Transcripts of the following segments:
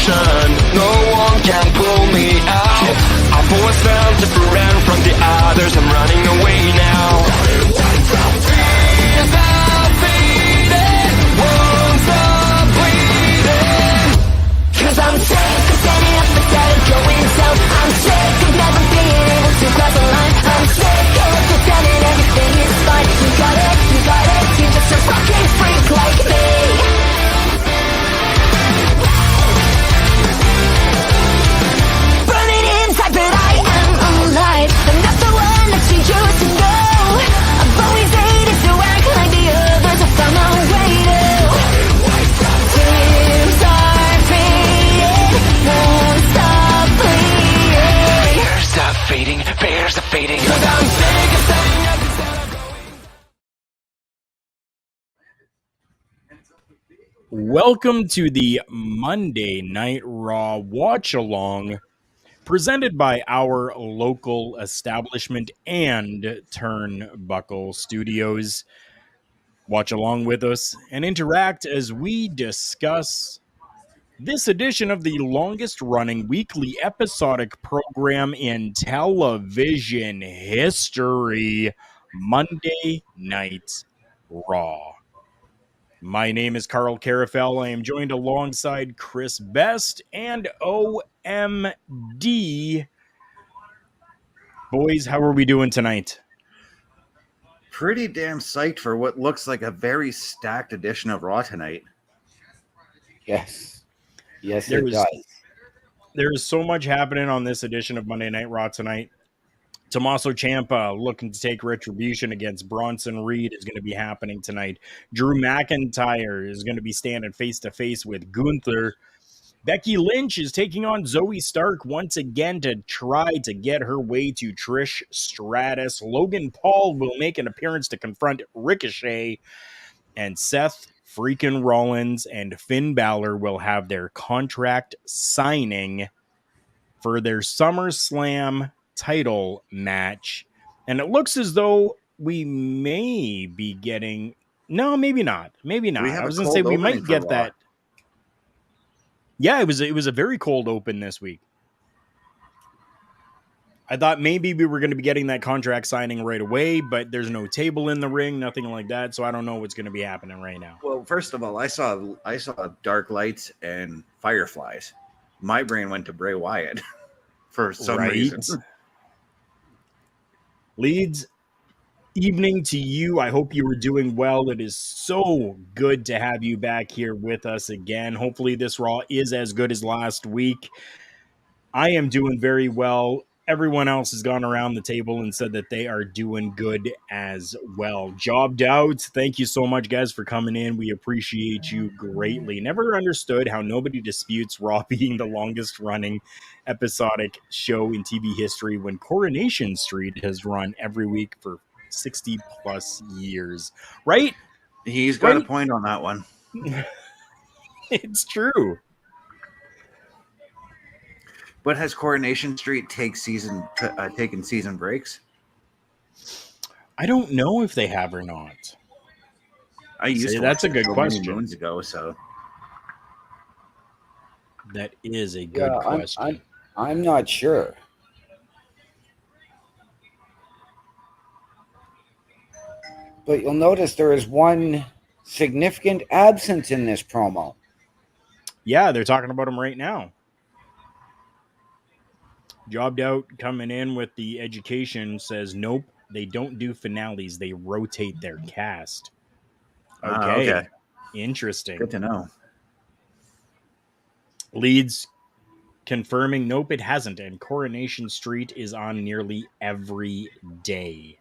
direction. No one can pull me out. I've always felt different from the others. I'm running away now. Fears are fading, won't stop bleeding. 'Cause I'm sick of standing up instead of going south. I'm sick of never being able to cross the line. I'm sick of pretending everything is fine. You got it, you're just a fucking freak like me. Burning inside, but I am alive. I'm not the one that you used to know. I've always hated to act like the others. I found my way to. Tears are fading, won't stop bleeding. Fears are fading. 'Cause I'm sick of standing up instead of going. Welcome to the Monday Night Raw Watch Along, presented by our local establishment and Turnbuckle Studios. Watch along with us and interact as we discuss this edition of the longest running weekly episodic program in television history, Monday Night Raw. My name is Karl Karufel. I am joined alongside Chris Best and OMD. Boys, how are we doing tonight? Pretty damn psyched for what looks like a very stacked edition of Raw tonight. Yes, it does. There is so much happening on this edition of Monday Night Raw tonight. Tommaso Ciampa looking to take retribution against Bronson Reed is going to be happening tonight. Drew McIntyre is going to be standing face-to-face with Gunther. Becky Lynch is taking on Zoe Stark once again to try to get her way to Trish Stratus. Logan Paul will make an appearance to confront Ricochet. And Seth Freakin Rollins and Finn Bálor will have their contract signing for their SummerSlam title match. And it looks as though we may be getting... No, maybe not. Maybe not. I was going to say we might get that. Yeah, it was a very cold open this week. I thought maybe we were going to be getting that contract signing right away, but there's no table in the ring, nothing like that, so I don't know what's going to be happening right now. Well, first of all, I saw dark lights and fireflies. My brain went to Bray Wyatt for some reason. Leeds, evening to you. I hope you were doing well. It is so good to have you back here with us again. Hopefully this Raw is as good as last week. I am doing very well. Everyone else has gone around the table and said that they are doing good as well. Jobbed out. Thank you so much, guys, for coming in. We appreciate you greatly. Never understood how nobody disputes Raw being the longest running episodic show in TV history when Coronation Street has run every week for 60 plus years. Right? He's got a point on that one. It's true. But has Coronation Street taken season breaks? I don't know if they have or not. I used to. That's a good question. Moons ago, so that is a good question. I'm not sure. But you'll notice there is one significant absence in this promo. Yeah, they're talking about him right now. Jobbed out, coming in with the education, says, nope, they don't do finales. They rotate their cast. Okay. Interesting. Good to know. Leeds confirming, nope, it hasn't. And Coronation Street is on nearly every day.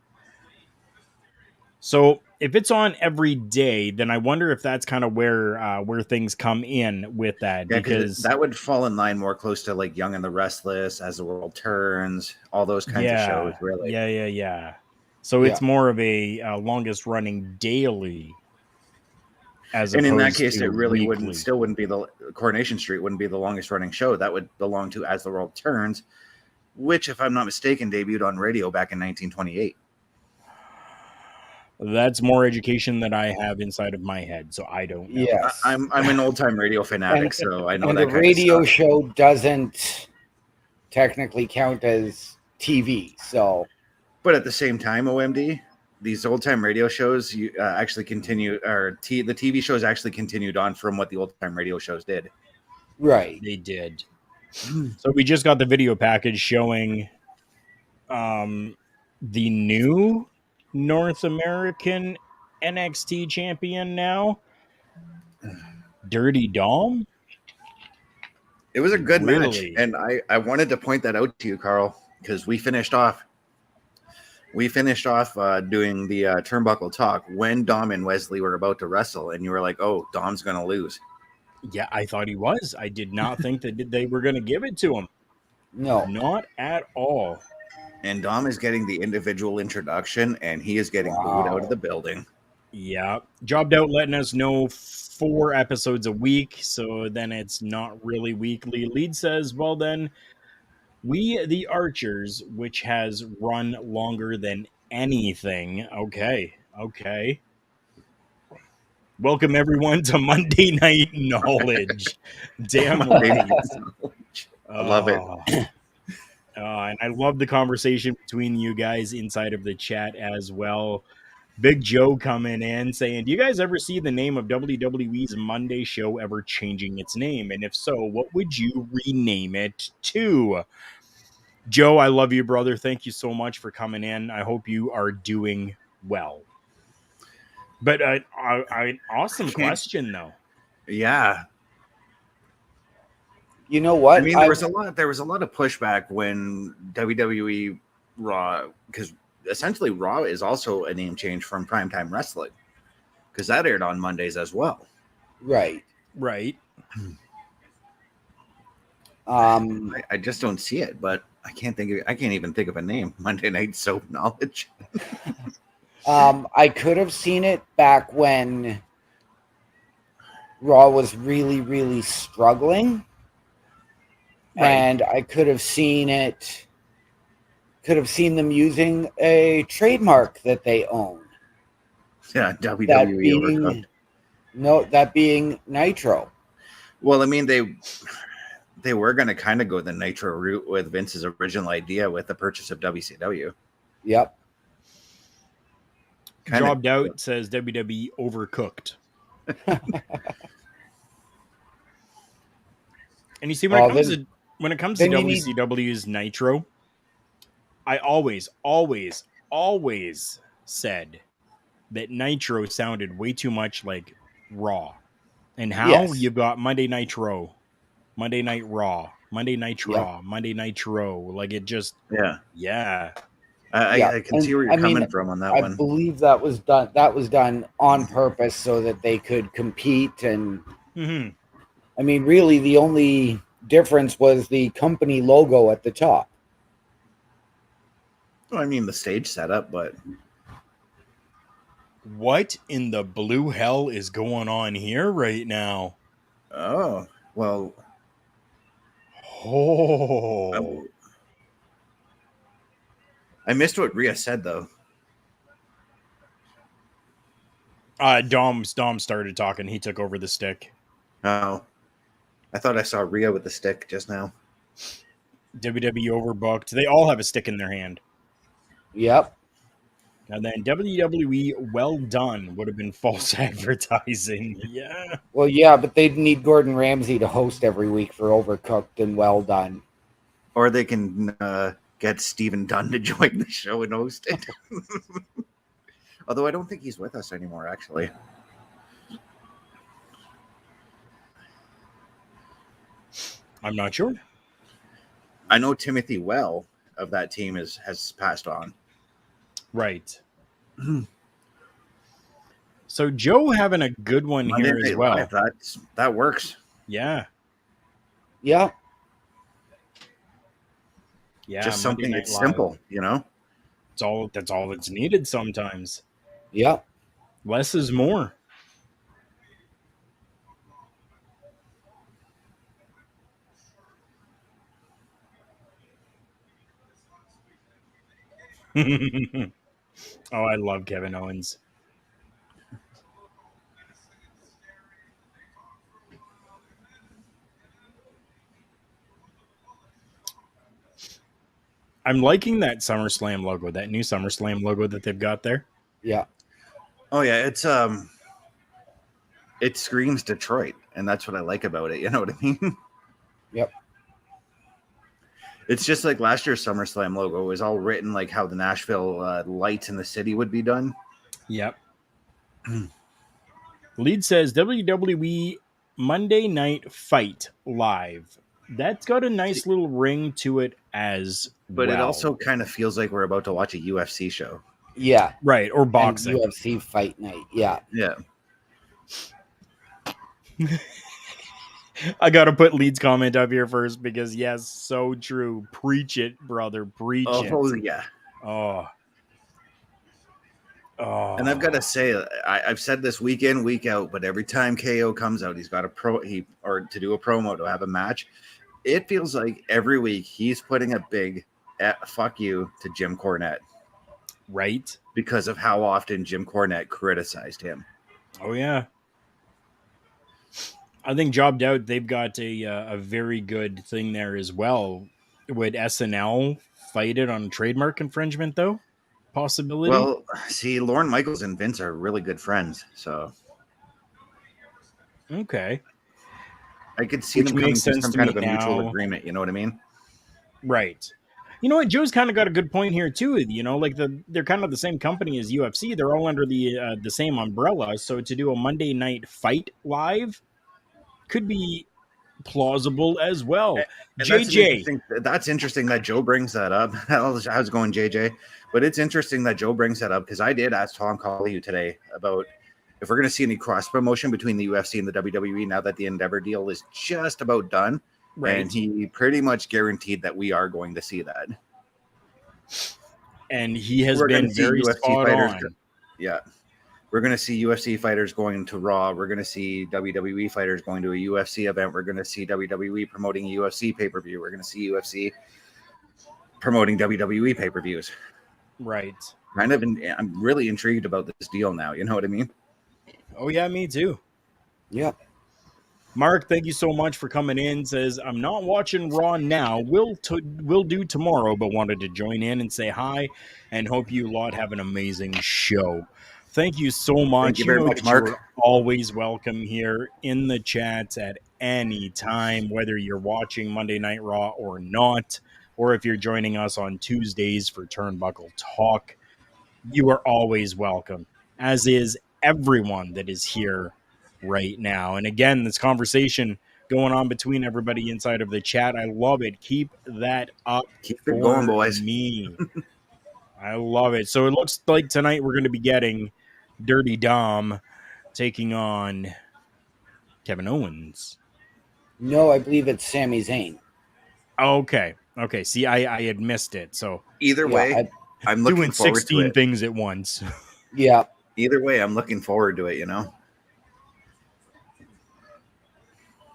So if it's on every day, then I wonder if that's kind of where things come in with that. Yeah, because that would fall in line more close to like Young and the Restless, As the World Turns, all those kinds of shows, really. Yeah. So it's more of a longest running daily. And in that case, it really wouldn't be the Coronation Street wouldn't be the longest running show. That would belong to As the World Turns, which, if I'm not mistaken, debuted on radio back in 1928. That's more education than I have inside of my head, so I don't know. Yes. I'm an old time radio fanatic, so I know And that a kind of radio stuff. show doesn't technically count as TV. So, But at the same time, OMD, these old time radio shows actually continue, or the TV shows actually continued on from what the old time radio shows did. right. They did. So we just got the video package showing the new North American NXT champion now, Dirty Dom. It was a good match, Really? and I wanted to point that out to you, Carl, because we finished off doing the turnbuckle talk when Dom and Wesley were about to wrestle, and you were like, "Oh, Dom's gonna lose." Yeah, I thought he was. I did not think that they were going to give it to him. No. Not at all. And Dom is getting the individual introduction, and he is getting booed out of the building. Yeah. Jobbed out letting us know 4 episodes a week, so then it's not really weekly. Lead says, well then, we the Archers, which has run longer than anything. Okay. Welcome everyone to Monday Night Knowledge. Damn right. I love it. And I love the conversation between you guys inside of the chat as well. Big Joe coming in saying, do you guys ever see the name of WWE's Monday show ever changing its name? And if so, what would you rename it to? Joe, I love you, brother. Thank you so much for coming in. I hope you are doing well. But an awesome question, though. Yeah. You know what? I mean, there was a lot of pushback when WWE Raw, because essentially Raw is also a name change from Primetime Wrestling, because that aired on Mondays as well. Right. I just don't see it, but I can't even think of a name. Monday Night Soap Knowledge. I could have seen it back when Raw was really, really struggling. Right. And I could have seen them using a trademark that they own. Yeah, WWE Overcooked. That being Nitro. Well, I mean, they were going to kind of go the Nitro route with Vince's original idea with the purchase of WCW. Yep. Dropped out, says WWE Overcooked. And you see, when it comes to WCW's Nitro, I always said that Nitro sounded way too much like Raw. And how you've got Monday Night Raw, Monday Night Raw, Monday Night Raw, Monday Nitro. Like it just, yeah. I can see where you're coming from on that one. I believe that was done. That was done on purpose so that they could compete. And I mean, really, the only difference was the company logo at the top. Well, I mean, the stage setup, but what in the blue hell is going on here right now? Oh, well. Oh. I missed what Rhea said, though. Dom started talking. He took over the stick. Oh. I thought I saw Rhea with the stick just now. WWE overbooked. They all have a stick in their hand. Yep. And then WWE well done would have been false advertising. Yeah. Well, yeah, but they'd need Gordon Ramsay to host every week for Overcooked and Well Done. Or they can get Stephen Dunn to join the show and host it. Although I don't think he's with us anymore, actually. I'm not sure. I know Timothy Well of that team has passed on. Right. So Joe having a good one here as well. Live, that works. Yeah. Yeah. Yeah. Just something that's simple, you know? That's all that's needed sometimes. Yeah. Less is more. Oh, I love Kevin Owens. I'm liking that SummerSlam logo, that new SummerSlam logo that they've got there. Yeah. Oh yeah, it screams Detroit, and that's what I like about it. You know what I mean? Yep. It's just like last year's SummerSlam logo was all written like how the Nashville lights in the city would be done. Yep. Lead says WWE Monday Night Fight Live. That's got a nice little ring to it as But well. it also kind of feels like we're about to watch a UFC show. Yeah. Right, or And boxing. UFC fight night. Yeah. Yeah. I got to put Lead's comment up here first because, yes, so true. Preach it, brother. Preach it. Oh, yeah. Oh. And I've got to say, I've said this week in, week out, but every time KO comes out, he's got to do a promo to have a match. It feels like every week he's putting a big fuck you to Jim Cornette. Right? Because of how often Jim Cornette criticized him. Oh, yeah. I think Jobbed Out, they've got a very good thing there as well. Would SNL fight it on trademark infringement, though? Possibility? Well, see, Lorne Michaels and Vince are really good friends, so... Okay. I could see them coming to some kind of a mutual agreement, you know what I mean? Right. You know what? Joe's kind of got a good point here, too. You know, like they're kind of the same company as UFC. They're all under the same umbrella. So to do a Monday Night Fight Live could be plausible as well. And JJ. that's interesting that Joe brings that up. How's it going, JJ? But it's interesting that Joe brings that up because I did ask Tom Colley today about if we're going to see any cross promotion between the UFC and the WWE now that the Endeavor deal is just about done. Right. And he pretty much guaranteed that we are going to see that. And he has been very spot on. Yeah. We're going to see UFC fighters going to Raw. We're going to see WWE fighters going to a UFC event. We're going to see WWE promoting a UFC pay-per-view. We're going to see UFC promoting WWE pay-per-views. Right. I'm really intrigued about this deal now. You know what I mean? Oh, yeah, me too. Yeah. Mark, thank you so much for coming in. Says, I'm not watching Raw now. We'll do tomorrow, but wanted to join in and say hi and hope you lot have an amazing show. Thank you so much. Thank you very much, Mark. You're always welcome here in the chats at any time, whether you're watching Monday Night Raw or not, or if you're joining us on Tuesdays for Turnbuckle Talk. You are always welcome, as is everyone that is here right now. And again, this conversation going on between everybody inside of the chat, I love it. Keep that up. Keep it going, boys. Me. I love it. So it looks like tonight we're going to be getting Dirty Dom taking on Kevin Owens. No, I believe it's Sami Zayn. Okay. See, I had missed it. So either way, I'm looking doing forward 16 to it. things at once. Yeah. Either way, I'm looking forward to it, you know?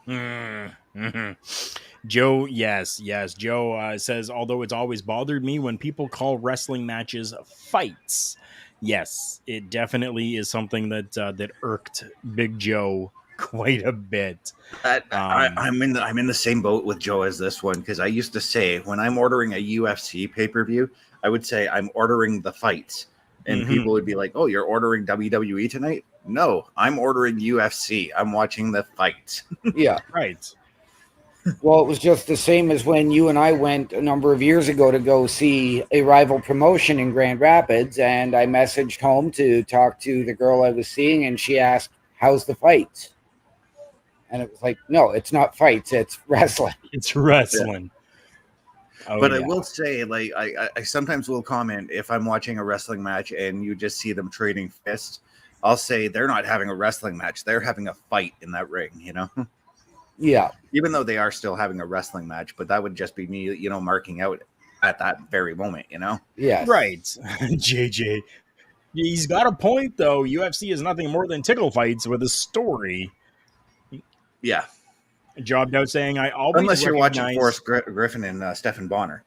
Mm-hmm. Joe, yes. Joe says, although it's always bothered me when people call wrestling matches fights. Yes, it definitely is something that irked Big Joe quite a bit. I'm in the same boat with Joe as this one because I used to say when I'm ordering a UFC pay-per-view, I would say I'm ordering the fights. And people would be like, oh, you're ordering WWE tonight? No, I'm ordering UFC. I'm watching the fights. Yeah. Right. Well, it was just the same as when you and I went a number of years ago to go see a rival promotion in Grand Rapids, and I messaged home to talk to the girl I was seeing, and she asked, how's the fights? And it was like, no, it's not fights, it's wrestling. It's wrestling. Yeah. But I will say, like, I sometimes will comment if I'm watching a wrestling match and you just see them trading fists, I'll say they're not having a wrestling match. They're having a fight in that ring, you know? Yeah. Even though they are still having a wrestling match, but that would just be me, you know, marking out at that very moment, you know? Yeah. Right. JJ. He's got a point, though. UFC is nothing more than tickle fights with a story. Yeah. Jobbed Out saying, I always unless you're watching Forrest Griffin and Stephen Bonner.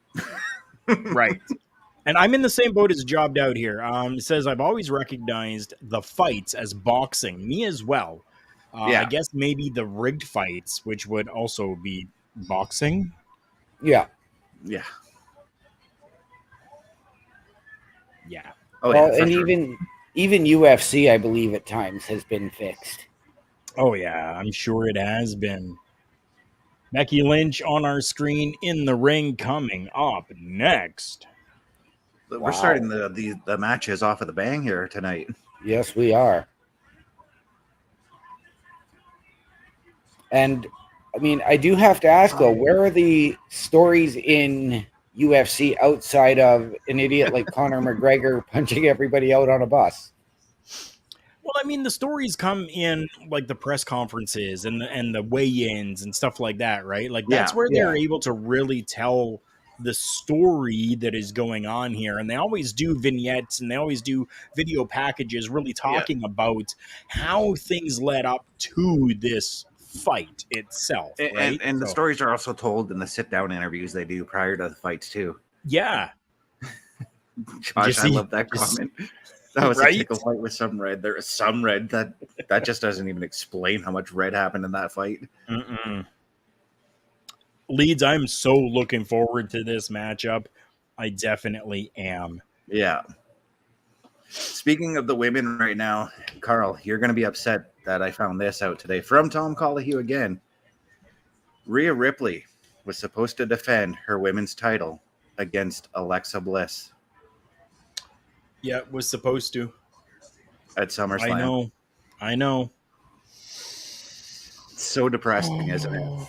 Right. And I'm in the same boat as Jobbed Out here. It says, I've always recognized the fights as boxing. Me as well. I guess maybe the rigged fights, which would also be boxing. Yeah. Yeah. Yeah. Oh Well, yeah, for and sure. even UFC, I believe, at times has been fixed. Oh yeah, I'm sure it has been. Becky Lynch on our screen in the ring coming up next. We're Wow. starting the matches off of the bang here tonight. Yes, we are. And I mean, I do have to ask though, where are the stories in UFC outside of an idiot like Conor McGregor punching everybody out on a bus? Well, I mean, the stories come in like the press conferences and the weigh-ins and stuff like that, right? Like that's Yeah. where they're Yeah. able to really tell the story that is going on here. And they always do vignettes and they always do video packages really Yeah. talking about how things led up to this fight itself, right? And the So, stories are also told in the sit down interviews they do prior to the fights too. yeah. Josh, I love that just- comment. That was a right? tickle fight with some red. There is some red that just doesn't even explain how much red happened in that fight. Mm-mm. Leeds, I'm so looking forward to this matchup. I definitely am. Yeah. Speaking of the women right now, Karl, you're going to be upset that I found this out today from Tom Collahue again. Rhea Ripley was supposed to defend her women's title against Alexa Bliss Yeah, it was supposed to. at SummerSlam. I know. It's so depressing, isn't it?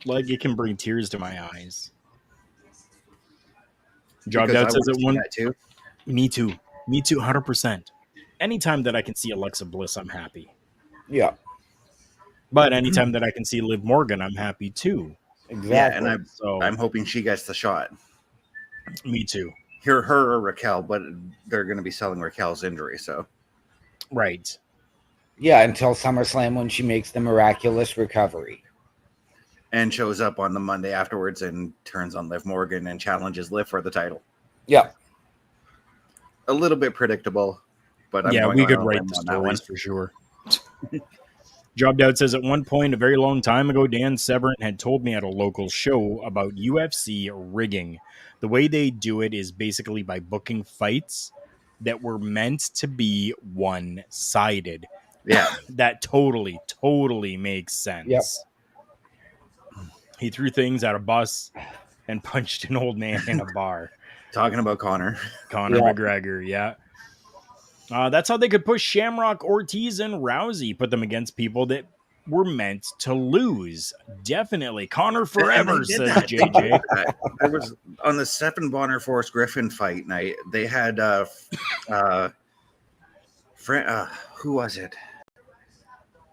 Like it can bring tears to my eyes. Job Because I Doubt says want to it see one. that too. Me too. Me too, 100%. Anytime that I can see Alexa Bliss, I'm happy. Yeah, But anytime that I can see Liv Morgan, I'm happy too. exactly. Yeah, and So I'm hoping she gets the shot. me too. Her or Raquel, but they're going to be selling Raquel's injury, so. Right. Yeah, until SummerSlam when she makes the miraculous recovery. And shows up on the Monday afterwards and turns on Liv Morgan and challenges Liv for the title. Yeah. A little bit predictable, but I'm Yeah, going we out could on a write limb the on that one. stories for sure. Job Doubt says at one point a very long time ago, Dan Severn had told me at a local show about UFC rigging. The way they do it is basically by booking fights that were meant to be one-sided. Yeah. That totally makes sense. Yep. He threw things at a bus and punched an old man in a bar. Talking about Conor. Conor Yeah. McGregor, yeah. That's how they could push Shamrock, Ortiz, and Rousey, put them against people that were meant to lose. Definitely. Connor forever, says JJ. There was on the Stephen Bonner Forrest Griffin fight night, they had who was it?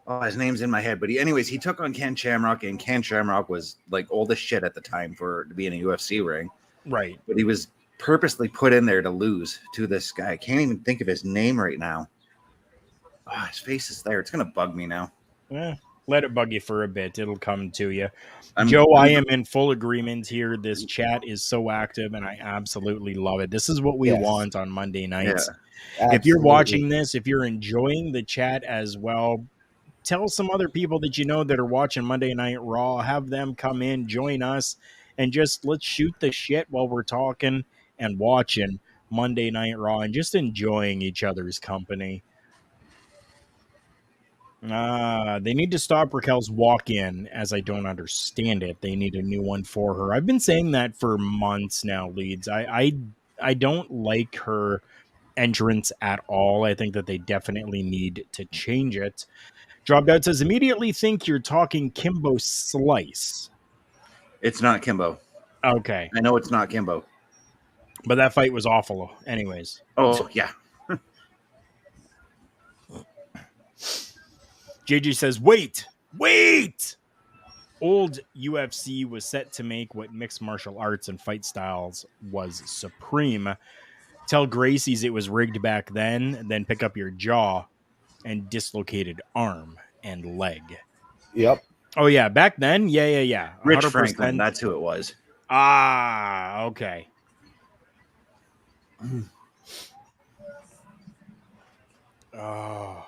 Oh, his name's in my head, but he took on Ken Shamrock, and Ken Shamrock was like old as shit at the time to be in a UFC ring. Right. But he was purposely put in there to lose to this guy. I can't even think of his name right now. Oh, his face is there. It's gonna bug me now. Let it bug you for a bit. It'll come to you. Joe, I am in full agreement here. This chat is so active, and I absolutely love it. This is what we want on Monday nights. Yeah. If you're Absolutely. watching this, if you're enjoying the chat as well, tell some other people that you know that are watching Monday Night Raw. Have them come in, join us, and just let's shoot the shit while we're talking and watching Monday Night Raw and just enjoying each other's company. They need to stop Raquel's walk-in, as I don't understand it. They need a new one for her. I've been saying that for months now, Leeds. I don't like her entrance at all. I think that they definitely need to change it. Drop Out says, immediately think you're talking Kimbo Slice. It's not Kimbo. Okay. I know it's not Kimbo. But that fight was awful anyways. Oh, yeah. JJ says, wait. Old UFC was set to make what mixed martial arts and fight styles was supreme. Tell Gracie's it was rigged back then pick up your jaw and dislocated arm and leg. Yep. Oh, yeah. Back then? Yeah. Rich 100%. Franklin, that's who it was. Okay. Oh.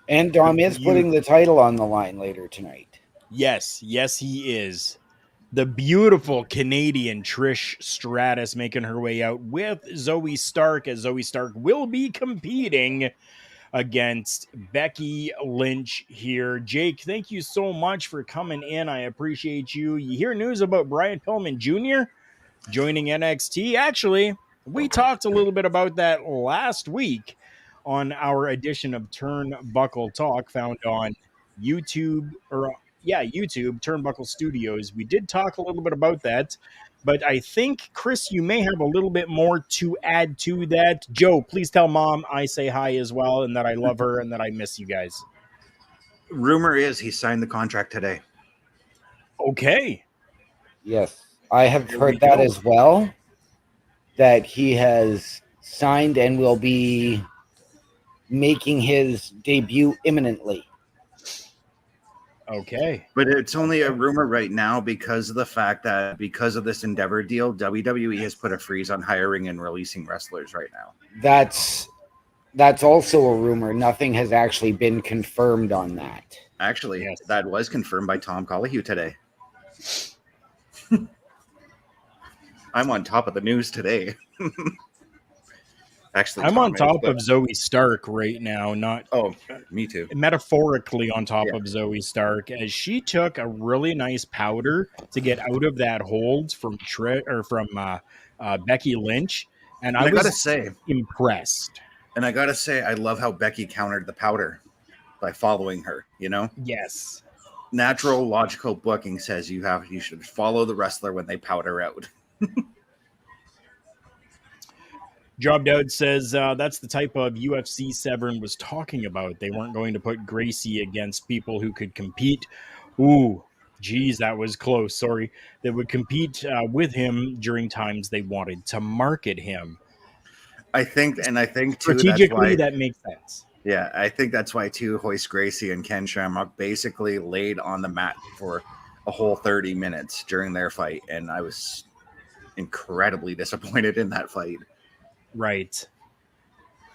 And Dom is putting the title on the line later tonight. Yes, he is. The beautiful Canadian Trish Stratus making her way out with Zoe Stark, as Zoe Stark will be competing against Becky Lynch here. Jake, thank you so much for coming in. I appreciate you. You hear news about Brian Pillman Jr. joining NXT? Actually, we talked a little bit about that last week on our edition of Turnbuckle Talk, found on YouTube, YouTube, Turnbuckle Studios. We did talk a little bit about that, but I think, Chris, you may have a little bit more to add to that. Joe, please tell Mom I say hi as well, and that I love her and that I miss you guys. Rumor is he signed the contract today. Okay. Yes, I have There we heard that go. as well, that he has signed and will be making his debut imminently. Okay. But it's only a rumor right now because of the fact that because of this Endeavor deal, WWE has put a freeze on hiring and releasing wrestlers right now. That's also a rumor. Nothing has actually been confirmed on that. Actually, Yes. that was confirmed by Tom Collahue today. I'm on top of the news today. Actually, I'm Tom on is, top but- of Zoe Stark right now, not Oh, me too. metaphorically on top Yeah. of Zoe Stark, as she took a really nice powder to get out of that hold from Becky Lynch, and I I gotta was say, impressed. I love how Becky countered the powder by following her. You know, Yes. natural, logical booking says you should follow the wrestler when they powder out. Job Dowd says that's the type of UFC Severn was talking about. They weren't going to put Gracie against people who could compete. Ooh, geez, that was close. Sorry. That would compete with him during times they wanted to market him. I think too. That's Strategically, why. that makes sense. Yeah, I think that's why too. Hoist Gracie and Ken Shamrock basically laid on the mat for a whole 30 minutes during their fight, and I was incredibly disappointed in that fight. Right.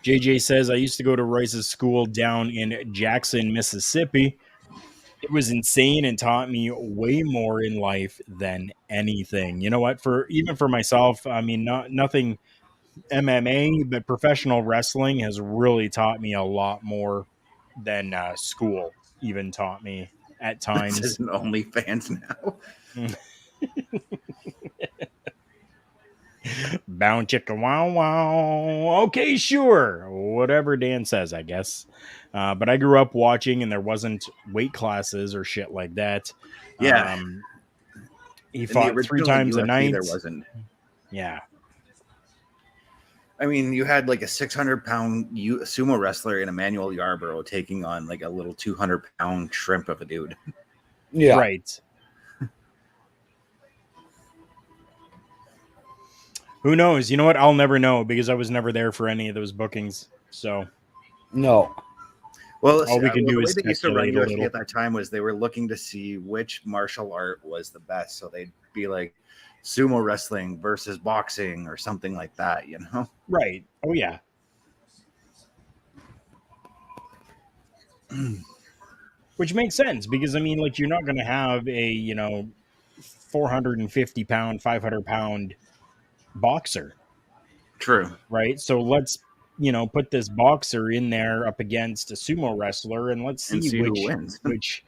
JJ says, I used to go to Royce's school down in Jackson, Mississippi. It was insane and taught me way more in life than anything. You know what? Even for myself, I mean, nothing MMA, but professional wrestling has really taught me a lot more than school even taught me at This times. is an OnlyFans now. Bound chicka wow wow. Okay, sure. Whatever Dan says, I guess. But I grew up watching, and there wasn't weight classes or shit like that. Yeah. He In the fought 3 original times a UFC, night. there wasn't. Yeah. I mean, you had like a 600-pound sumo wrestler in Emmanuel Yarborough taking on like a little 200-pound shrimp of a dude. Yeah. Right. Who knows? You know what? I'll never know because I was never there for any of those bookings. So No. Well, all we can do the way is they used to run speculate a UFC little. at that time was they were looking to see which martial art was the best. So they'd be like sumo wrestling versus boxing or something like that, you know? Right. Oh, yeah. Which makes sense because, I mean, like, you're not going to have a, 450 pound, 500 pound boxer. True. Right. So let's, put this boxer in there up against a sumo wrestler and let's see, And see who wins. which,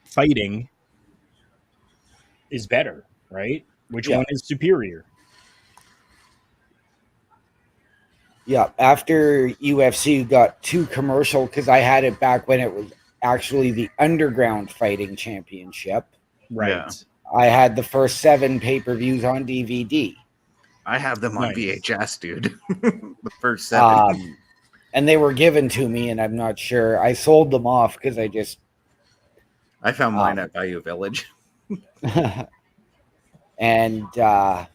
fighting is better, right? Which Yeah. one is superior? Yeah. After UFC got too commercial, because I had it back when it was actually the Underground Fighting Championship. Right. Yeah. I had the first 7 pay-per-views on DVD. I have them on Nice. VHS, dude. The first 7. And they were given to me, and I'm not sure. I sold them off because I found mine at Bayou Village. and but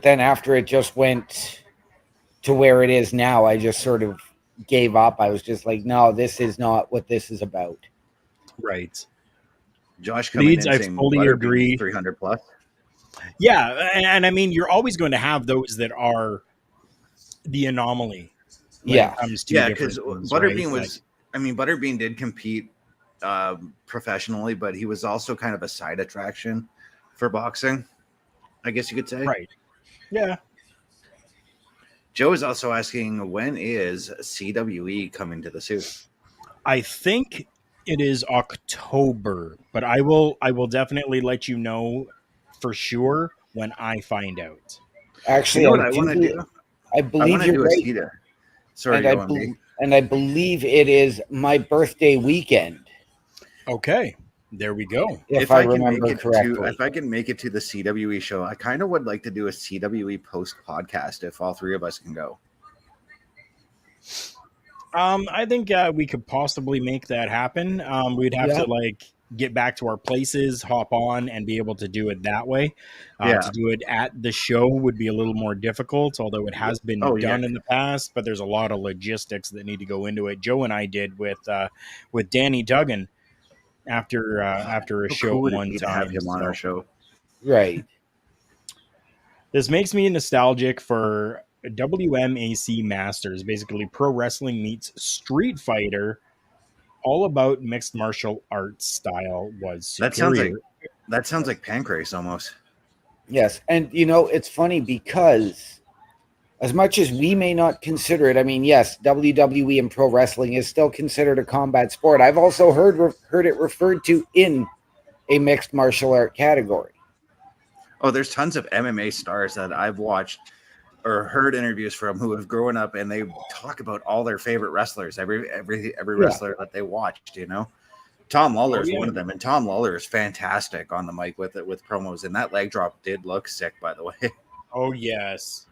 then after it just went to where it is now, I just sort of gave up. I was just like, no, this is not what this is about. Right. Josh coming Leeds, in I saying fully Butterbean agree. 300 plus. Yeah, and I mean, you're always going to have those that are the anomaly. When Yeah. it comes to Yeah, different because things, Butterbean right? was. I mean, Butterbean did compete professionally, but he was also kind of a side attraction for boxing, I guess you could say. Right. Yeah. Joe is also asking, when is CWE coming to the suit? I think it is October, but I will definitely let you know for sure when I find out. Actually, You know what I want to do? I I believe want to you're do a right, CETA. Sorry, and OMB. I believe it is my birthday weekend, Okay. There we go. if If I I can make remember it correctly. if I can make it to the CWE show, I kind of would like to do a CWE post podcast if all three of us can go. I think we could possibly make that happen. We'd have Yeah. to like get back to our places, hop on, and be able to do it that way. Yeah. To do it at the show would be a little more difficult, although it has been Oh, yeah. done in the past. But there's a lot of logistics that need to go into it. Joe and I did with Danny Duggan after a How show cool would it one be to have time. him on So our show? Right. this makes me nostalgic for WMAC Masters, basically pro wrestling meets Street Fighter. All about mixed martial arts style was That superior. sounds like Pancrase almost. Yes. And, it's funny because as much as we may not consider it, I mean, yes, WWE and pro wrestling is still considered a combat sport. I've also heard it referred to in a mixed martial art category. Oh, there's tons of MMA stars that I've watched or heard interviews from who have grown up, and they talk about all their favorite wrestlers, every wrestler that they watched. Tom Lawler is one of them, and Tom Lawler is fantastic on the mic with promos, and that leg drop did look sick, by the way. Oh yes,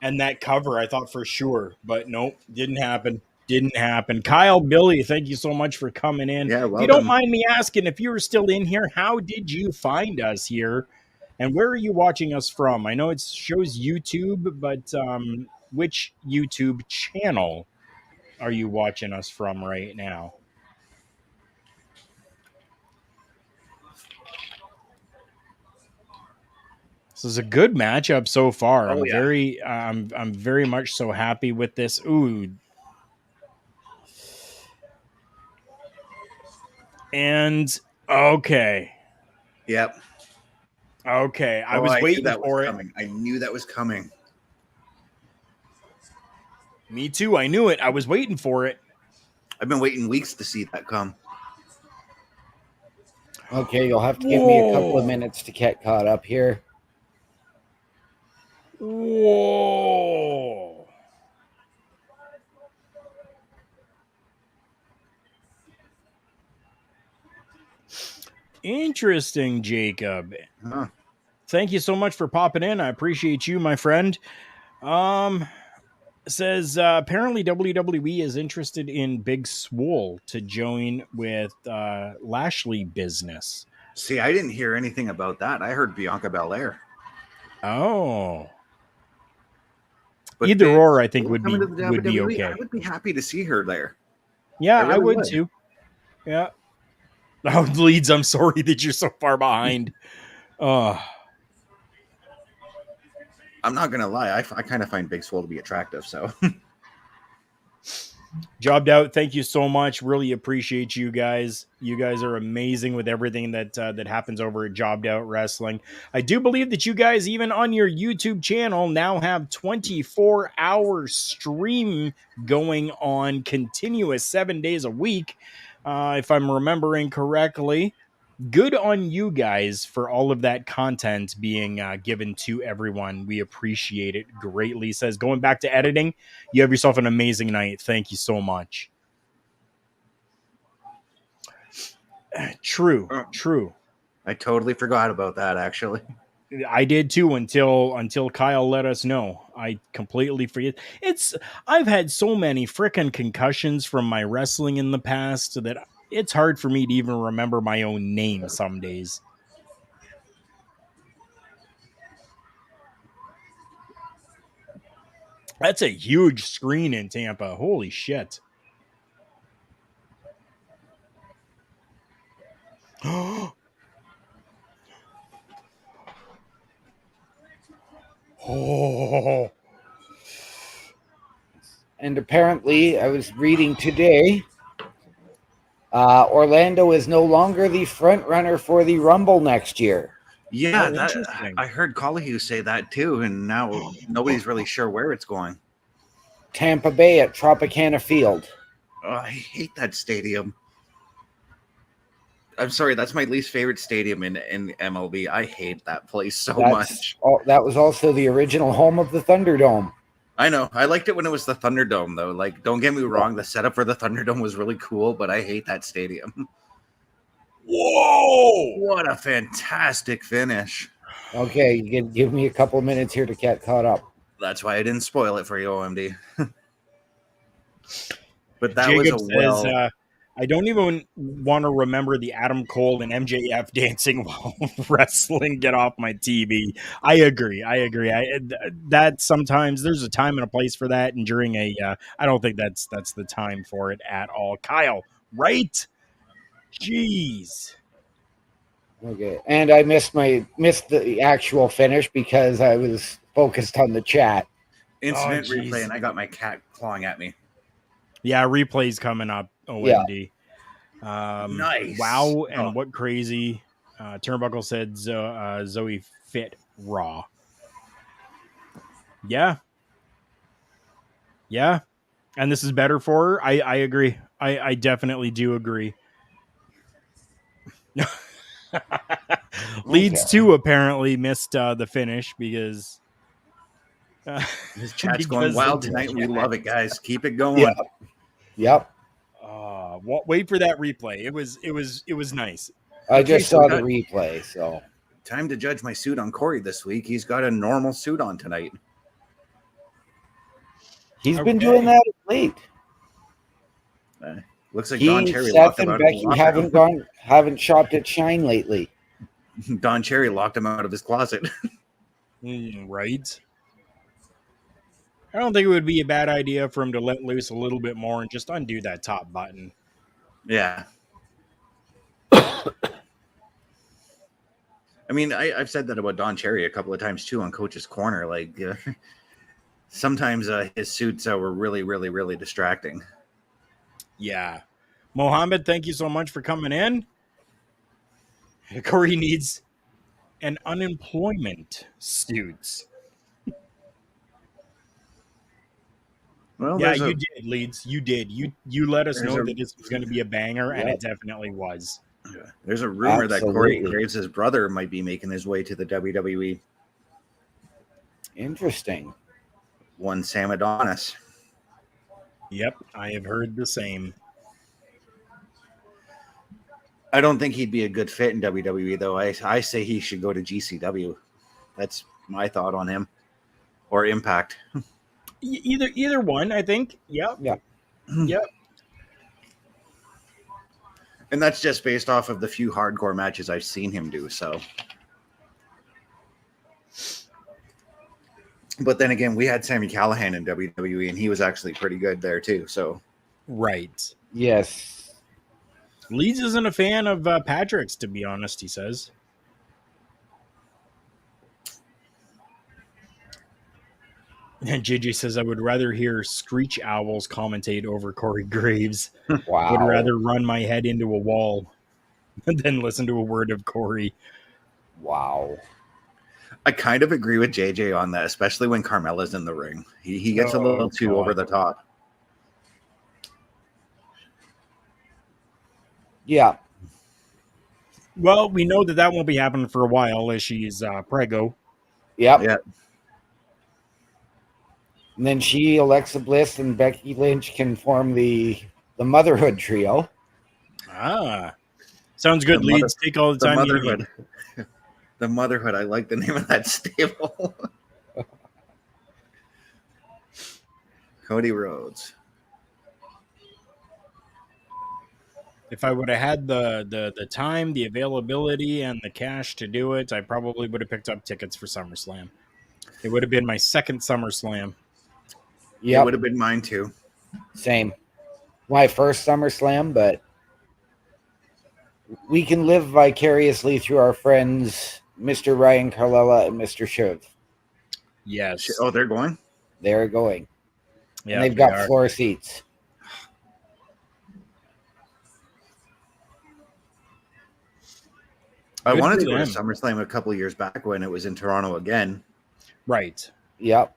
and that cover I thought for sure, but nope, didn't happen. Didn't happen. Kyle, Billy, thank you so much for coming in. Yeah, if you don't welcome. mind me asking, if you were still in here, how did you find us here? And where are you watching us from? I know it shows YouTube, but which YouTube channel are you watching us from right now? This is a good matchup so far. Oh, yeah. I'm very much so happy with this. Ooh. And okay. Yep. Okay. I was waiting for it. Coming. I knew that was coming. Me too. I knew it. I was waiting for it. I've been waiting weeks to see that come. Okay, you'll have to give me a couple of minutes to get caught up here. Whoa. Interesting, Jacob. Huh. Thank you so much for popping in. I appreciate you, my friend. Says apparently WWE is interested in Big Swole to join with Lashley business. See, I didn't hear anything about that. I heard Bianca Belair. Oh. But either Big or, I think Swole would be coming to the WWE, okay. I would be happy to see her there. Yeah, really I would too. Yeah. Oh, Leeds, I'm sorry that you're so far behind. I'm not gonna lie, I kind of find Big Swole to be attractive. So, Jobbed out. Thank you so much. Really appreciate you guys. You guys are amazing with everything that happens over at Jobbed Out Wrestling. I do believe that you guys, even on your YouTube channel, now have 24-hour stream going on, continuous 7 days a week. If I'm remembering correctly. Good on you guys for all of that content being given to everyone. We appreciate it greatly. Says, going back to editing, you have yourself an amazing night. Thank you so much. True. I totally forgot about that, actually. I did too until Kyle let us know. I completely forget. I've had so many frickin' concussions from my wrestling in the past that it's hard for me to even remember my own name some days. That's a huge screen in Tampa. Holy shit. Oh. And apparently, I was reading today Orlando is no longer the front runner for the Rumble next year. Yeah, Oh, that interesting. I heard Collier say that too, and now nobody's really sure where it's going. Tampa Bay at Tropicana Field. Oh, I hate that stadium. I'm sorry, that's my least favorite stadium in MLB. I hate that place so much. That was also the original home of the Thunderdome. I know. I liked it when it was the Thunderdome, though. Like, don't get me wrong, the setup for the Thunderdome was really cool, but I hate that stadium. Whoa! What a fantastic finish. Okay, you can give me a couple of minutes here to get caught up. That's why I didn't spoil it for you, OMD. But that Jacob was a says, I don't even want to remember the Adam Cole and MJF dancing while wrestling. Get off my TV. I agree. That sometimes there's a time and a place for that, and during I don't think that's the time for it at all. Kyle, right? Jeez. Okay, and I missed the actual finish because I was focused on the chat. instant geez. replay, and I got my cat clawing at me. Yeah, replay's coming up. OMD. Nice. Wow, and what crazy. Turnbuckle said Zoe fit Raw. Yeah. Yeah. And this is better for her. I agree. I definitely do agree. Leads 2 apparently missed the finish because His chat's going wild tonight, and we love it, guys. Keep it going. Yeah. Yep. Wait for that replay. It was nice. I just saw the replay, so Time to judge my suit on Corey this week. He's got a normal suit on tonight. he's been doing that of late. Looks like Don Cherry Seth locked him and out Becky of the haven't shopped at Shine lately. Don Cherry locked him out of his closet. Right. I don't think it would be a bad idea for him to let loose a little bit more and just undo that top button. Yeah. I mean, I've said that about Don Cherry a couple of times too on Coach's Corner. Like, sometimes his suits were really, really, really distracting. Yeah. Mohammed, thank you so much for coming in. Corey needs an unemployment suits. Well, yeah, you did, Leeds. You did. You let us know that this was going to be a banger, and Yeah. it definitely was. There's a rumor that Corey Absolutely. Graves' brother might be making his way to the WWE. Interesting. One Sam Adonis. Yep, I have heard the same. I don't think he'd be a good fit in WWE, though. I say he should go to GCW. That's my thought on him. Or Impact. Either one, I think. Yep. Yeah. Yep. And that's just based off of the few hardcore matches I've seen him do. So, but then again, we had Sami Callihan in WWE, and he was actually pretty good there too. So, Right. Yes. Leeds isn't a fan of Patrick's, to be honest, he says. And JJ says, I would rather hear Screech Owls commentate over Corey Graves. Wow. I would rather run my head into a wall than listen to a word of Corey. Wow. I kind of agree with JJ on that, especially when Carmella's in the ring. He gets a little too over the top. Yeah. Well, we know that won't be happening for a while as she's preggo. Yep. Yeah. And then she, Alexa Bliss, and Becky Lynch can form the motherhood trio. Ah. Sounds good, The Leeds. Take all the The time you motherhood. need. The motherhood. I like the name of that stable. Cody Rhodes. If I would have had the time, the availability, and the cash to do it, I probably would have picked up tickets for SummerSlam. It would have been my second SummerSlam. It would have been mine too. Same. My first SummerSlam, but we can live vicariously through our friends, Mr. Ryan Carlella and Mr. Shiv. Yes. Oh, they're going? They're going. Yeah, And they've they got are. floor seats. I Good wanted for to go to them. SummerSlam a couple of years back when it was in Toronto again. Right. Yep.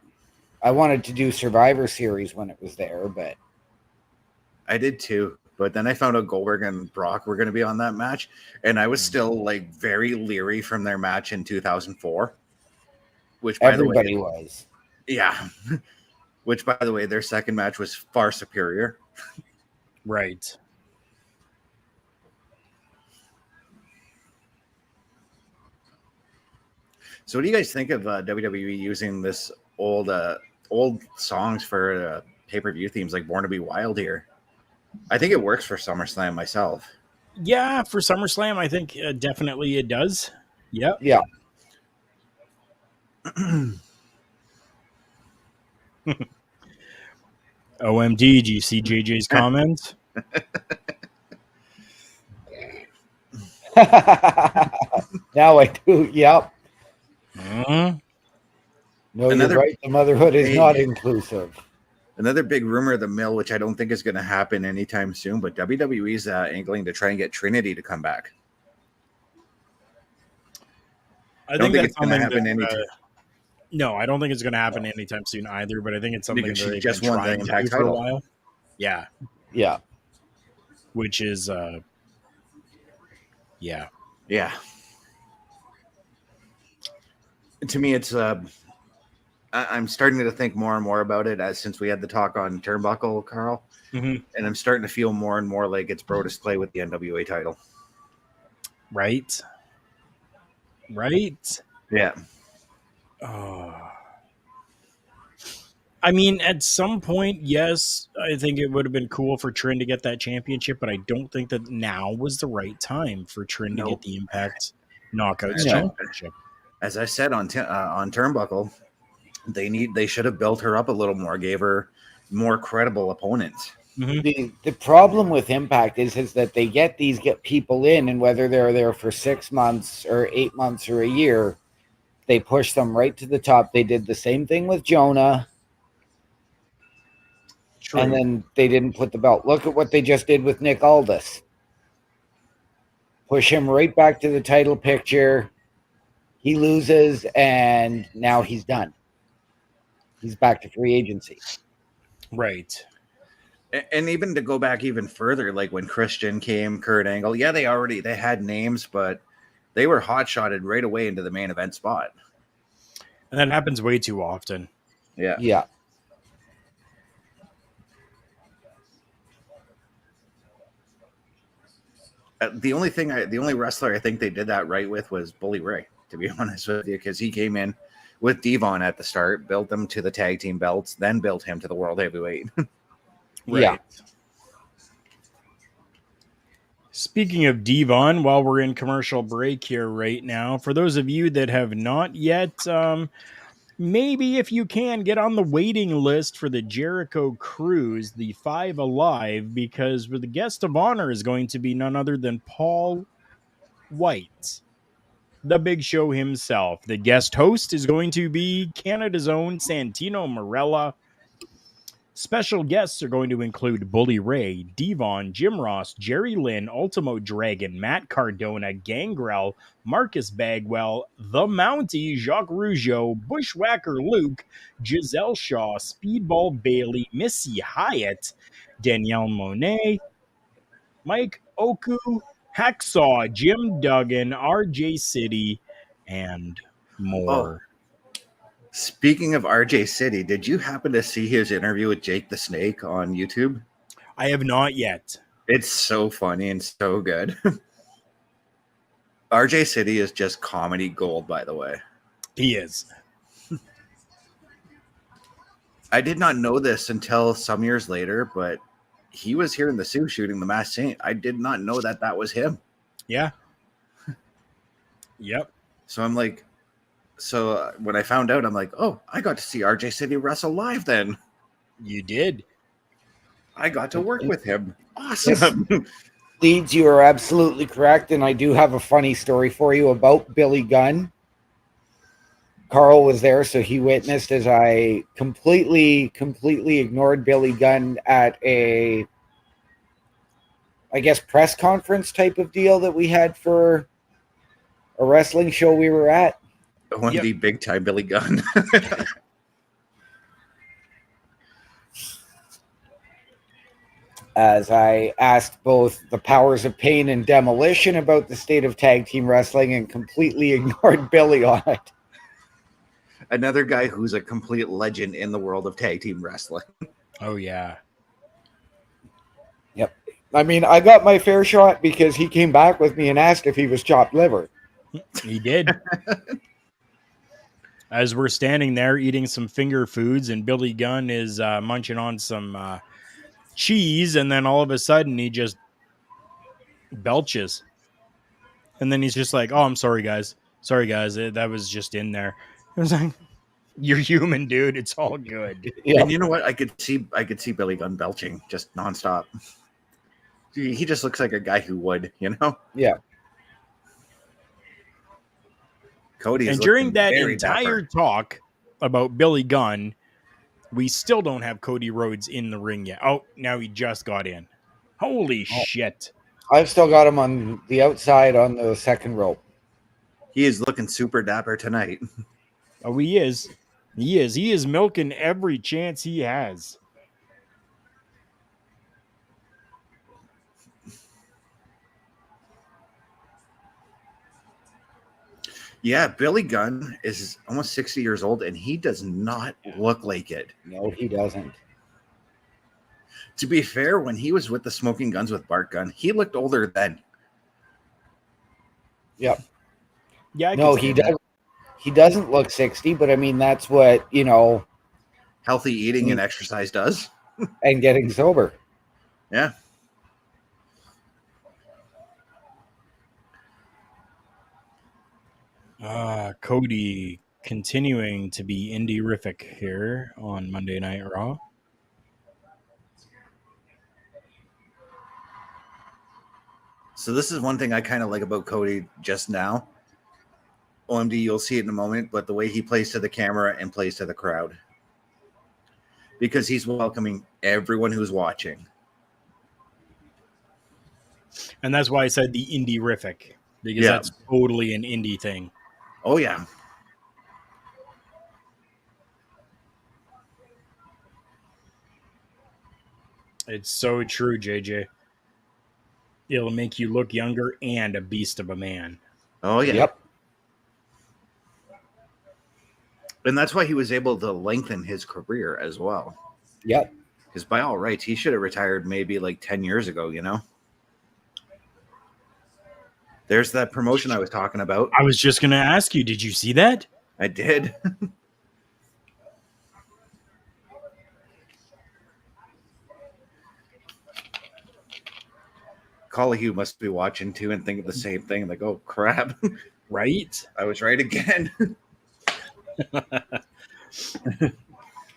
I wanted to do Survivor Series when it was there, but I did too. But then I found out Goldberg and Brock were going to be on that match. And I was still like very leery from their match in 2004. Which, by everybody the way, was. yeah. Which, by the way, their second match was far superior. Right. So, what do you guys think of WWE using this old songs for pay-per-view themes like Born to Be Wild here? I think it works for SummerSlam myself. Yeah, for SummerSlam, I think definitely it does. Yep. Yeah. OMG, do you see JJ's comments? Now I do. Yep. Mhm. No, Another- you're right. The motherhood is Hey. not inclusive. Another big rumor of the mill, which I don't think is going to happen anytime soon, but WWE's angling to try and get Trinity to come back. I don't think think that's it's going to something happen that, anytime. no, I don't think it's going to happen anytime soon either, but I think it's something Because that she they've just been won the trying to Impact do for a title. while. Yeah, Yeah. which is, yeah. Yeah. To me, it's I'm starting to think more and more about it as since we had the talk on Turnbuckle, Carl, Mhm. and I'm starting to feel more and more like it's Brodus Clay with the NWA title. Right. Right. Yeah. Oh. I mean, at some point, yes, I think it would have been cool for Trin to get that championship, but I don't think that now was the right time for Trin to Nope. get the Impact Knockouts No. championship. As I said on Turnbuckle, they should have built her up a little more, gave her more credible opponents. Mhm. The problem with Impact is that they get people in, and whether they're there for 6 months or 8 months or a year, they push them right to the top. They did the same thing with Jonah, True. and then they didn't put the belt. Look at what they just did with Nick Aldis. Push him right back to the title picture. He loses, and now he's done. He's back to free agency. Right. And even to go back even further, like when Christian came, Kurt Angle, yeah, they had names, but they were hot-shotted right away into the main event spot. And that happens way too often. Yeah. Yeah. The only wrestler I think they did that right with was Bully Ray, to be honest with you, because he came in with Devon at the start, built them to the tag team belts, then built him to the world heavyweight. Right. Yeah. Speaking of Devon, while we're in commercial break here right now, for those of you that have not yet, maybe if you can get on the waiting list for the Jericho Cruise, the 5 Alive, because the guest of honor is going to be none other than Paul White, the Big Show himself. The guest host is going to be Canada's own Santino Marella. Special guests are going to include Bully Ray, Devon, Jim Ross, Jerry Lynn, Ultimo Dragon, Matt Cardona, Gangrel, Marcus Bagwell, The Mountie, Jacques Rougeau, Bushwhacker Luke, Giselle Shaw, Speedball Bailey, Missy Hyatt, Danielle Monet, Mike Oku, Hacksaw, Jim Duggan, RJ City, and more. Speaking of RJ City, did you happen to see his interview with Jake the Snake on YouTube? I have not yet. It's so funny and so good. RJ City is just comedy gold, by the way. He is. I did not know this until some years later, but he was here in the Sioux shooting The Masked Saint. I did not know that was him. Yeah. Yep. So I'm like, when I found out, I'm like, oh, I got to see RJ City wrestle live then. You did. I got to work with him. Awesome. Leeds, you are absolutely correct, and I do have a funny story for you about Billy Gunn. Carl was there, so he witnessed as I completely ignored Billy Gunn at a, I guess, press conference type of deal that we had for a wrestling show we were at. OMD big time Billy Gunn. As I asked both the Powers of Pain and Demolition about the state of tag team wrestling and completely ignored Billy on it. Another guy who's a complete legend in the world of tag team wrestling. Oh, yeah. Yep. I mean, I got my fair shot because he came back with me and asked if he was chopped liver. He did. As we're standing there eating some finger foods and Billy Gunn is munching on some cheese, and then all of a sudden he just belches. And then he's just like, oh, I'm sorry, guys. Sorry, guys. That was just in there. I was like, you're human, dude. It's all good. Yeah. And you know what? I could see Billy Gunn belching just nonstop. He just looks like a guy who would, you know? Yeah. Cody is And during looking that very entire dapper. talk about Billy Gunn, we still don't have Cody Rhodes in the ring yet. Oh, now he just got in. Holy shit. I've still got him on the outside on the second rope. He is looking super dapper tonight. Oh, he is. He is. He is milking every chance he has. Yeah, Billy Gunn is almost 60 years old, and he does not look like it. No, he doesn't. To be fair, when he was with the Smoking Guns with Bart Gunn, he looked older then. Yep. Yeah, I No, can he see that. doesn't. He doesn't look 60, but I mean, that's what, you know, Healthy eating and exercise does. and getting sober. Yeah. Cody continuing to be indie-rific here on Monday Night Raw. So this is one thing I kind of like about Cody just now. OMD, you'll see it in a moment, but the way he plays to the camera and plays to the crowd. Because he's welcoming everyone who's watching. And that's why I said the indie-rific, because Yeah. that's totally an indie thing. Oh, yeah. It's so true, JJ. It'll make you look younger and a beast of a man. Oh, yeah. Yep. And that's why he was able to lengthen his career as well. Yep. Because by all rights, he should have retired maybe like 10 years ago, you know? There's that promotion I was talking about. I was just going to ask you, did you see that? I did. Collie must be watching too and think of the same thing. Like, oh, crap. Right? I was right again.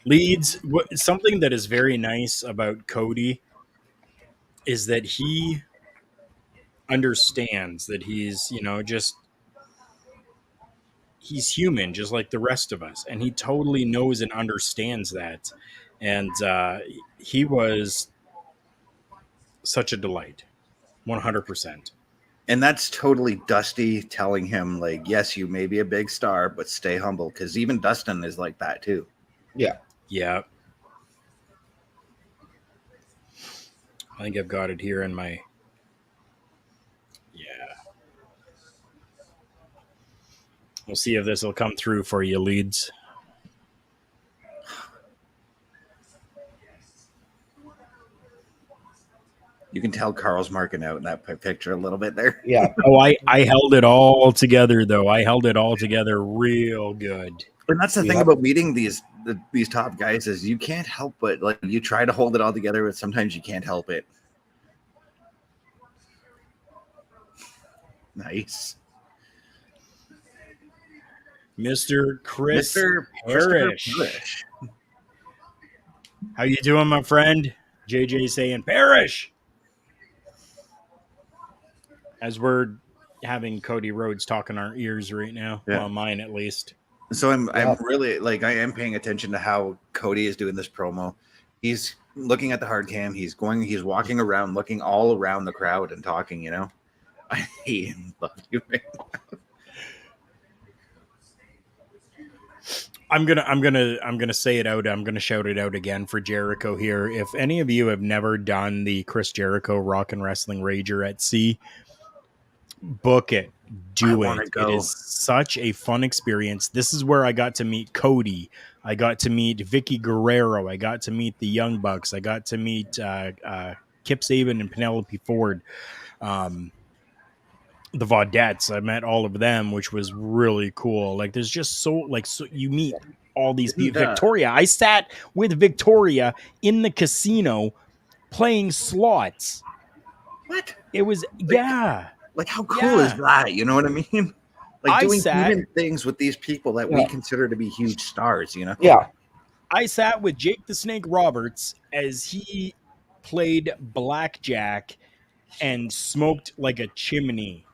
Leeds, something that is very nice about Cody is that he understands that he's, he's human, just like the rest of us. And he totally knows and understands that. And he was such a delight. 100%. And that's totally Dusty telling him, like, yes, you may be a big star, but stay humble. Because even Dustin is like that, too. Yeah. Yeah. I think I've got it here in my... Yeah. We'll see if this will come through for you, Leeds. You can tell Carl's marking out in that picture a little bit there. Yeah. Oh, I held it all together, though. I held it all together real good. And that's the thing Yeah. about meeting these top guys is you can't help but, like, you try to hold it all together, but sometimes you can't help it. Nice. Mr. Chris Mr. Parrish. Parrish. How you doing, my friend? JJ saying Parrish. As we're having Cody Rhodes talk in our ears right now. Yeah. Well, mine at least. So I'm Yeah. really, like, I am paying attention to how Cody is doing this promo. He's looking at the hard cam. He's walking around, looking all around the crowd and talking, you know. I hate him. Love you right now. I'm gonna say it out. I'm gonna shout it out again for Jericho here. If any of you have never done the Chris Jericho Rock and Wrestling Rager at Sea, book it. I Do want it. to It go. is such a fun experience. This is where I got to meet Cody. I got to meet Vicky Guerrero. I got to meet the Young Bucks. I got to meet Kip Saban and Penelope Ford. The Vaudettes. I met all of them, which was really cool. Like there's just so you meet all these people. Victoria. I sat with Victoria in the casino playing slots. What? It was Like how cool is that? You know what I mean? Like I doing sat- human things with these people that we consider to be huge stars, you know? Yeah. I sat with Jake the Snake Roberts as he played blackjack and smoked like a chimney.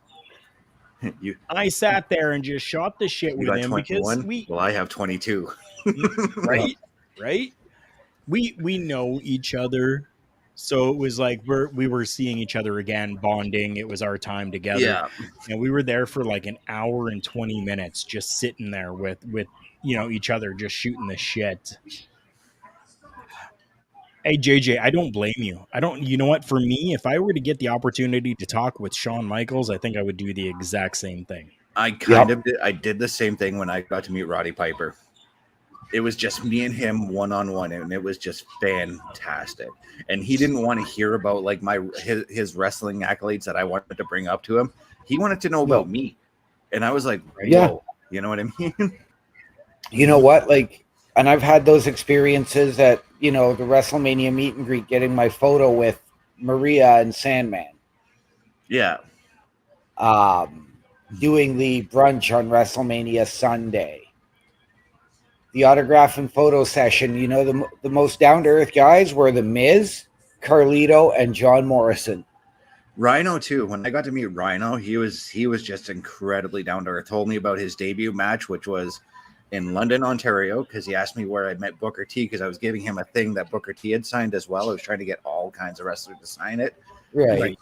You I sat there and just shot the shit with got him 21? because we Well, I have 22. right? We know each other. So it was like we were seeing each other again, bonding. It was our time together. Yeah. And we were there for like an hour and 20 minutes just sitting there with each other, just shooting the shit. Hey JJ, I don't blame you. You know what? For me, if I were to get the opportunity to talk with Shawn Michaels, I think I would do the exact same thing. I kind of did. I did the same thing when I got to meet Roddy Piper. It was just me and him one-on-one, and it was just fantastic. And he didn't want to hear about like his wrestling accolades that I wanted to bring up to him. He wanted to know about me, and I was like, whoa, you know what I mean? You know what? Like, and I've had those experiences at the WrestleMania meet and greet, getting my photo with Maria and Sandman. Yeah. Doing the brunch on WrestleMania Sunday. The autograph and photo session, the most down-to-earth guys were The Miz, Carlito, and John Morrison. Rhino too. When I got to meet Rhino, he was just incredibly down to earth. Told me about his debut match, which was in London, Ontario, because he asked me where I met Booker T, because I was giving him a thing that Booker T had signed as well. I was trying to get all kinds of wrestlers to sign it. Right.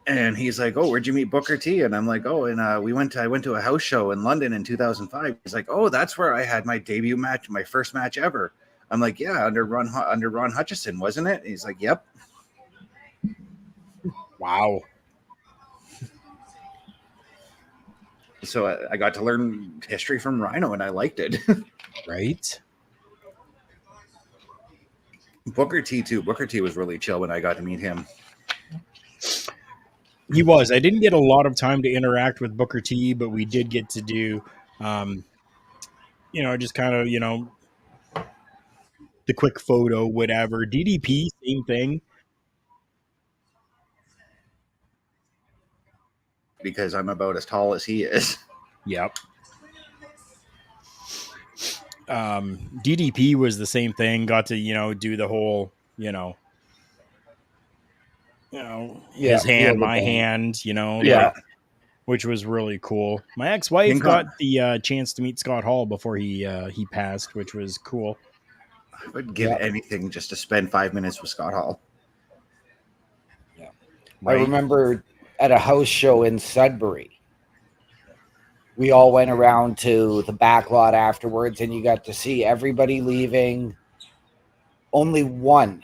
And he's like, "Oh, where'd you meet Booker T?" And I'm like, "Oh, and I went to a house show in London in 2005." He's like, "Oh, that's where I had my debut match, my first match ever." I'm like, "Yeah, under Ron Hutchison, wasn't it?" And he's like, "Yep." Wow. So I got to learn history from Rhino, and I liked it. Right? Booker T too. Booker T was really chill when I got to meet him. He was. I didn't get a lot of time to interact with Booker T, but we did get to do, just kind of, the quick photo, whatever. DDP, same thing. Because I'm about as tall as he is. Yep. DDP was the same thing. Got to, do the whole, his hand, my hand, which was really cool. My ex-wife got the chance to meet Scott Hall before he passed, which was cool. I would give anything just to spend 5 minutes with Scott Hall. Yeah. Right? I remember at a house show in Sudbury, we all went around to the back lot afterwards, and you got to see everybody leaving. Only one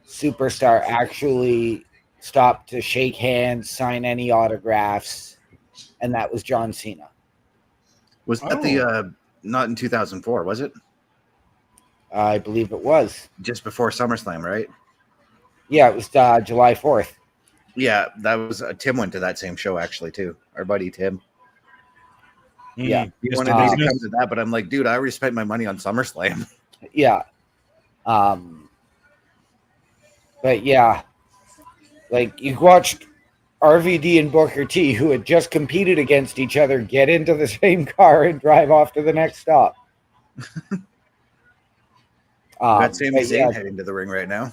superstar actually stopped to shake hands, sign any autographs, and that was John Cena. Was that the not in 2004, was it? I believe it was. Just before SummerSlam, right? Yeah, it was July 4th. Yeah, that was Tim went to that same show actually too. Our buddy Tim. Yeah. He wanted me to come to that, but I'm like, dude, I already spent my money on SummerSlam. Yeah. But yeah, like you watched RVD and Booker T, who had just competed against each other, get into the same car and drive off to the next stop. Got Sami Zayn heading to the ring right now.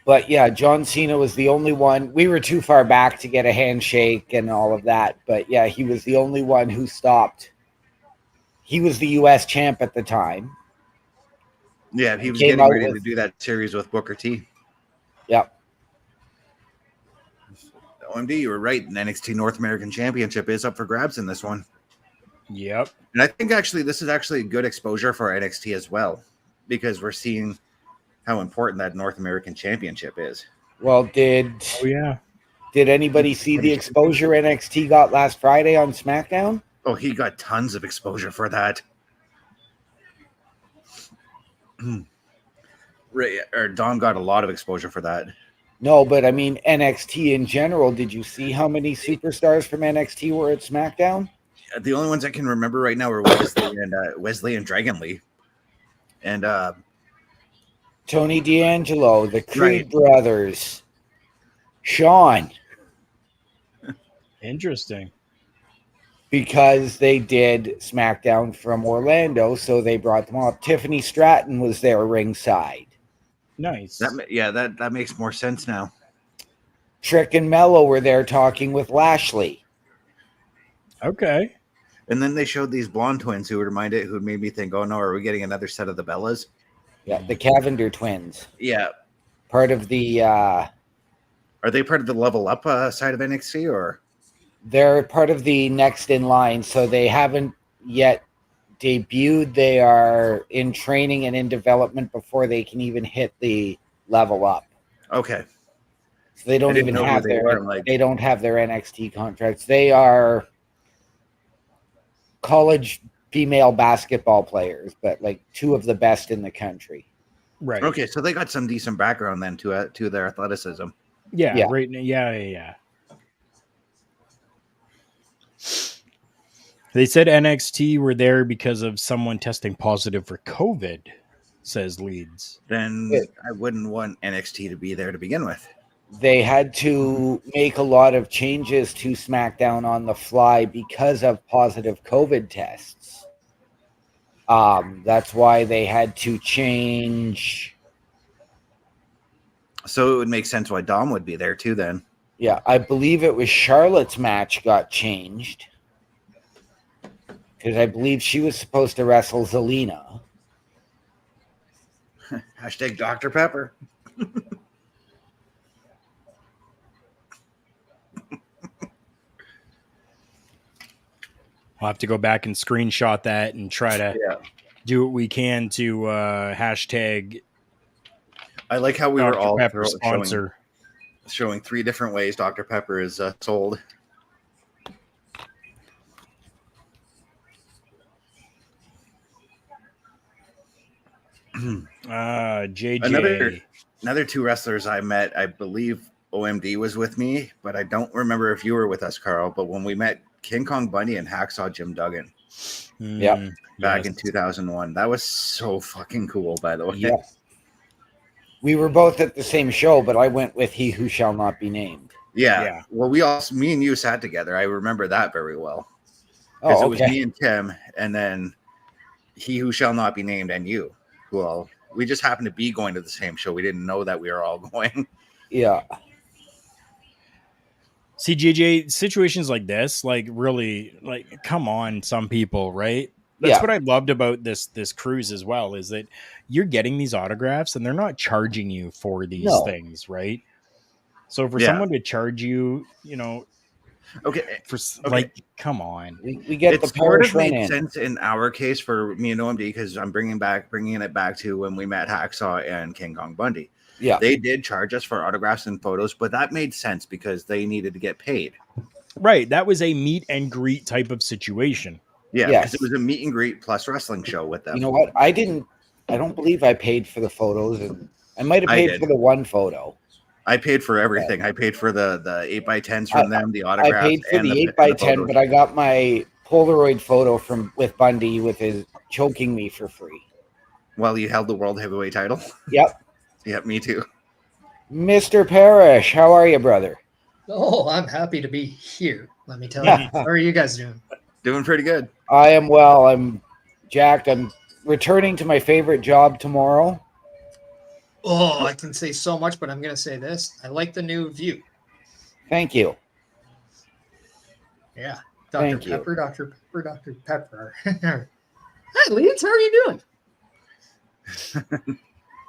But yeah, John Cena was the only one. We were too far back to get a handshake and all of that. But yeah, he was the only one who stopped. He was the U.S. champ at the time. Yeah, he was getting ready to do that series with Booker T. Yep. OMD, you were right. An NXT North American Championship is up for grabs in this one. Yep. And I think actually this is actually good exposure for NXT as well, because we're seeing how important that North American Championship is. Well, did Oh yeah. anybody see the exposure NXT got last Friday on SmackDown? Oh, he got tons of exposure for that. Dom got a lot of exposure for that. No, but I mean NXT in general. Did you see how many superstars from NXT were at SmackDown? The only ones I can remember right now are Wesley and Dragon Lee, and Tony D'Angelo, the Creed Right. brothers, Sean, Interesting. because they did SmackDown from Orlando, so they brought them up. Tiffany Stratton was there ringside. Nice. that makes more sense now. Trick and Mello were there talking with Lashley. Okay. And then they showed these blonde twins who made me think, oh no, are we getting another set of the Bellas? Yeah, the Cavender twins. Yeah. Part of the Are they part of the Level Up side of NXT, or? they're part of the next in line, so they haven't yet debuted. They are in training and in development before they can even hit the Level Up. Okay. So they don't I didn't even know who have they were, like- they don't have their NXT contracts. They are college female basketball players, but like two of the best in the country. Right. Okay, so they got some decent background then to their athleticism. Yeah. Yeah. Right. Yeah. They said NXT were there because of someone testing positive for COVID, says Leeds. Then Yeah. I wouldn't want NXT to be there to begin with. They had to make a lot of changes to SmackDown on the fly because of positive COVID tests. That's why they had to change. So it would make sense why Dom would be there too then. Yeah, I believe it was Charlotte's match got changed because I believe she was supposed to wrestle Zelina. Hashtag Dr. Pepper. We'll have to go back and screenshot that and try to do what we can to hashtag I like how we were Dr. all Pepper sponsor. showing 3 different ways Dr. Pepper is sold. JJ. Another 2 wrestlers I met, I believe OMD was with me, but I don't remember if you were with us, Carl. But when we met King Kong Bundy and Hacksaw Jim Duggan back in 2001, that was so fucking cool, by the way. Yeah. We were both at the same show, but I went with He Who Shall Not Be Named. Yeah. Well, me and you sat together. I remember that very well. Because it was me and Tim, and then He Who Shall Not Be Named and you. Well, we just happened to be going to the same show. We didn't know that we were all going. Yeah. See, JJ, situations like this, like really, like come on, some people, right? That's what I loved about this cruise as well, is that you're getting these autographs and they're not charging you for these things, right? So for someone to charge you, like, come on, we get the sort of made in. sense in our case for me and OMD, because I'm bringing it back to when we met Hacksaw and King Kong Bundy. Yeah, they did charge us for autographs and photos, but that made sense because they needed to get paid. Right, that was a meet and greet type of situation. Yeah, because it was a meet and greet plus wrestling show with them. You know what? I don't believe I paid for the photos, and I might have paid for the one photo. I paid for everything. I paid for the 8x10s from them, the autographs. I paid for the 8x10, but I got my Polaroid photo with Bundy with his choking me for free. While you held the world heavyweight title? Yep. Yep, me too. Mr. Parrish, how are you, brother? Oh, I'm happy to be here. Let me tell you. How are you guys doing? Doing pretty good. I am well. I'm jacked. I'm returning to my favorite job tomorrow. Oh, I can say so much, but I'm going to say this. I like the new view. Thank you. Yeah. Dr. Pepper. Hi, Leeds. How are you doing?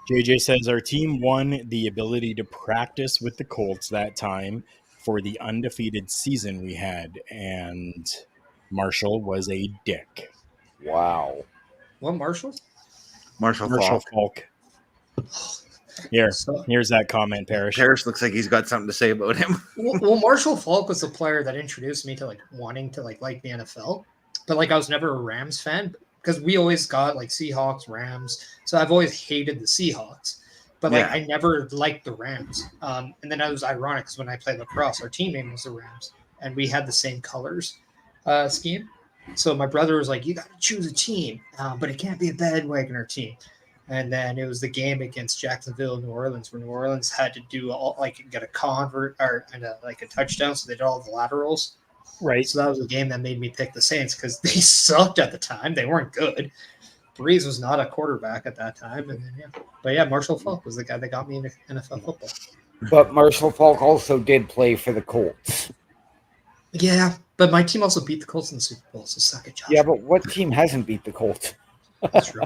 JJ says our team won the ability to practice with the Colts that time for the undefeated season we had. And Marshall was a dick. Wow. What, Marshall? Marshall Marshall Falk. Falk. Here, So, here's that comment, Parrish. Parrish looks like he's got something to say about him. well, Marshall Falk was the player that introduced me to like wanting to like the NFL, but like I was never a Rams fan because we always got like Seahawks, Rams, so I've always hated the Seahawks, but like Yeah. I never liked the Rams. And then it was ironic because when I played lacrosse, our team name was the Rams, and we had the same colors scheme. So my brother was like, "You got to choose a team, but it can't be a bandwagoner team." And then it was the game against Jacksonville, New Orleans, where New Orleans had to do all like get a convert or like a touchdown, so they did all the laterals. Right. So that was a game that made me pick the Saints because they sucked at the time. They weren't good. Breeze was not a quarterback at that time, and then but yeah, Marshall Falk was the guy that got me into NFL football. But Marshall Falk also did play for the Colts. Yeah, but my team also beat the Colts in the Super Bowl, so suck it, Josh. Yeah, but what team hasn't beat the Colts? That's true.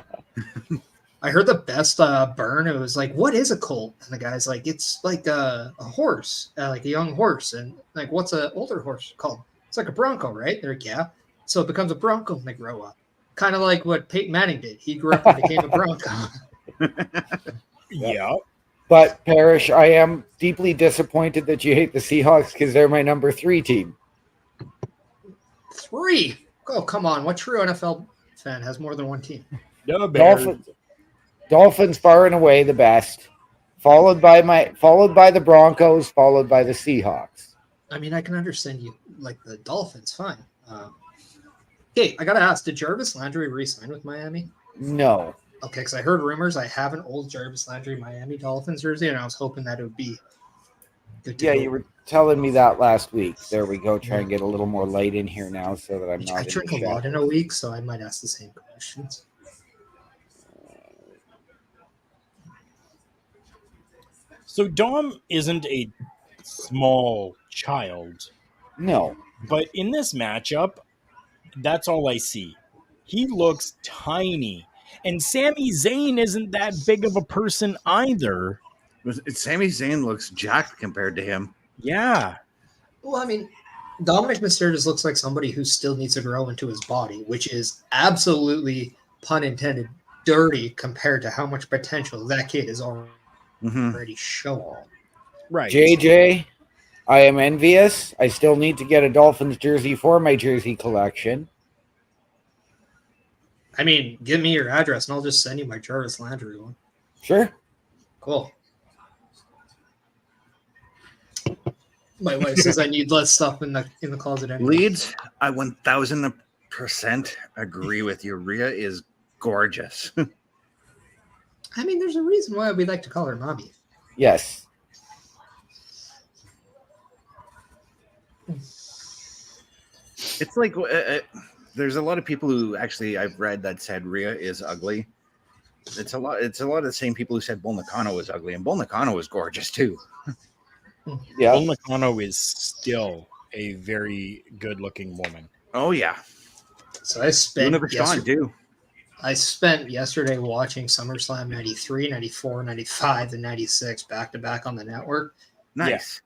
I heard the best burn. It was like, what is a colt? And the guy's like, it's like a horse, like a young horse. And like, what's an older horse called? It's like a bronco, right? They're like, yeah. So it becomes a bronco when they grow up. Kind of like what Peyton Manning did. He grew up and became a bronco. Yeah. But Parrish, I am deeply disappointed that you hate the Seahawks because they're my number 3 team. 3. Oh, come on. What true NFL fan has more than one team? The Bears. Dolphins far and away the best, followed by the Broncos, followed by the Seahawks. I mean, I can understand you like the Dolphins, fine. Hey, I gotta ask, did Jarvis Landry re-sign with Miami? No. Okay, because I heard rumors. I have an old Jarvis Landry Miami Dolphins jersey, and I was hoping that it would be good to Yeah, go. you were telling me that last week. There we go. Try and get a little more light in here now so that I'm not. I drink a lot in a week, so I might ask the same questions. So Dom isn't a small child, No. but in this matchup, that's all I see. He looks tiny. And Sami Zayn isn't that big of a person either. Sami Zayn looks jacked compared to him. Yeah. Well, I mean, Dominic Mysterio looks like somebody who still needs to grow into his body, which is absolutely, pun intended, dirty compared to how much potential that kid is already showing. Right. JJ, I am envious. I still need to get a Dolphins jersey for my jersey collection. I mean, give me your address and I'll just send you my Jarvis Landry one. Sure. Cool. My wife says I need less stuff in the closet anyway. Leeds, I 1000% agree with you. Rhea is gorgeous. I mean, there's a reason why we like to call her mommy. Yes. It's like there's a lot of people who actually I've read that said Rhea is ugly. It's a lot of the same people who said Bull Nakano was ugly, and Bull Nakano is gorgeous too. Yeah. Bull Nakano is still a very good-looking woman. Oh yeah, So I spent Luna Vachon too. I spent yesterday watching SummerSlam 93, 94, 95, and 96 back-to-back on the network. Nice.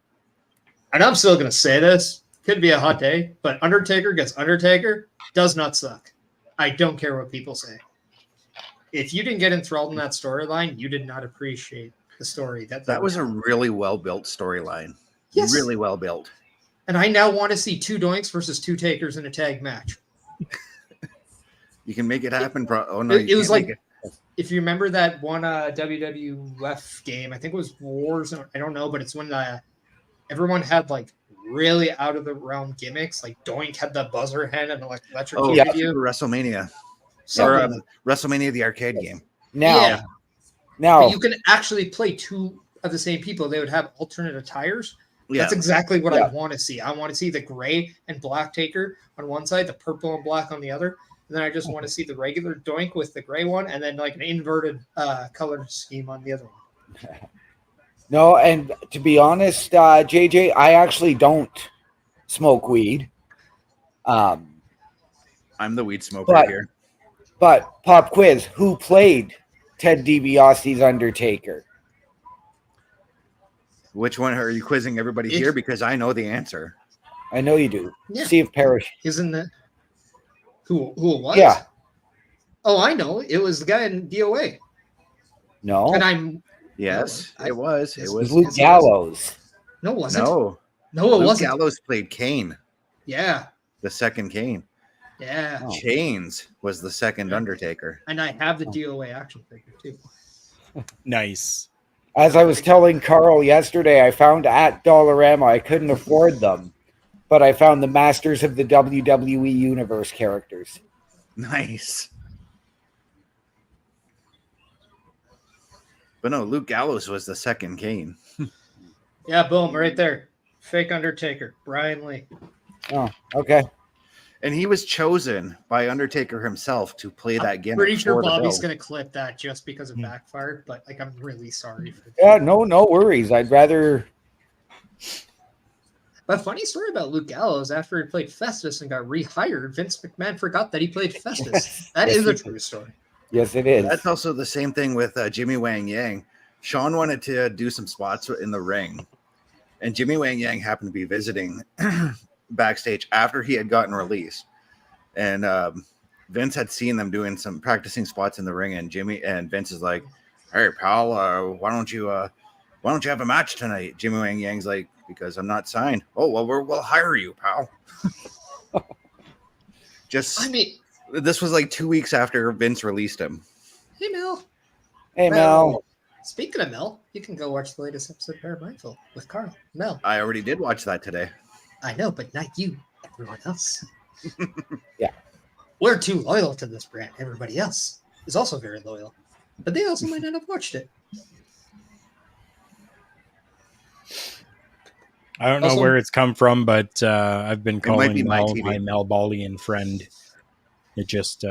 And I'm still going to say this. Could be a hot day, but Undertaker gets Undertaker does not suck. I don't care what people say. If you didn't get enthralled in that storyline, you did not appreciate the story. That was a really well-built storyline. Yes. Really well built. And I now want to see 2 Doinks versus 2 Takers in a tag match. You can make it happen. It was like, if you remember that one WWF game, I think it was Wars. I don't know, but it's when everyone had like really out of the realm gimmicks. Like Doink had the buzzer hand and like electrocuted yeah, you. WrestleMania. Something. Or WrestleMania, the arcade game. Now, But you can actually play 2 of the same people. They would have alternate attires. Yeah. That's exactly what I want to see. I want to see the gray and black Taker on one side, the purple and black on the other. And then I just want to see the regular Doink with the gray one, and then like an inverted color scheme on the other one. No, and to be honest, JJ, I actually don't smoke weed. I'm the weed smoker here. But pop quiz: who played Ted DiBiase's Undertaker? Which one are you quizzing everybody here? Because I know the answer. I know you do. Yeah. See if Parrish. Isn't it? Who it was? Yeah. Oh, I know. It was the guy in DOA. No. And I'm Yes, No, it was. it It It was was. Luke Gallows. no, it wasn't. No, No, it Luke wasn't. Gallows played Kane, Yeah. the second Kane. Yeah. Oh. Chains was the second Undertaker. And I have the DOA action figure too. Nice. As I was telling Carl yesterday, I found at Dollarama, I couldn't afford them, but I found the Masters of the WWE Universe characters. Nice. But no, Luke Gallows was the second Kane. Yeah, boom, right there. Fake Undertaker, Brian Lee. Oh, okay. And he was chosen by Undertaker himself to play that gimmick. Pretty sure for the Bobby's build. gonna clip that just because it backfired, but like I'm really sorry for Yeah, no worries. I'd rather. But funny story about Luke Gallows, after he played Festus and got rehired, Vince McMahon forgot that he played Festus. That Yes, is a he true story. Yes, it is. That's also the same thing with Jimmy Wang Yang. Sean wanted to do some spots in the ring, and Jimmy Wang Yang happened to be visiting backstage after he had gotten released. And Vince had seen them doing some practicing spots in the ring, and Vince is like, "Hey, pal, why don't you have a match tonight?" Jimmy Wang Yang's like, "Because I'm not signed." "Oh, well, we'll hire you, pal." This was like 2 weeks after Vince released him. Hey, Mel. Hey, Mel. Speaking of Mel, you can go watch the latest episode of Paramindful with Carl. Mel. I already did watch that today. I know, but not you. Everyone else. Yeah. We're too loyal to this brand. Everybody else is also very loyal. But they also might not have watched it. I don't know Also- where it's come from, but I've been might calling be my Mel TV. my Melbalian friend. It just,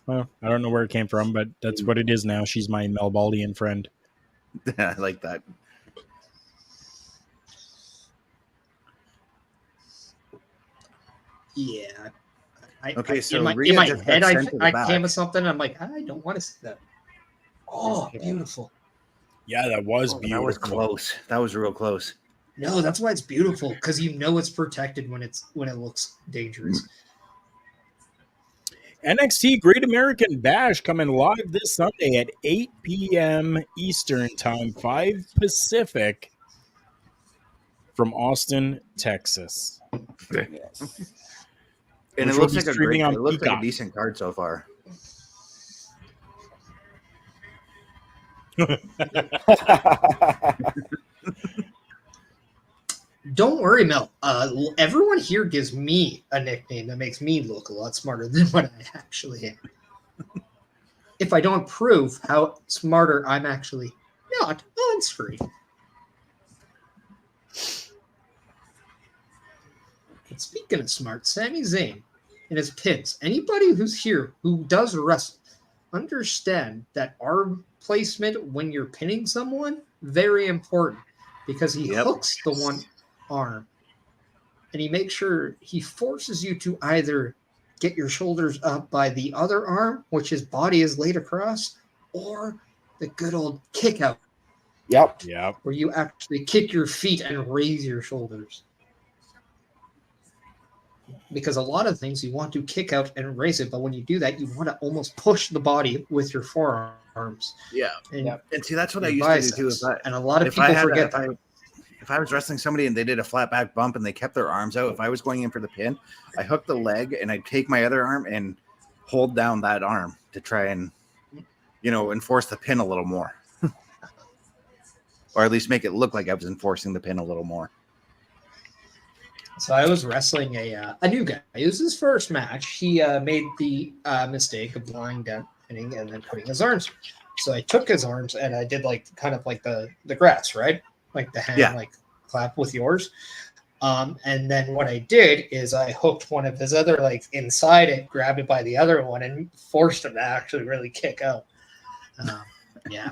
well, I don't know where it came from, but that's what it is now. She's my Melbalian friend. I like that. Yeah. Okay, so in my Rhea just got head, sent to the I back. came with something. And I'm like, I don't want to see that. Oh, beautiful. Yeah, that was Oh, beautiful. that was close. That was real close. No, that's why it's beautiful, because you know it's protected when it looks dangerous. NXT Great American Bash coming live this Sunday at 8 p.m. Eastern Time, 5 Pacific, from Austin, Texas. Yes. And Which it will looks be like streaming on it looks like Peacock. a decent card so far. Don't worry, Mel. Everyone here gives me a nickname that makes me look a lot smarter than what I actually am. If I don't prove how smarter I'm actually not on screen. And speaking of smart, Sami Zayn and his pins. Anybody who's here who does wrestle, understand that arm placement when you're pinning someone, very important, because he hooks the one arm and he makes sure he forces you to either get your shoulders up by the other arm, which his body is laid across, or the good old kick out Yep. Yep. where you actually kick your feet and raise your shoulders. Because a lot of things you want to kick out and raise it, but when you do that, you want to almost push the body with your forearms. Yeah. And And see, that's what I your used to do too. biceps. And a lot of if I people had forget if that. if I was wrestling somebody and they did a flat back bump and they kept their arms out, if I was going in for the pin, I hooked the leg and I'd take my other arm and hold down that arm to try and, enforce the pin a little more. Or at least make it look like I was enforcing the pin a little more. So I was wrestling a new guy. It was his first match. He made the mistake of lying down, pinning, and then putting his arms. So I took his arms and I did kind of like the grass, right? Like the hand, clap with yours. And then what I did is I hooked one of his other legs inside it, grabbed it by the other one, and forced him to actually really kick out. Yeah.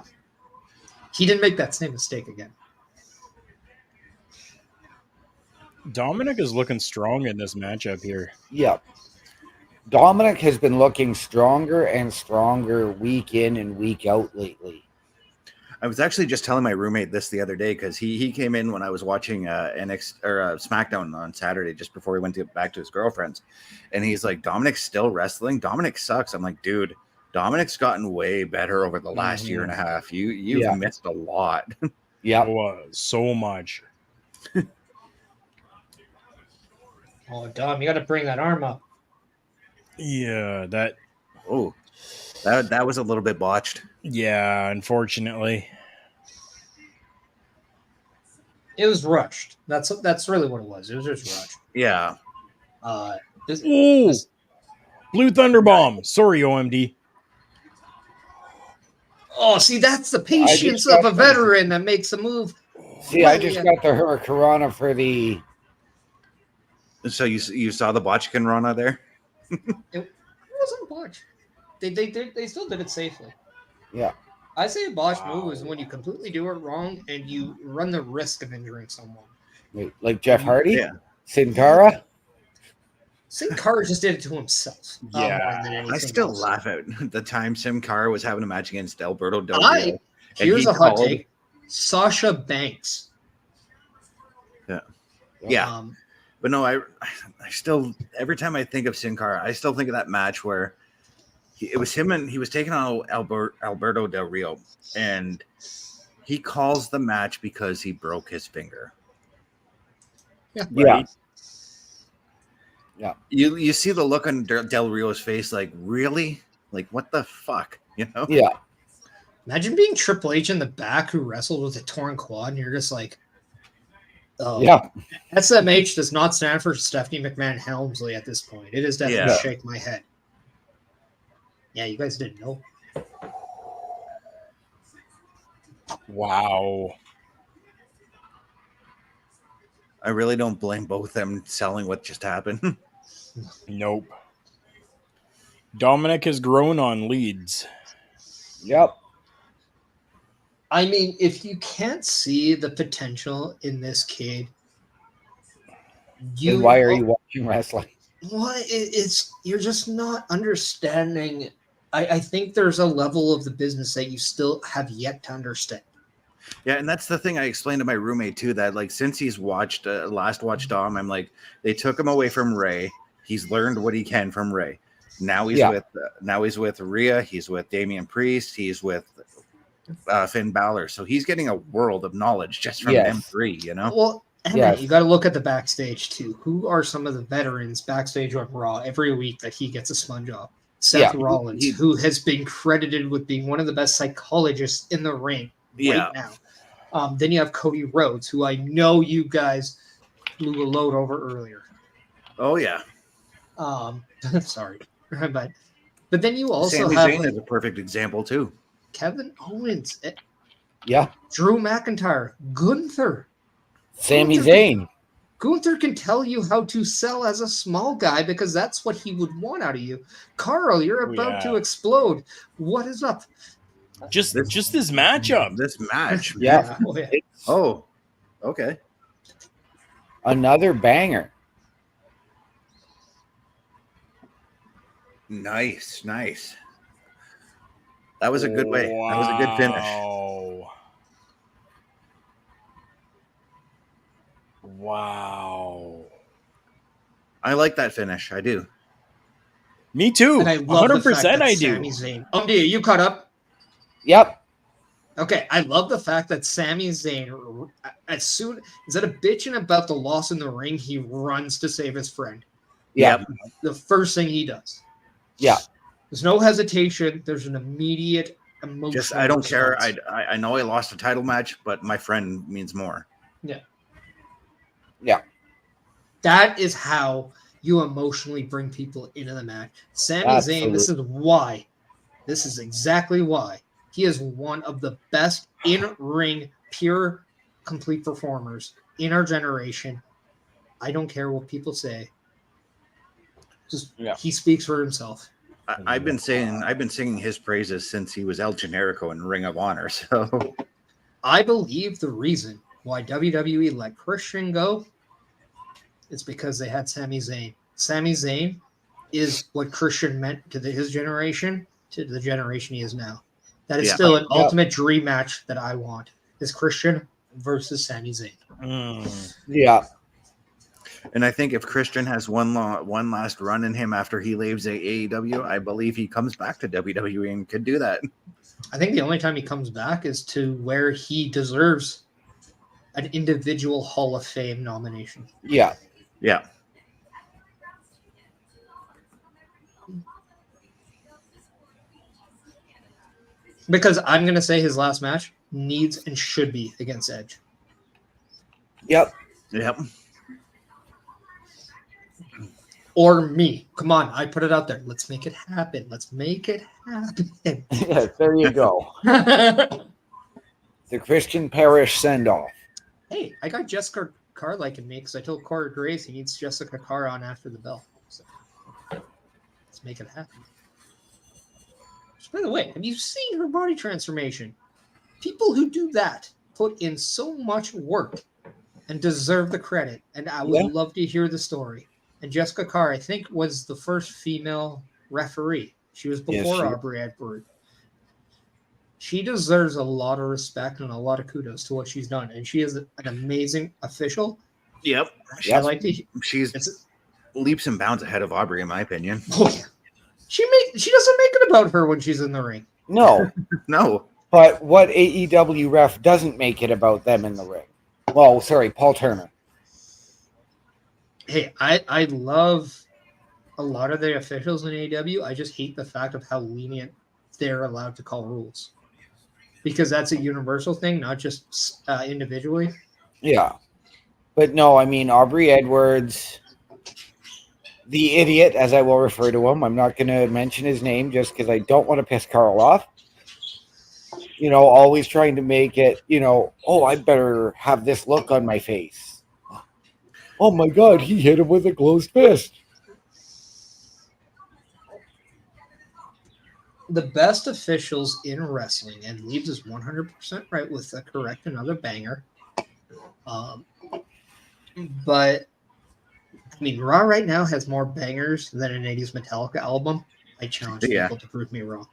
He didn't make that same mistake again. Dominic is looking strong in this matchup here. Yep. Dominic has been looking stronger and stronger week in and week out lately. I was actually just telling my roommate this the other day because he came in when I was watching SmackDown on Saturday just before he went back to his girlfriend's, and he's like, "Dominic's still wrestling. Dominic sucks." I'm like, "Dude, Dominic's gotten way better over the last year and a half. You've missed a lot." Yeah. So much. Oh, Dom, you got to bring that arm up. Yeah, that was a little bit botched. Yeah, unfortunately. It was rushed. That's really what it was. It was just rushed. Yeah. Blue Thunder Bomb. Sorry, OMD. Oh, see, that's the patience of a veteran that makes a move. See, I just got the Hurricanrana for the. So you saw the botchkin Rana there? It wasn't botch. They still did it safely. Yeah. I say a botch move is when you completely do it wrong and you run the risk of injuring someone. Like Jeff Hardy? Yeah. Sin Cara? Sin Cara just did it to himself. Yeah. I still laugh at the time Sin Cara was having a match against Alberto Del Rio. Here's a hot take. Sasha Banks. Yeah. Yeah. But no, I still, every time I think of Sin Cara, I still think of that match where it was him and he was taking on Alberto Del Rio, and he calls the match because he broke his finger. Yeah. Right? Yeah. You see the look on Del Rio's face, like, really? Like, what the fuck? You know? Yeah. Imagine being Triple H in the back who wrestled with a torn quad, and you're just like, oh. Yeah. SMH does not stand for Stephanie McMahon Helmsley at this point. It is definitely shake my head. Yeah, you guys didn't know. Wow. I really don't blame both them selling what just happened. Nope. Dominic has grown on leads. Yep. I mean, if you can't see the potential in this kid, Then why are you watching wrestling? What? You're just not understanding. I think there's a level of the business that you still have yet to understand. Yeah, and that's the thing I explained to my roommate too, that like since he's watched last watched Dom, I'm like, they took him away from Ray. He's learned what he can from Ray. Now he's with Rhea. He's with Damian Priest. He's with Finn Bálor. So he's getting a world of knowledge just from them three. You know. Well, and you got to look at the backstage too. Who are some of the veterans backstage on Raw every week that he gets a sponge off? Seth Rollins, who has been credited with being one of the best psychologists in the ring right now. Then you have Cody Rhodes, who I know you guys blew a load over earlier. Oh yeah. Sorry, but then you also Sami have Zayn is a perfect example too. Kevin Owens, Yeah. Drew McIntyre, Gunther, Sami Zayn. Gunther can tell you how to sell as a small guy because that's what he would want out of you. Carl, you're about to explode. What is up? Just this matchup. This match. Yeah. Oh, okay. Another banger. Nice. That was a good way. That was a good finish. Wow. I like that finish. I do. Me too. And I love 100% I do. Sami Zayn. Umdi, you caught up? Yep. Okay, I love the fact that Sami Zayn, as soon instead of bitching about the loss in the ring, he runs to save his friend. Yeah. The first thing he does. Yeah. There's no hesitation. There's an immediate emotion. Just I don't care. I know I lost a title match, but my friend means more. Yeah. Yeah. That is how you emotionally bring people into the match. Sami Zayn, this is exactly why he is one of the best in-ring, pure, complete performers in our generation. I don't care what people say. He speaks for himself. I've been singing his praises since he was El Generico in Ring of Honor. So I believe the reason why WWE let Christian go is because they had Sami Zayn. Sami Zayn is what Christian meant to his generation, to the generation he is now. That is still an ultimate dream match that I want. Is Christian versus Sami Zayn. Yeah. And I think if Christian has one last run in him after he leaves AEW, I believe he comes back to WWE and could do that. I think the only time he comes back is to where he deserves an individual Hall of Fame nomination. Yeah. Yeah. Because I'm going to say his last match needs and should be against Edge. Yep. Yep. or me. Come on, I put it out there. Let's make it happen. Let's make it happen. Yeah, there you go. The Christian Parish send-off. Hey, I got Jessica Carr liking me because I told Corey Graves he needs Jessica Carr on after the bell. So, let's make it happen. Just by the way, have you seen her body transformation? People who do that put in so much work and deserve the credit. And I would love to hear the story. And Jessica Carr, I think, was the first female referee. She was before Aubrey Edwards. She deserves a lot of respect and a lot of kudos to what she's done. And she is an amazing official. Yep. I like to. She's leaps and bounds ahead of Aubrey, in my opinion. Oh, yeah. She doesn't make it about her when she's in the ring. No. No. But what AEW ref doesn't make it about them in the ring? Well, sorry, Paul Turner. Hey, I love a lot of the officials in AEW. I just hate the fact of how lenient they're allowed to call rules. Because that's a universal thing, not just individually. Yeah. But no, I mean, Aubrey Edwards, the idiot, as I will refer to him. I'm not going to mention his name just because I don't want to piss Karl off. You know, always trying to make it, oh, I better have this look on my face. Oh, my God, he hit him with a closed fist. The best officials in wrestling, and Leaves is 100% right with a correct another banger. But, I mean, Raw right now has more bangers than an 80s Metallica album. I challenge people to prove me wrong.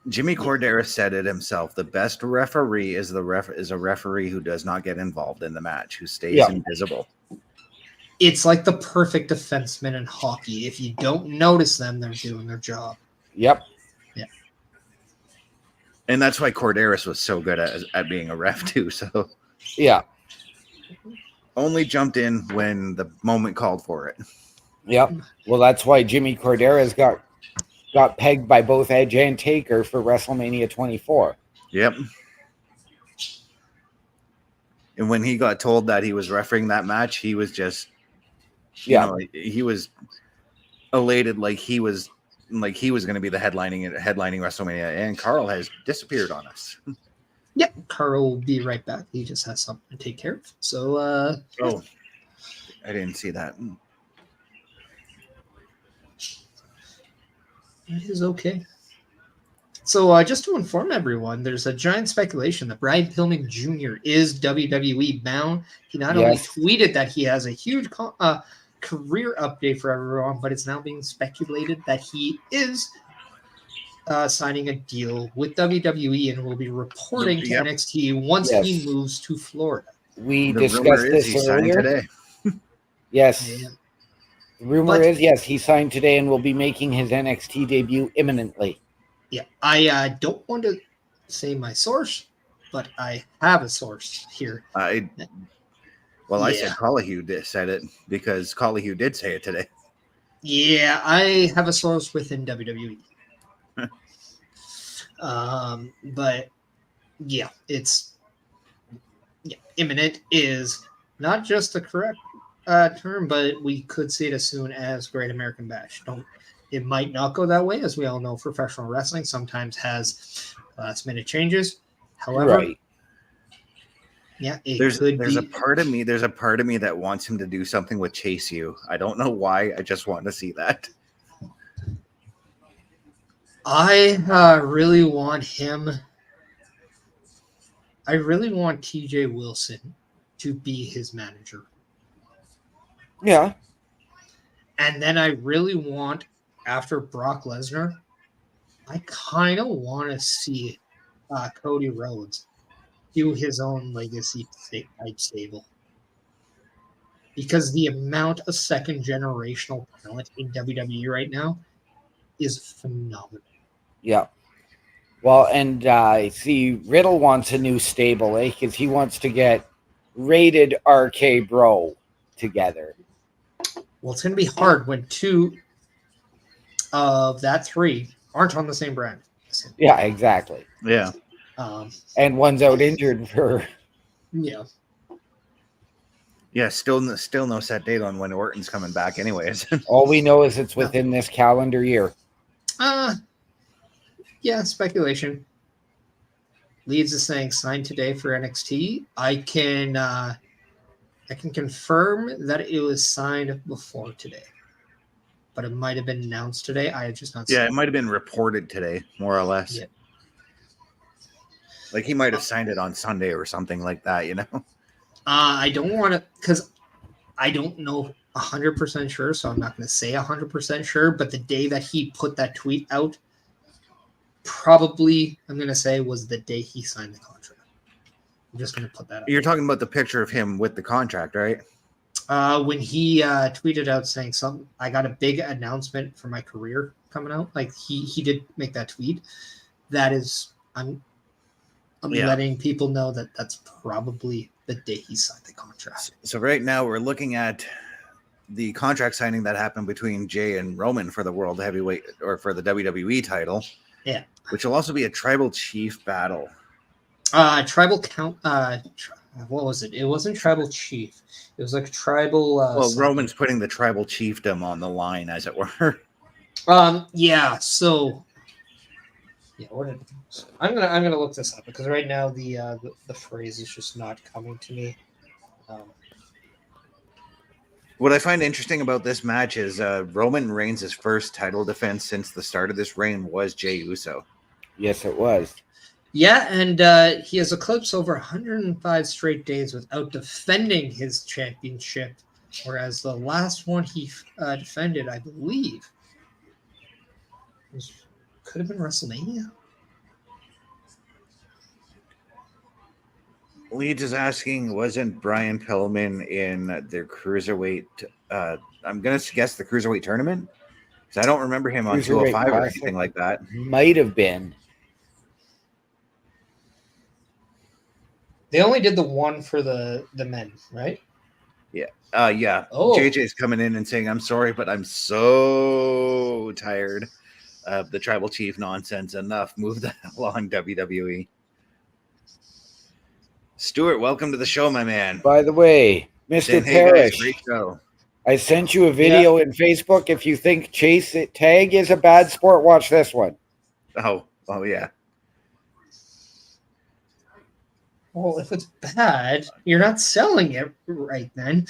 Jimmy Corderas said it himself. The best referee is a referee who does not get involved in the match, who stays invisible. It's like the perfect defenseman in hockey. If you don't notice them, they're doing their job. Yep. Yeah. And that's why Corderas was so good at being a ref too. So yeah. Only jumped in when the moment called for it. Yep. Well, that's why Jimmy Corderas got pegged by both Edge and Taker for WrestleMania 24. Yep. And when he got told that he was refereeing that match, he was just, he was elated, like he was going to be the headlining WrestleMania. And Karl has disappeared on us. Yep, Karl will be right back. He just has something to take care of. So, oh, I didn't see that. It is okay. So just to inform everyone, there's a giant speculation that Brian Pillman Jr. is WWE bound. He not only tweeted that he has a huge career update for everyone, but it's now being speculated that he is signing a deal with WWE and will be reporting to NXT once he moves to Florida. We discussed this earlier. Today. Yes. Yeah. The rumor is, he signed today and will be making his NXT debut imminently. Yeah, I don't want to say my source, but I have a source here. I said Collihue said it because Collihue did say it today. Yeah, I have a source within WWE. But yeah, it's imminent is not just the correct term, but we could see it as soon as Great American Bash. It might not go that way, as we all know. Professional wrestling sometimes has last-minute changes. However, there's a part of me that wants him to do something with Chase U. I don't know why. I just want to see that. I really want him. I really want TJ Wilson to be his manager. Yeah. And then I really want, after Brock Lesnar, I kind of want to see Cody Rhodes do his own legacy type stable. Because the amount of second generational talent in WWE right now is phenomenal. Yeah. Well, and see, Riddle wants a new stable, because he wants to get rated RK Bro together. Well, it's going to be hard when two of that three aren't on the same brand. Yeah, exactly. Yeah. And one's out injured for. Yeah. Yeah, still no set date on when Orton's coming back anyways. All we know is it's within this calendar year. Yeah, speculation. Leeds is saying signed today for NXT. I can confirm that it was signed before today. But it might have been announced today. I have just not seen it might have been reported today, more or less. Yeah. Like he might have signed it on Sunday or something like that, you know? I don't want to, because I don't know 100% sure, so I'm not going to say 100% sure, but the day that he put that tweet out, probably, I'm going to say, was the day he signed the contract. I'm just going to put that out. You're talking about the picture of him with the contract, right? When he tweeted out saying something, I got a big announcement for my career coming out. Like he did make that tweet. That is, I'm letting people know that that's probably the day he signed the contract. So right now we're looking at the contract signing that happened between Jay and Roman for the World Heavyweight or for the WWE title. Yeah. Which will also be a tribal chief battle. Tribal count. What was it? It wasn't tribal chief. It was like a tribal. Roman's putting the tribal chiefdom on the line, as it were. Yeah. So. Yeah. I'm gonna look this up because right now the phrase is just not coming to me. What I find interesting about this match is Roman Reigns' first title defense since the start of this reign was Jey Uso. Yes, it was. Yeah, and he has eclipsed over 105 straight days without defending his championship, whereas the last one he defended, I believe, could have been WrestleMania. Leeds is asking, wasn't Brian Pillman in the cruiserweight? I'm going to guess the cruiserweight tournament. So I don't remember him on 205 or anything like that. Might have been. They only did the one for the men, right? Yeah. Yeah. Oh. JJ's coming in and saying, I'm sorry, but I'm so tired of the tribal chief nonsense. Enough. Move the hell on, WWE. Stuart, welcome to the show, my man. By the way, Mr. Hey Parrish, guys, great show. I sent you a video in Facebook. If you think Chase Tag is a bad sport, watch this one. Oh yeah. Well, if it's bad, you're not selling it right then.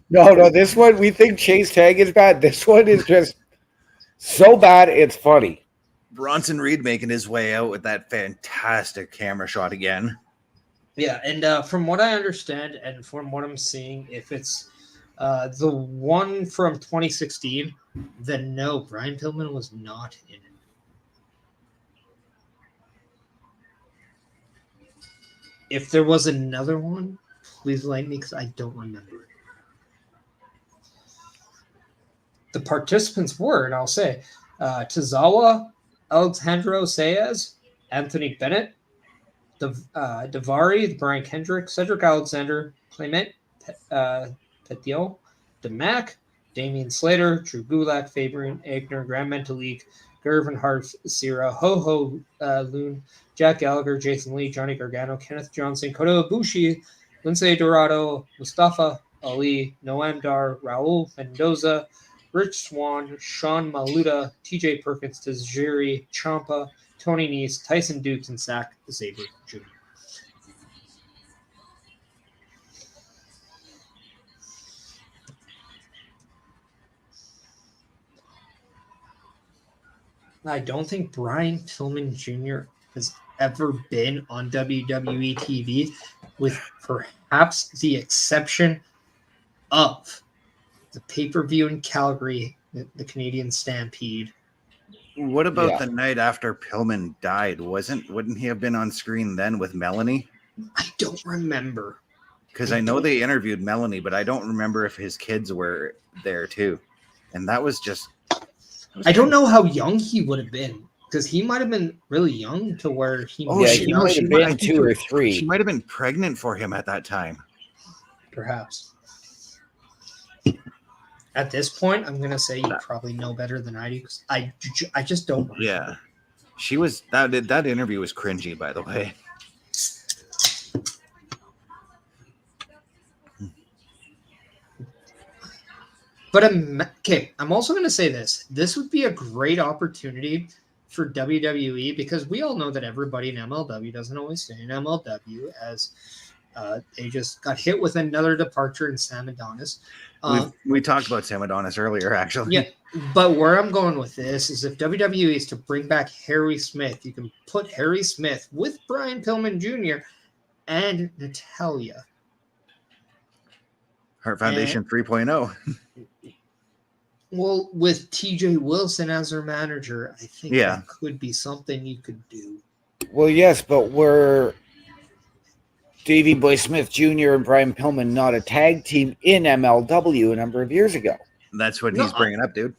No, this one, we think Chase Tag is bad. This one is just so bad, it's funny. Bronson Reed making his way out with that fantastic camera shot again. Yeah, and from what I understand and from what I'm seeing, if it's the one from 2016, then no, Brian Pillman was not in it. If there was another one, please enlighten me because I don't remember it. The participants were, and I'll say, Tozawa, Alexandro Saez, Anthony Bennett, Davari, Brian Kendrick, Cedric Alexander, Clement Petiot, DeMac, Damian Slater, Drew Gulak, Fabian Egner, Grand Metalik, Gervin Hart, Sierra, Ho Loon, Jack Gallagher, Jason Lee, Johnny Gargano, Kenneth Johnson, Kota Ibushi, Lindsay Dorado, Mustafa Ali, Noam Dar, Raul Mendoza, Rich Swan, Sean Maluda, TJ Perkins, Tajiri Champa, Tony Nese, Tyson Dukes, and Zach Sabre Jr. I don't think Brian Pillman Jr. has ever been on WWE TV, with perhaps the exception of the pay-per-view in Calgary, the Canadian Stampede, What about Yeah. the night after Pillman died? Wouldn't he have been on screen then with Melanie? I don't remember. Because I know they interviewed Melanie, but I don't remember if his kids were there too. And that was just. I don't know how young he would have been because he might have been really young to where he. Oh, Yeah, she, he no, might she have might, I been think 2 or she 3. might have been pregnant for him at that time. Perhaps. At this point, I'm gonna say you probably know better than I do because I just don't. Remember. Yeah, she was that interview was cringy, by the way. But I'm also going to say this. This would be a great opportunity for WWE because we all know that everybody in MLW doesn't always stay in MLW as they just got hit with another departure in Sam Adonis. We talked about Sam Adonis earlier, actually. Yeah, but where I'm going with this is if WWE is to bring back Harry Smith, you can put Harry Smith with Brian Pillman Jr. and Natalya. Heart Foundation 3.0. Well, with TJ Wilson as their manager, I think Yeah. that could be something you could do. Well, yes, but were Davey Boy Smith Jr. and Brian Pillman not a tag team in MLW a number of years ago? That's what he's bringing up, dude.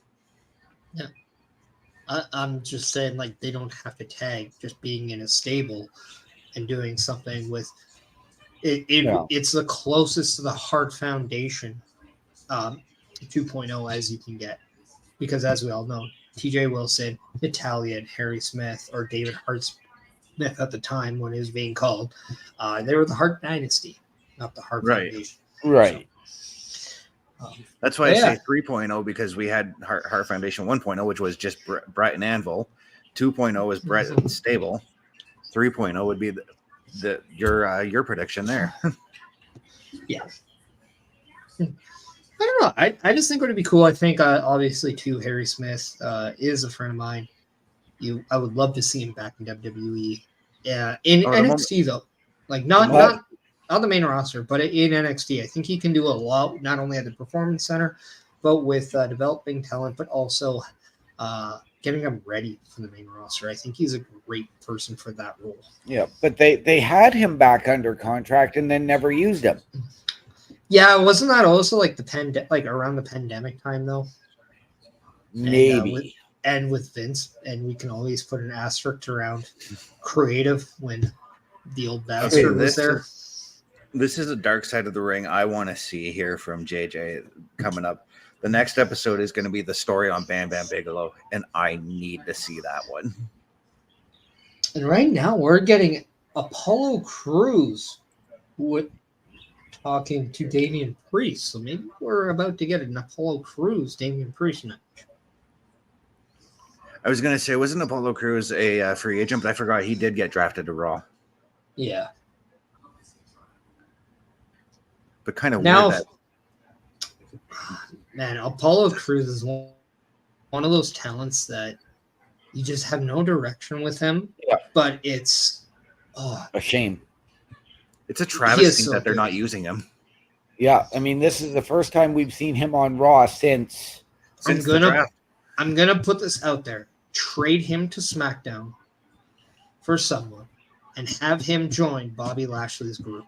I'm just saying, like, they don't have to tag. Just being in a stable and doing something with it. It's the closest to the Heart Foundation 2.0 as you can get. Because as we all know, TJ Wilson, Natalya, and Harry Smith, or David Hart Smith at the time when it was being called, they were the Hart Dynasty, not the Hart Foundation. Right. That's why I say 3.0 because we had Heart Foundation 1.0, which was just Brett and Anvil. 2.0 was Brett and Stable. 3.0 would be your prediction there. Yeah. I don't know. I just think it would be cool. I think obviously too, Harry Smith is a friend of mine. I would love to see him back in WWE. Yeah, in NXT though, like not the main roster, but in NXT. I think he can do a lot, not only at the Performance Center, but with developing talent, but also getting him ready for the main roster. I think he's a great person for that role. Yeah, but they had him back under contract and then never used him. Yeah, wasn't that also like around the pandemic time though? Maybe. And with Vince, and we can always put an asterisk around creative when the old bastard was there. This is a dark side of the ring I want to see here from JJ coming up. The next episode is going to be the story on Bam Bam Bigelow, and I need to see that one. And right now we're getting Apollo Crews talking to Damian Priest. So maybe we're about to get an Apollo Crews, Damian Priest match. I was going to say, wasn't Apollo Crews a free agent? But I forgot he did get drafted to Raw. Yeah. But kind of now, weird man, Apollo Crews is one of those talents that you just have no direction with him. Yeah. But it's a shame. It's a travesty that they're not using him. Yeah, I mean, this is the first time we've seen him on Raw since the draft. I'm gonna put this out there. Trade him to SmackDown for someone and have him join Bobby Lashley's group.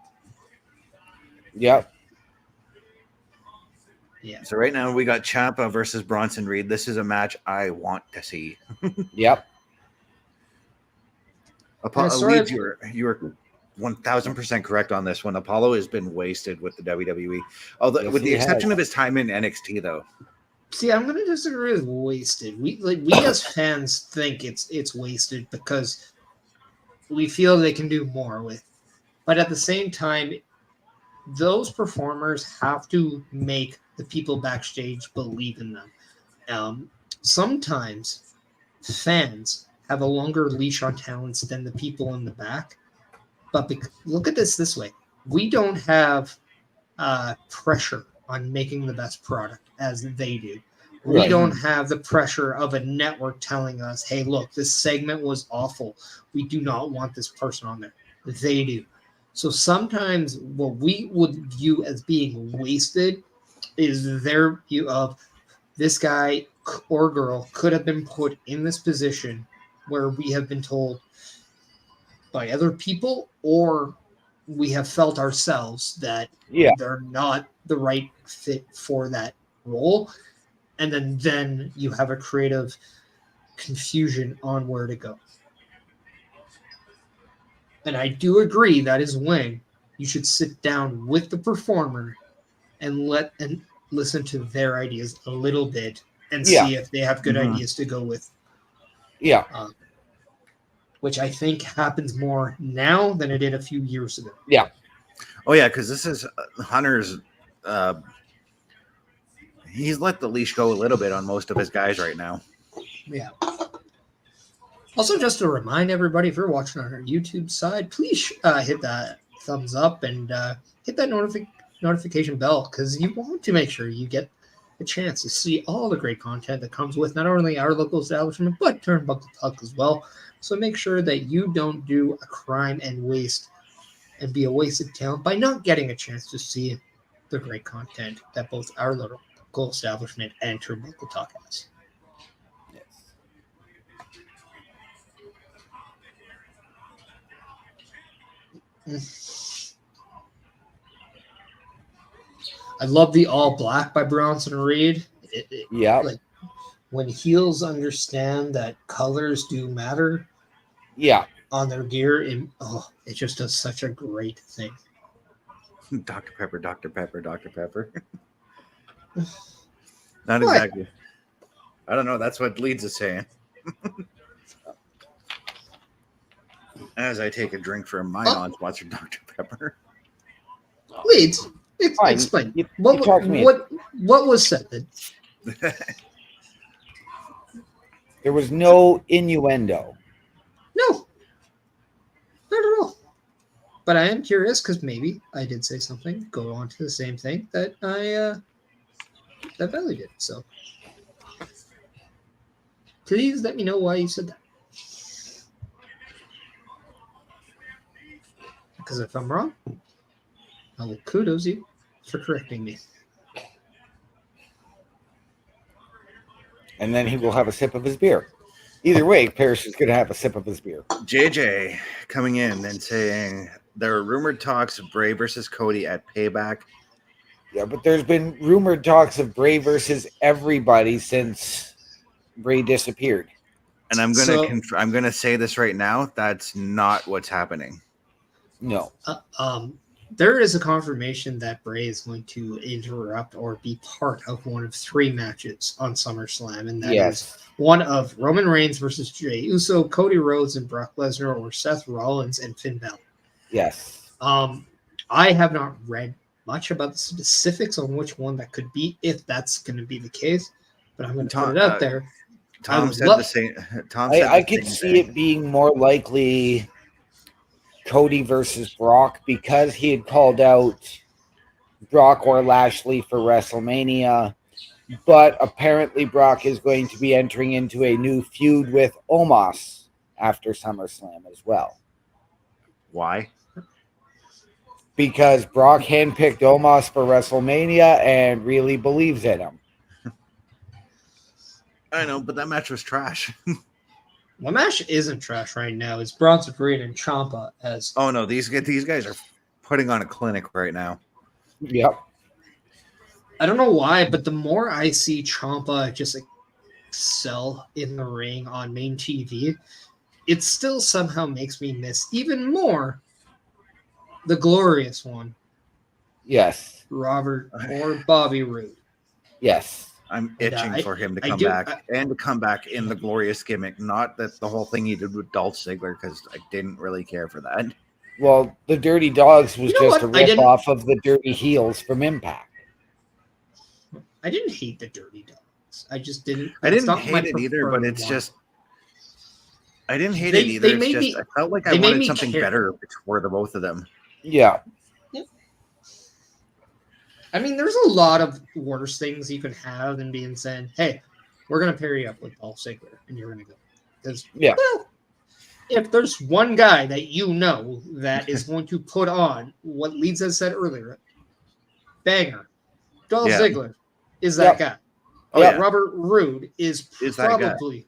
Yep. Yeah. So right now we got Ciampa versus Bronson Reed. This is a match I want to see. Yep. Leeds, you were 1,000% correct on this one. Apollo has been wasted with the WWE, although with the exception of his time in NXT, though. See, I'm going to disagree with wasted. We as fans think it's wasted because we feel they can do more with. But at the same time, those performers have to make the people backstage believe in them. Sometimes fans have a longer leash on talents than the people in the back. But look at this way. We don't have pressure on making the best product as they do. We don't have the pressure of a network telling us, hey, look, this segment was awful. We do not want this person on there. They do. So sometimes what we would view as being wasted is their view of this guy or girl could have been put in this position where we have been told by other people, or we have felt ourselves that they're not the right fit for that role. And then you have a creative confusion on where to go. And I do agree that is when you should sit down with the performer and listen to their ideas a little bit and see if they have good ideas to go with. Yeah. Which I think happens more now than it did a few years ago. Yeah. Oh yeah, because this is Hunter's. He's let the leash go a little bit on most of his guys right now. Yeah. Also, just to remind everybody, if you're watching on our YouTube side, please hit that thumbs up and hit that notification bell, because you want to make sure you get a chance to see all the great content that comes with not only our local establishment, but Turnbuckle Talk as well. So make sure that you don't do a crime and waste and be a wasted talent by not getting a chance to see the great content that both our local establishment and Turnbuckle Talk has. I love the all black by Bronson Reed. Like when heels understand that colors do matter. Yeah. On their gear, it just does such a great thing. Dr. Pepper, Dr. Pepper, Dr. Pepper. Not exactly. I don't know. That's what Leeds is saying. As I take a drink from my non-sponsored Dr. Pepper. Leeds, explain. What was said then? There was no innuendo. No. Not at all. But I am curious, because maybe I did say something, go on to the same thing that that Belly did. So please let me know why you said that. Because if I'm wrong, I will kudos you for correcting me. And then he will have a sip of his beer. Either way, Parrish is going to have a sip of his beer. JJ coming in and saying there are rumored talks of Bray versus Cody at Payback. Yeah, but there's been rumored talks of Bray versus everybody since Bray disappeared. And I'm going to say this right now. That's not what's happening. No. There is a confirmation that Bray is going to interrupt or be part of one of 3 matches on SummerSlam, and that is one of Roman Reigns versus Jey Uso, Cody Rhodes and Brock Lesnar, or Seth Rollins and Finn Bálor. Yes. I have not read much about the specifics on which one that could be, if that's going to be the case, but I'm going to put it out there. Tom said the same. I could see it being more likely Cody versus Brock, because he had called out Brock or Lashley for WrestleMania, but apparently Brock is going to be entering into a new feud with Omos after SummerSlam as well. Why? Because Brock handpicked Omos for WrestleMania and really believes in him. I know, but that match was trash. The match isn't trash right now. It's Bronson Reed and Ciampa as. Oh no, these guys are putting on a clinic right now. Yep. I don't know why, but the more I see Ciampa just excel in the ring on main TV, it still somehow makes me miss even more the glorious one. Yes. Robert or Bobby Roode. Yes. I'm itching for him to come back and to come back in the glorious gimmick. Not that the whole thing he did with Dolph Ziggler, because I didn't really care for that. Well, the Dirty Dogs was just a rip-off of the Dirty Heels from Impact. I didn't hate the Dirty Dogs. I just didn't. I didn't hate it either, but it's just. I didn't hate it either. I felt like I wanted something better for the both of them. Yeah. I mean, there's a lot of worse things you can have than being said, hey, we're going to pair you up with Dolph Ziggler, and you're going to go. Because, well, if there's one guy that you know that is going to put on what Leeds has said earlier, banger, Dolph Ziggler is that guy. Oh, yeah. Robert Roode is Is that guy. probably,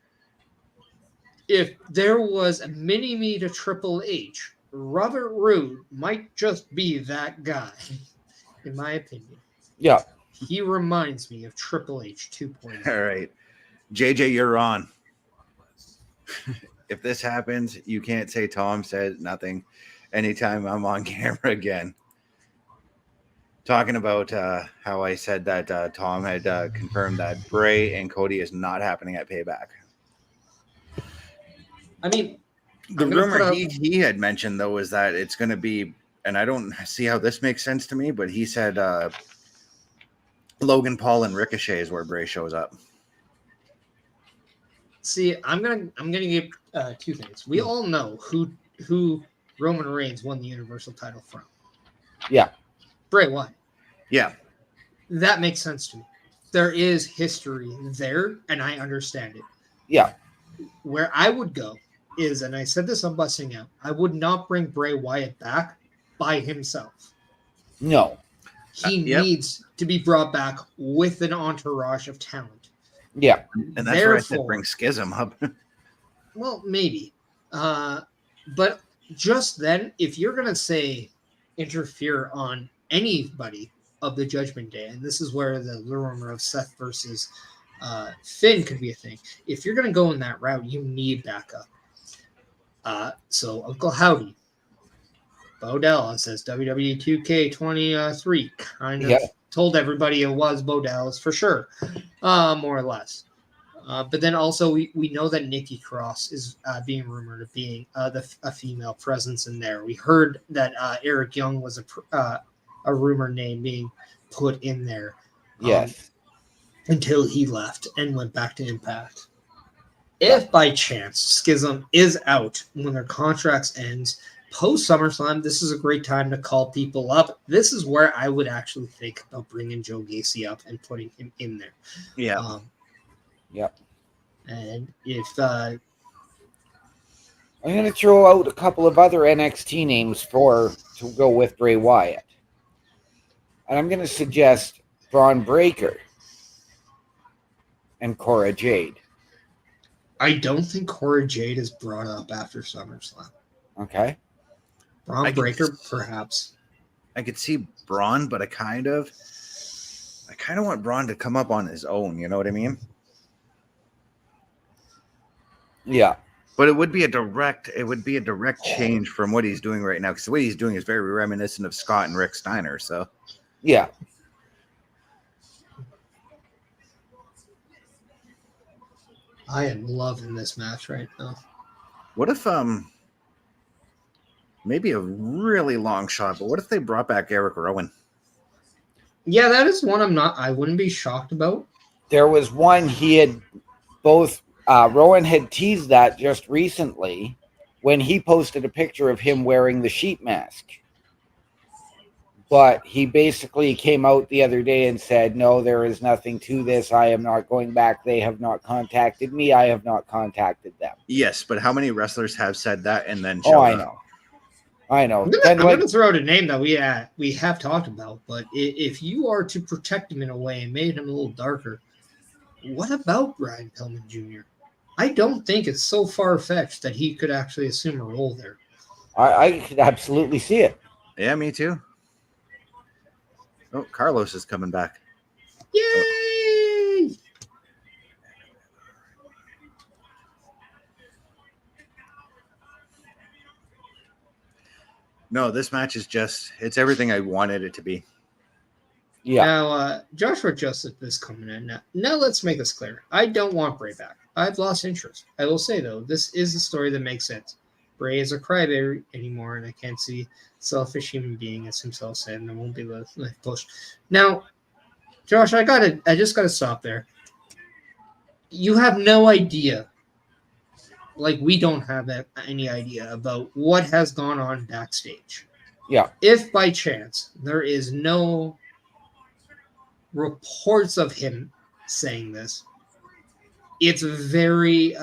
if there was a mini-me to Triple H, Robert Roode might just be that guy, in my opinion. Yeah. He reminds me of Triple H 2.0. All right. JJ, you're on. If this happens, you can't say Tom said nothing anytime I'm on camera again. Talking about how I said that Tom had confirmed that Bray and Cody is not happening at Payback. I mean, The I'm gonna rumor put out- he had mentioned, though, is that it's going to be, and I don't see how this makes sense to me, but he said Logan Paul and Ricochet is where Bray shows up. See, I'm gonna give two things. We all know who Roman Reigns won the Universal title from. Yeah. Bray Wyatt. Yeah. That makes sense to me. There is history there, and I understand it. Yeah. Where I would go is, and I said this on Busting Out, I would not bring Bray Wyatt back by himself. No. He Yep. needs to be brought back with an entourage of talent. Yeah. And that's where I said Therefore- bring Schism up. Well, maybe. But just then, if you're going to say interfere on anybody of the Judgment Day, and this is where the rumor of Seth versus Finn could be a thing. If you're going to go in that route, you need backup. So Uncle Howdy, Bodell, says WWE 2K23, kind of Yeah. told everybody it was Bodell's for sure, more or less. But then also we know that Nikki Cross is being rumored of being a female presence in there. We heard that Eric Young was a rumor name being put in there. Yes. Until he left and went back to Impact. If by chance Schism is out when their contracts ends post SummerSlam, this is a great time to call people up. This is where I would actually think about bringing Joe Gacy up and putting him in there. Yeah. Yep. And if I'm going to throw out a couple of other NXT names to go with Bray Wyatt. And I'm going to suggest Braun Breaker and Cora Jade. I don't think Cora Jade is brought up after SummerSlam. Okay. Braun Breaker, perhaps. I could see Braun, but I kind of want Braun to come up on his own. You know what I mean? Yeah. But it would be a direct change from what he's doing right now, because the way he's doing is very reminiscent of Scott and Rick Steiner. So Yeah. I am loving this match right now. what if maybe a really long shot, but what if they brought back Eric Rowan? Yeah, that is one I wouldn't be shocked about. There was one he had both Rowan had teased that just recently when he posted a picture of him wearing the sheep mask. But he basically came out the other day and said, no, there is nothing to this. I am not going back. They have not contacted me. I have not contacted them. Yes, but how many wrestlers have said that and then Oh, I showed up? know. I know. I'm Then, like, gonna throw out a name that we have talked about, but if you are to protect him in a way and made him a little darker, what about Brian Pillman Jr.? I don't think it's so far-fetched that he could actually assume a role there. I could absolutely see it. Yeah, me too. Oh, Carlos is coming back. Yay! No, this match is it's everything I wanted it to be. Yeah. Now, Joshua Joseph is coming in. Now let's make this clear. I don't want Bray back. I've lost interest. I will say, though, this is a story that makes sense. Bray is a crybaby anymore, and I can't see selfish human being as himself said, and there won't be the push. Now, Josh, I just gotta stop there. You have no idea, like we don't have any idea about what has gone on backstage. Yeah. If by chance there is no reports of him saying this, it's very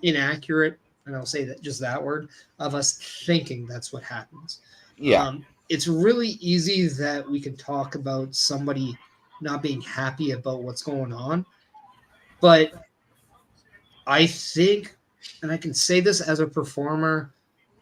inaccurate, and I'll say that just that word, of us thinking that's what happens. Yeah. It's really easy that we can talk about somebody not being happy about what's going on. But I think, and I can say this as a performer,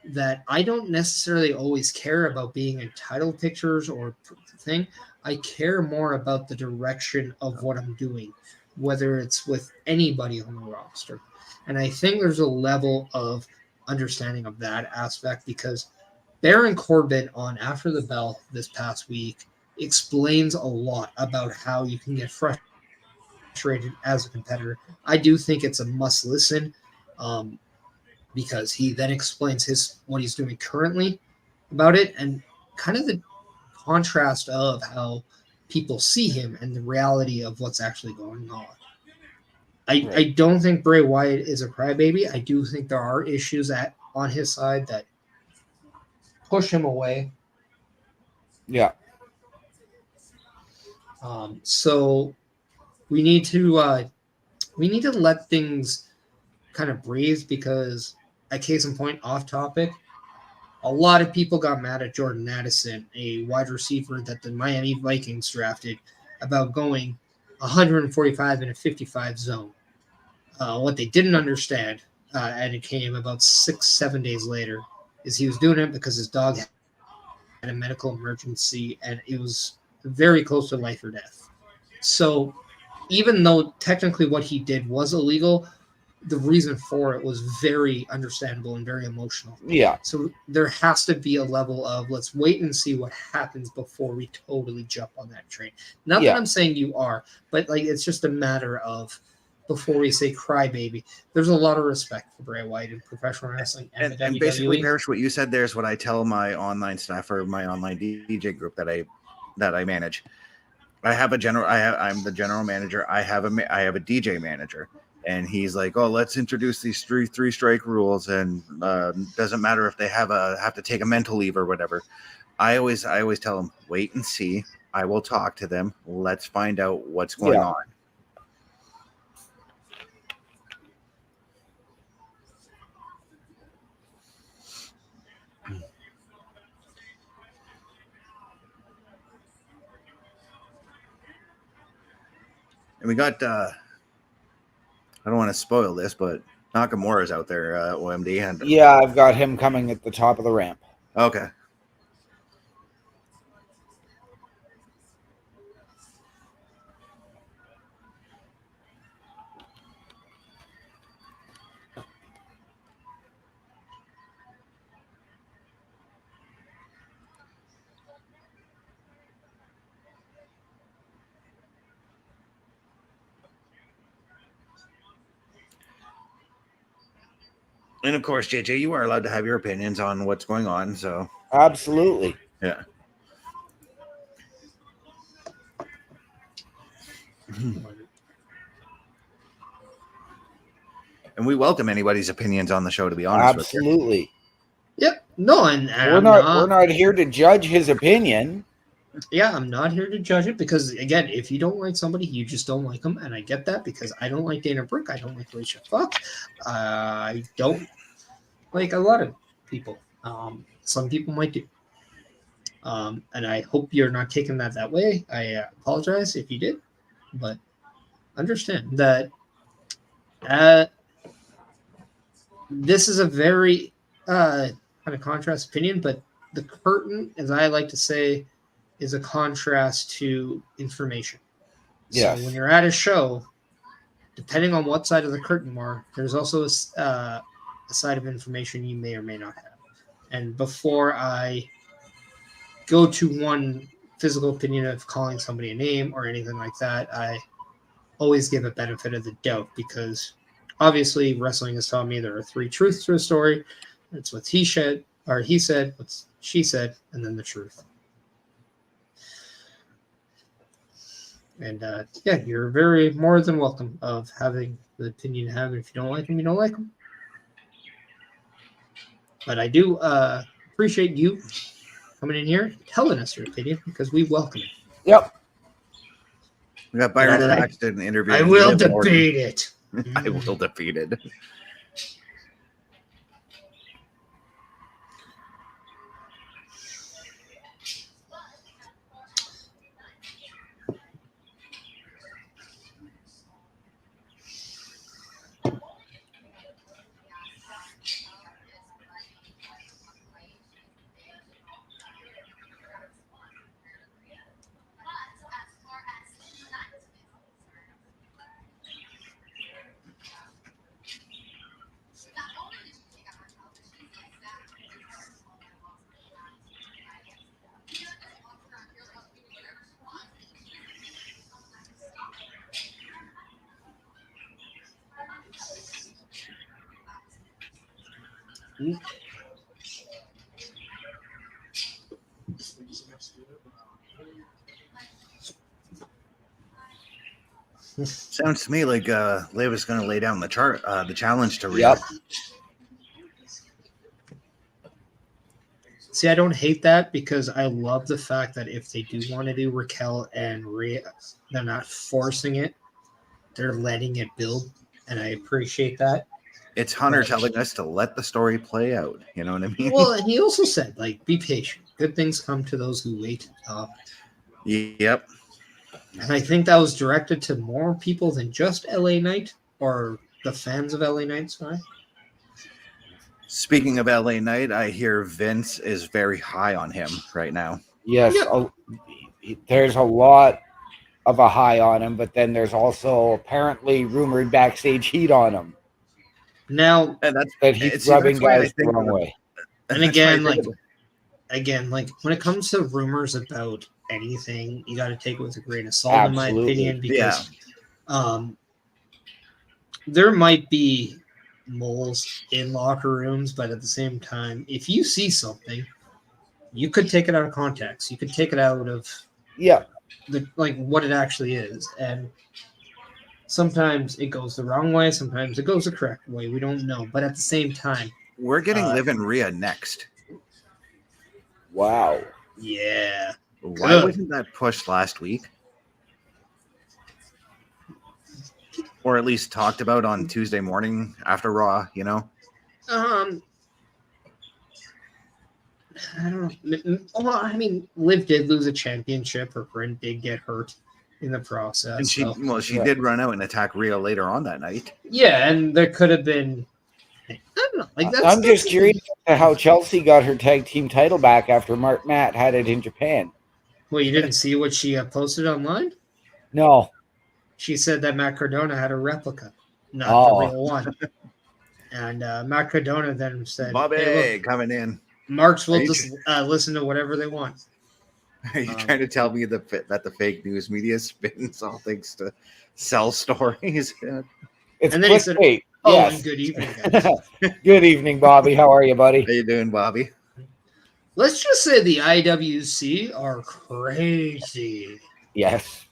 that I don't necessarily always care about being in title pictures or thing. I care more about the direction of what I'm doing, whether it's with anybody on the roster. And I think there's a level of understanding of that aspect because Baron Corbin on After the Bell this past week explains a lot about how you can get frustrated as a competitor. I do think it's a must listen. Because he then explains what he's doing currently about it and kind of the contrast of how people see him and the reality of what's actually going on. I don't think Bray Wyatt is a crybaby. I do think there are issues on his side that push him away. Yeah. So we need to let things kind of breathe because, a case in point, off topic, a lot of people got mad at Jordan Addison, a wide receiver that the Miami Vikings drafted, about going 145 in a 55 zone. What they didn't understand, and it came about 6-7 days later, is he was doing it because his dog had a medical emergency and it was very close to life or death. So even though technically what he did was illegal, the reason for it was very understandable and very emotional. Yeah. So there has to be a level of let's wait and see what happens before we totally jump on that train. Not that I'm saying you are, but like it's just a matter of before we say crybaby. There's a lot of respect for Bray Wyatt in professional wrestling and the WWE. Basically, Parrish, what you said there is what I tell my online staff or my online DJ group that I manage. I'm the general manager. I have a DJ manager. And he's like, "Oh, let's introduce these three strike rules, and doesn't matter if they have to take a mental leave or whatever." I always tell them, "Wait and see. I will talk to them. Let's find out what's going on." And we got. I don't want to spoil this, but Nakamura's out there, OMD. And yeah, I've got him coming at the top of the ramp. Okay. And of course, JJ, you are allowed to have your opinions on what's going on. So absolutely, yeah. And we welcome anybody's opinions on the show. To be honest, absolutely. Yep. No, and we're not here to judge his opinion. Yeah, I'm not here to judge it because, again, if you don't like somebody, you just don't like them. And I get that because I don't like Dana Brooke. I don't like Alicia Fox. I don't like a lot of people. Some people might do. And I hope you're not taking that way. I apologize if you did. But understand that this is a very kind of contrast opinion, but the curtain, as I like to say, is a contrast to information. Yes. So when you're at a show, depending on what side of the curtain you are, there's also a side of information you may or may not have. And before I go to one physical opinion of calling somebody a name or anything like that, I always give a benefit of the doubt because obviously wrestling has taught me there are 3 truths to a story. It's what he said, what she said, and then the truth. And yeah, you're very more than welcome of having the opinion you have. And if you don't like them, you don't like them. But I do appreciate you coming in here, telling us your opinion because we welcome it. Yep. We got Byron Saxton interviewing. I will debate it. I will defeat it. Sounds to me like Liv is going to lay down the challenge to Rhea. Yep. See, I don't hate that because I love the fact that if they do want to do Raquel and Rhea, they're not forcing it. They're letting it build, and I appreciate that. It's Hunter telling us to let the story play out. You know what I mean? Well, and he also said, like, be patient. Good things come to those who wait. Yep. And I think that was directed to more people than just LA Knight or the fans of LA Knight, sorry. Speaking of LA Knight, I hear Vince is very high on him right now. Yes, there's a lot of a high on him, but then there's also apparently rumored backstage heat on him. Now, And that's That he's rubbing guys the wrong way. and again, like when it comes to rumors about anything, you got to take it with a grain of salt, in my opinion, because there might be moles in locker rooms, but at the same time, if you see something, you could take it out of context. You could take it out of what it actually is, and sometimes it goes the wrong way, sometimes it goes the correct way. We don't know, but at the same time, we're getting Liv and Rhea next. Wow. Yeah. Why wasn't that pushed last week? Or at least talked about on Tuesday morning after Raw, you know? I don't know. Well, I mean, Liv did lose a championship. Her friend did get hurt in the process. And she did run out and attack Rhea later on that night. Yeah, and there could have been. I don't know. Like I'm just curious to how Chelsea got her tag team title back after Mark Matt had it in Japan. Well, you didn't see what she posted online? No. She said that Matt Cardona had a replica, not the real one. And Matt Cardona then said, Bobby, hey, look, coming in. Marks will just listen to whatever they want. Are you trying to tell me that the fake news media spins all things to sell stories? It's and then he said, oh, yes. And good evening, guys. Good evening, Bobby. How are you, buddy? How you doing, Bobby? Let's just say the IWC are crazy. Yes.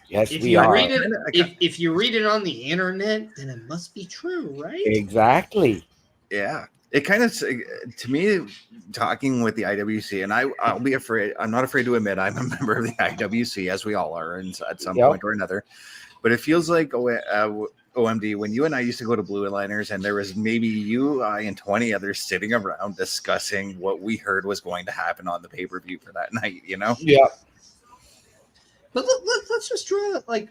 Yes, if we you are. Read it, if you read it on the internet, then it must be true, right? Exactly. Yeah. It kind of, to me, talking with the IWC, and I'll be afraid, I'm not afraid to admit I'm a member of the IWC, as we all are at some point or another. But it feels like OMD, when you and I used to go to Blue Liners, and there was maybe you, I, and 20 others sitting around discussing what we heard was going to happen on the pay-per-view for that night, you know? Yeah. But let's just draw like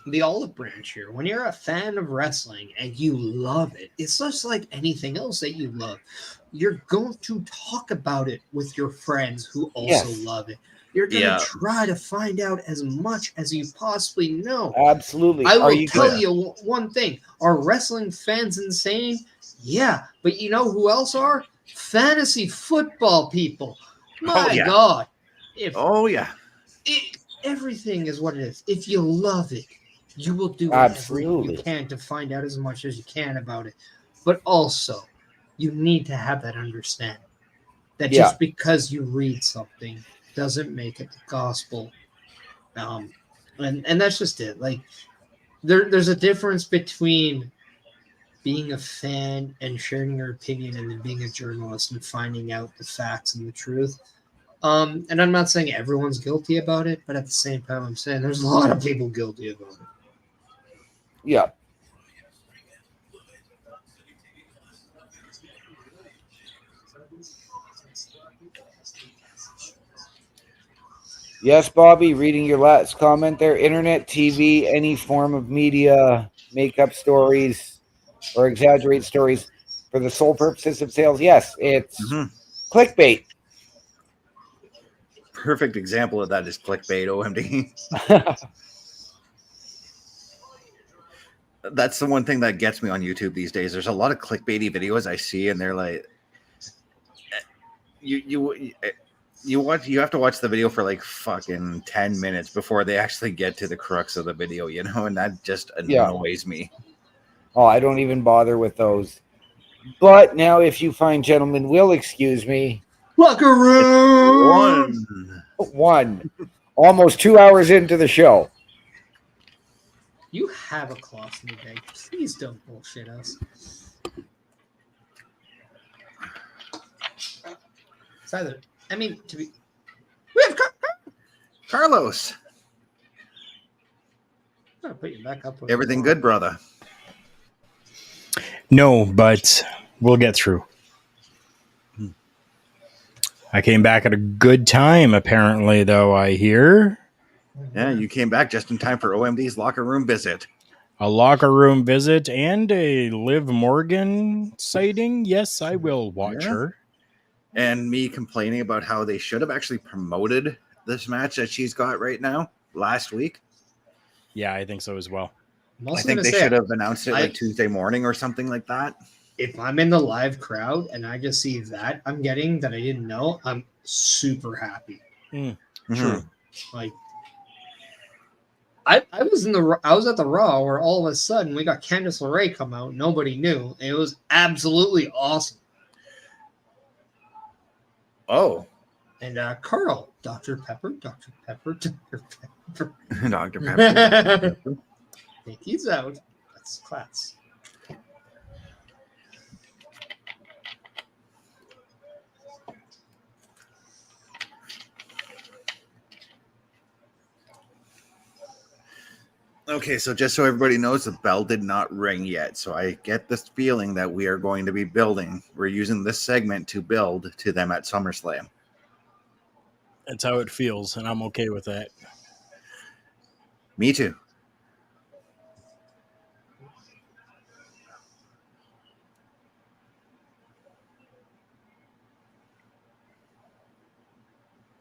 the olive branch here. When you're a fan of wrestling and you love it, it's just like anything else that you love. You're going to talk about it with your friends who also love it. You're going to try to find out as much as you possibly know. Absolutely. I will tell you one thing. Are wrestling fans insane? Yeah. But you know who else are? Fantasy football people. My God. Everything is what it is. If you love it, you will do whatever you can to find out as much as you can about it. But also, you need to have that understanding that just because you read something doesn't make it the gospel. And that's just it. Like there's a difference between being a fan and sharing your opinion and then being a journalist and finding out the facts and the truth. And I'm not saying everyone's guilty about it, but at the same time, I'm saying there's a lot of people guilty about it. Yeah. Yes, Bobby, reading your last comment there. Internet, TV, any form of media, make up stories or exaggerate stories for the sole purposes of sales. Yes, it's clickbait. Perfect example of that is clickbait, OMD. That's the one thing that gets me on YouTube these days. There's a lot of clickbaity videos I see, and they're like, you have to watch the video for like fucking 10 minutes before they actually get to the crux of the video, you know, and that just annoys me. Oh, I don't even bother with those. But now, if you fine gentlemen will excuse me, Locker room. one, almost 2 hours into the show. You have a colostomy bag. Please don't bullshit us. It's either. I mean, to be. We have. Carlos, I'm gonna put you back up. With everything good, brother? No, but we'll get through. I came back at a good time, apparently, though, I hear. Yeah, you came back just in time for OMD's locker room visit. A locker room visit and a Liv Morgan sighting. Yes, I will watch her. And me complaining about how they should have actually promoted this match that she's got right now last week. Yeah, I think so as well. I think they should have announced it like Tuesday morning or something like that. If I'm in the live crowd and I just see that I'm getting that I didn't know, I'm super happy. True. Like I was at the Raw where all of a sudden we got Candice LeRae come out. Nobody knew. It was absolutely awesome. Oh. And Karl, Dr. Pepper. Dr. Pepper. Think he's out. That's class. Okay, so just so everybody knows, the bell did not ring yet. So I get this feeling that we are going to be building. We're using this segment to build to them at SummerSlam. That's how it feels, and I'm okay with that. Me too.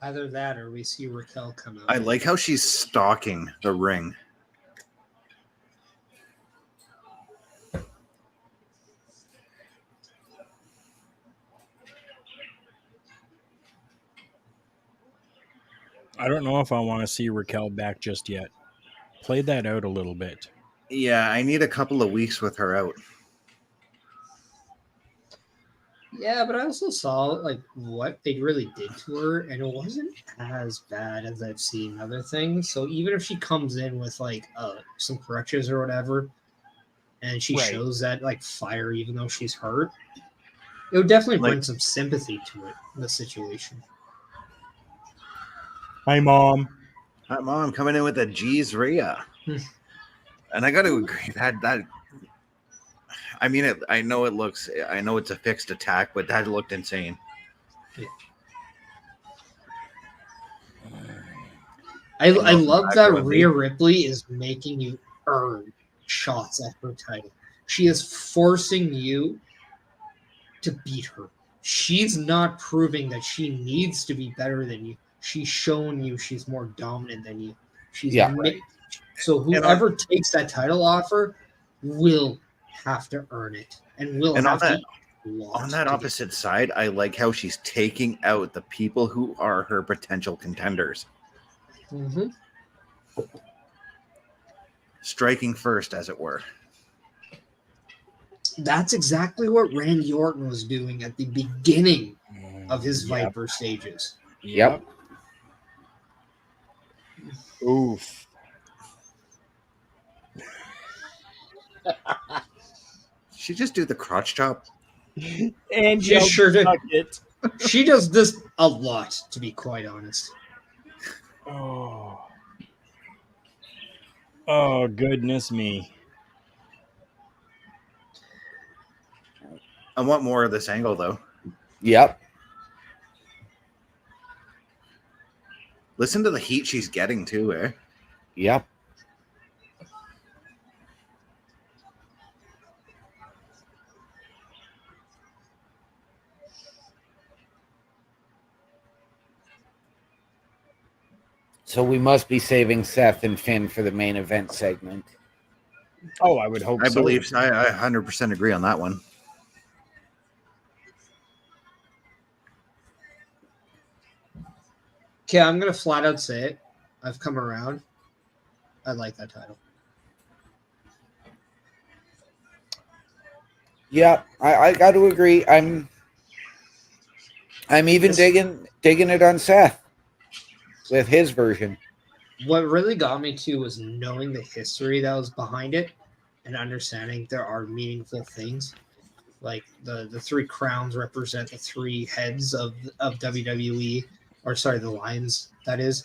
Either that or we see Raquel come out. I like how she's stalking the ring. I don't know if I want to see Raquel back just yet. Play that out a little bit. Yeah, I need a couple of weeks with her out. Yeah, but I also saw like what they really did to her, and it wasn't as bad as I've seen other things. So even if she comes in with like some corrections or whatever, and she shows that like fire, even though she's hurt, it would definitely bring some sympathy to it, the situation. Hi, Mom. Hi, Mom. Coming in with a G's Rhea. And I got to agree that I mean, I know it's a fixed attack, but that looked insane. Yeah. I love that Rhea Ripley is making you earn shots at her title. She is forcing you to beat her. She's not proving that she needs to be better than you. She's showing you she's more dominant than you. So whoever takes that title offer will have to earn it and will have to. On that opposite side, I like how she's taking out the people who are her potential contenders. Mm-hmm. Striking first, as it were. That's exactly what Randy Orton was doing at the beginning of his Viper stages. Yep. Oof. She just do the crotch chop? And she sure did. She does this a lot, to be quite honest. Oh, goodness me. I want more of this angle, though. Yep. Listen to the heat she's getting, too, eh? Yep. So we must be saving Seth and Finn for the main event segment. Oh, I would hope so. I believe I 100% agree on that one. Okay, I'm going to flat out say it. I've come around. I like that title. Yeah, I got to agree. I'm even digging it on Seth with his version. What really got me to was knowing the history that was behind it and understanding there are meaningful things. Like the three crowns represent the three heads of WWE, or sorry, the lions, that is.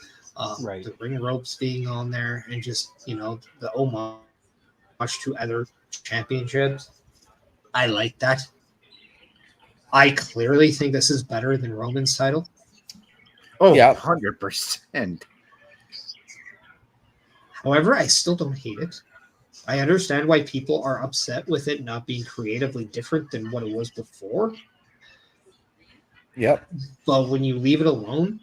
Right. The ring ropes being on there, and just, the homage to other championships. I like that. I clearly think this is better than Roman's title. Oh, Yeah. 100%. However, I still don't hate it. I understand why people are upset with it not being creatively different than what it was before. Yep. But when you leave it alone,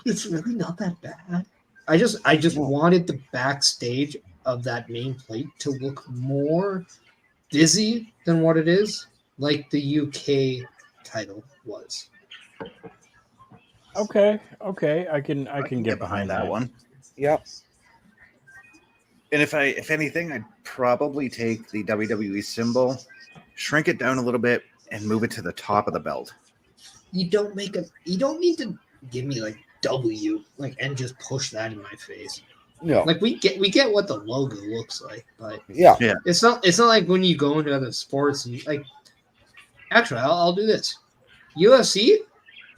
it's really not that bad. I just No. wanted the backstage of that main plate to look more busy than what it is, like the UK title was. Okay. I can get behind that that one. Yep. And if anything, I'd probably take the WWE symbol, shrink it down a little bit, and move it to the top of the belt. You don't need to give me like W, like, and just push that in my face. No. Like, we get what the logo looks like, but Yeah. it's not like when you go into other sports and, like, actually, I'll do this. UFC,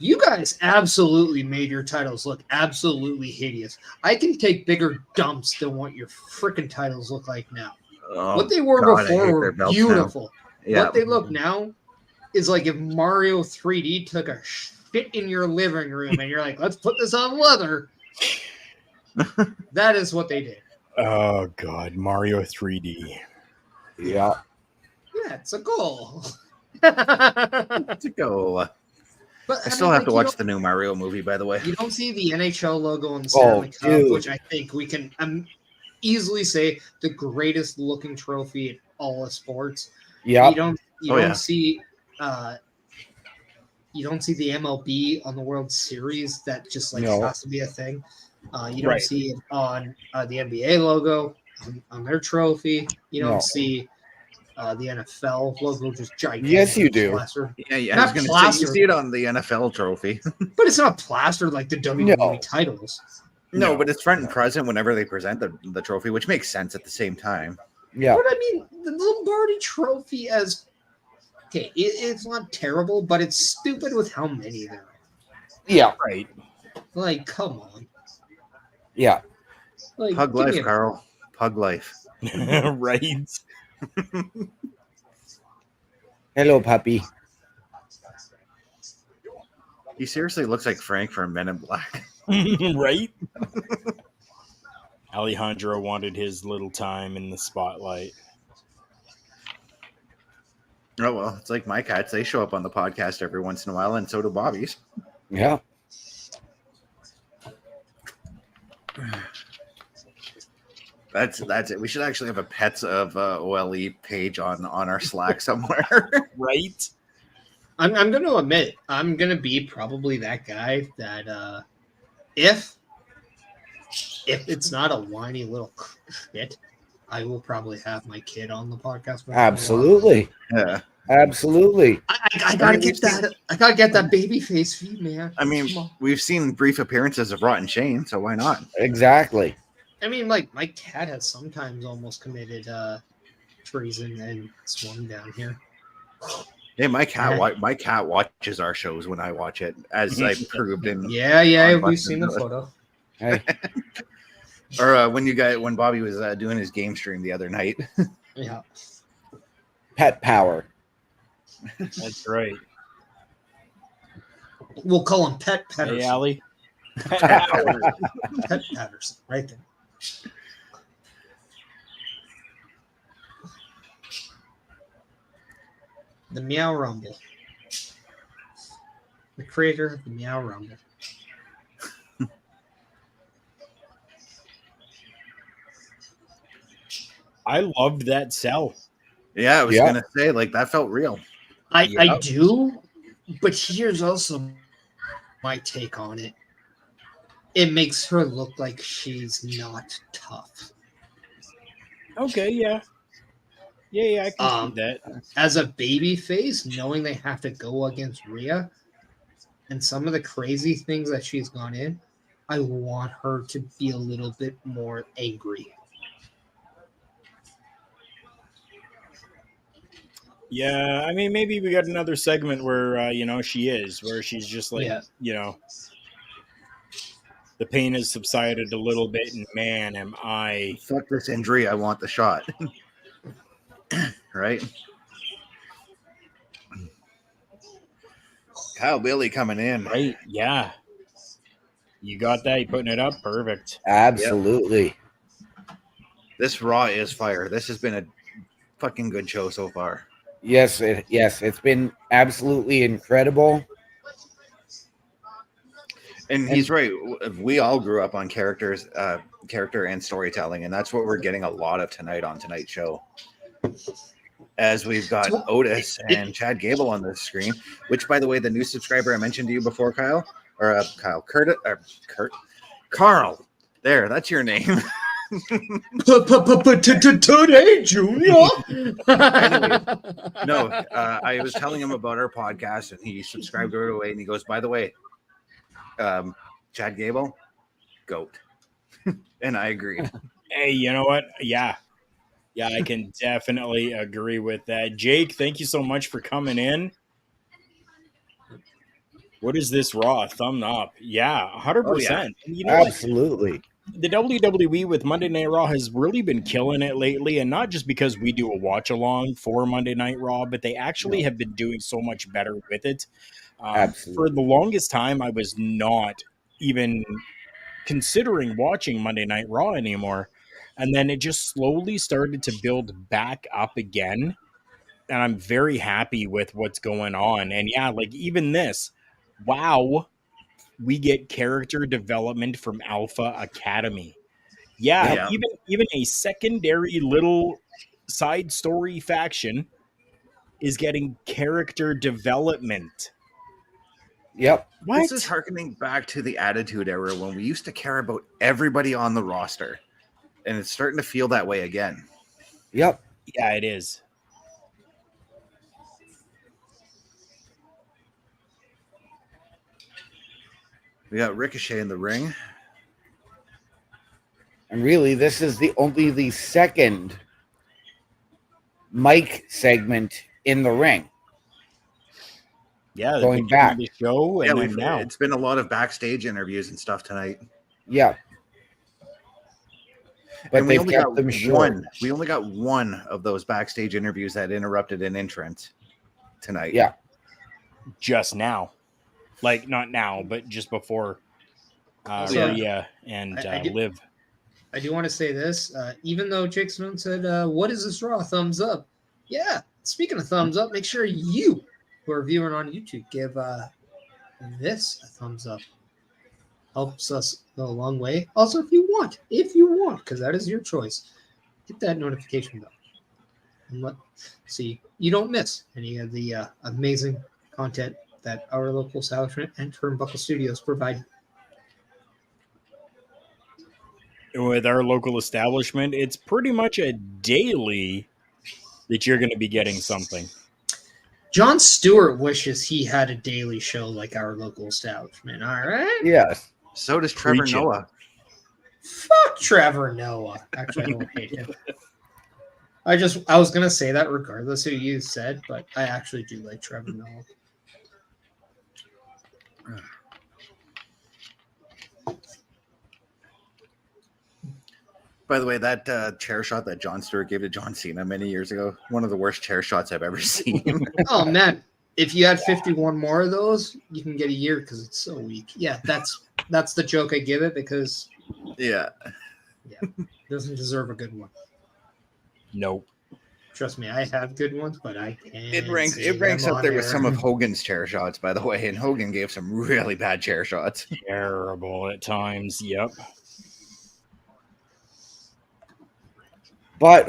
you guys absolutely made your titles look absolutely hideous. I can take bigger dumps than what your freaking titles look like now. Oh, What they were God, I before hate were their belts beautiful. now. Yeah. What they look now is like if Mario 3D took a shit in your living room and you're like, let's put this on leather. That is what they did. Oh God, Mario 3D. Yeah. Yeah, it's a goal. To go. But I still mean, have to you watch don't- the new Mario movie, by the way. You don't see the NHL logo on the Oh, Stanley Cup, dude. which I think we can easily say the greatest looking trophy in all of sports. Yeah. You don't Oh, yeah. see you don't see the MLB on the World Series. That just like No. has to be a thing. You don't Right. see it on the NBA logo on their trophy. You don't No. see the NFL logo just gigantic. Yes, you do. Plastered. Yeah, I Not was going to say, plastered. you see it on the NFL trophy. But it's not plastered like the WWE No. titles. No, No. but it's front and present whenever they present the trophy, which makes sense at the same time. Yeah. But I mean, the Lombardi Trophy it's not terrible, but it's stupid with how many there are. Yeah. Right. Like, come on. Yeah. Like, Pug give me life, a- Carl. Pug life. Right. Hello, puppy. He seriously looks like Frank from Men in Black. Right. Alejandro wanted his little time in the spotlight. Oh, well, it's like my cats. They show up on the podcast every once in a while, and so do Bobby's. Yeah. That's it. We should actually have a Pets of OLE page on our Slack somewhere. Right. I'm going to admit, I'm going to be probably that guy that if it's not a whiny little shit, I will probably have my kid on the podcast. Absolutely. Yeah. Absolutely. I gotta get that. I gotta get that baby face feed, man. I mean, Come on. we've seen brief appearances of Rotten Shane, so why not? Exactly. I mean, like, my cat has sometimes almost committed treason and swung down here. Hey, my cat watches our shows when I watch it, as I proved in. Yeah, on we've seen the Busted. photo. Hey. Or when Bobby was doing his game stream the other night. Yeah. Pet power. That's right. We'll call him Pet Patterson. Hey, Allie. Pet Patterson, right there. The Meow Rumble. The creator of the Meow Rumble. I loved that cell. Yeah, I was Yeah. gonna say, like, that felt real. I do, but here's also my take on it. It makes her look like she's not tough. Okay, yeah. Yeah, I can see that. As a baby face, knowing they have to go against Rhea and some of the crazy things that she's gone in, I want her to be a little bit more angry. Yeah, I mean, maybe we got another segment where where she's just like, Yeah. the pain has subsided a little bit, and man, am I Fuck this injury. I want the shot. Right? Kyle Bailey coming in. right? Yeah, you got that. You putting it up, perfect. Absolutely. This Raw is fire. This has been a fucking good show so far. Yes, it's been absolutely incredible. And he's right. We all grew up on character and storytelling, and that's what we're getting a lot of tonight on tonight's show. As we've got Otis and Chad Gable on the screen, which, by the way, the new subscriber I mentioned to you before, Kurt, Carl. There, that's your name. Today, Junior. No, I was telling him about our podcast, and he subscribed right away. And he goes, "By the way, Chad Gable, GOAT," and I agreed. Hey, you know what? Yeah, I can definitely agree with that. Jake, thank you so much for coming in. What is this Raw? Thumb up. Yeah, 100%. You know what? Absolutely. The WWE with Monday Night Raw has really been killing it lately, and not just because we do a watch along for Monday Night Raw, but they actually have been doing so much better with it. For the longest time, I was not even considering watching Monday Night Raw anymore, and then it just slowly started to build back up again, and I'm very happy with what's going on. And yeah, like even this, wow. We get character development from Alpha Academy. Yeah, even a secondary little side story faction is getting character development. Yep. What? This is harkening back to the Attitude Era when we used to care about everybody on the roster, and it's starting to feel that way again. Yep. Yeah, it is. We got Ricochet in the ring. And really, this is only the second mic segment in the ring. Yeah, going back the show, and then now it's been a lot of backstage interviews and stuff tonight. Yeah, but we only got them short. We only got one of those backstage interviews that interrupted an entrance tonight. Yeah, just now. Like, not now, but just before Rhea and Liv. I do want to say this. Even though Jake Stone said, what is this Raw? Thumbs up. Yeah, speaking of thumbs up, make sure you, who are viewing on YouTube, give this a thumbs up. Helps us go a long way. Also, if you want, because that is your choice, hit that notification bell. And see you don't miss any of the amazing content that our local establishment and Turnbuckle Studios provide. With our local establishment, it's pretty much a daily that you're going to be getting something. John Stewart wishes he had a daily show like our local establishment. All right? Yes. So does Trevor Noah. Fuck Trevor Noah. Actually, I don't hate him. I was going to say that regardless of who you said, but I actually do like Trevor Noah. By the way, that chair shot that Jon Stewart gave to John Cena many years ago, one of the worst chair shots I've ever seen. Oh, man. If you had 51 more of those, you can get a year because it's so weak. Yeah, that's the joke I give it because yeah, doesn't deserve a good one. Nope. Trust me, I have good ones, but I can't. It ranks up there with some of Hogan's chair shots, by the way, and Hogan gave some really bad chair shots. Terrible at times. Yep. But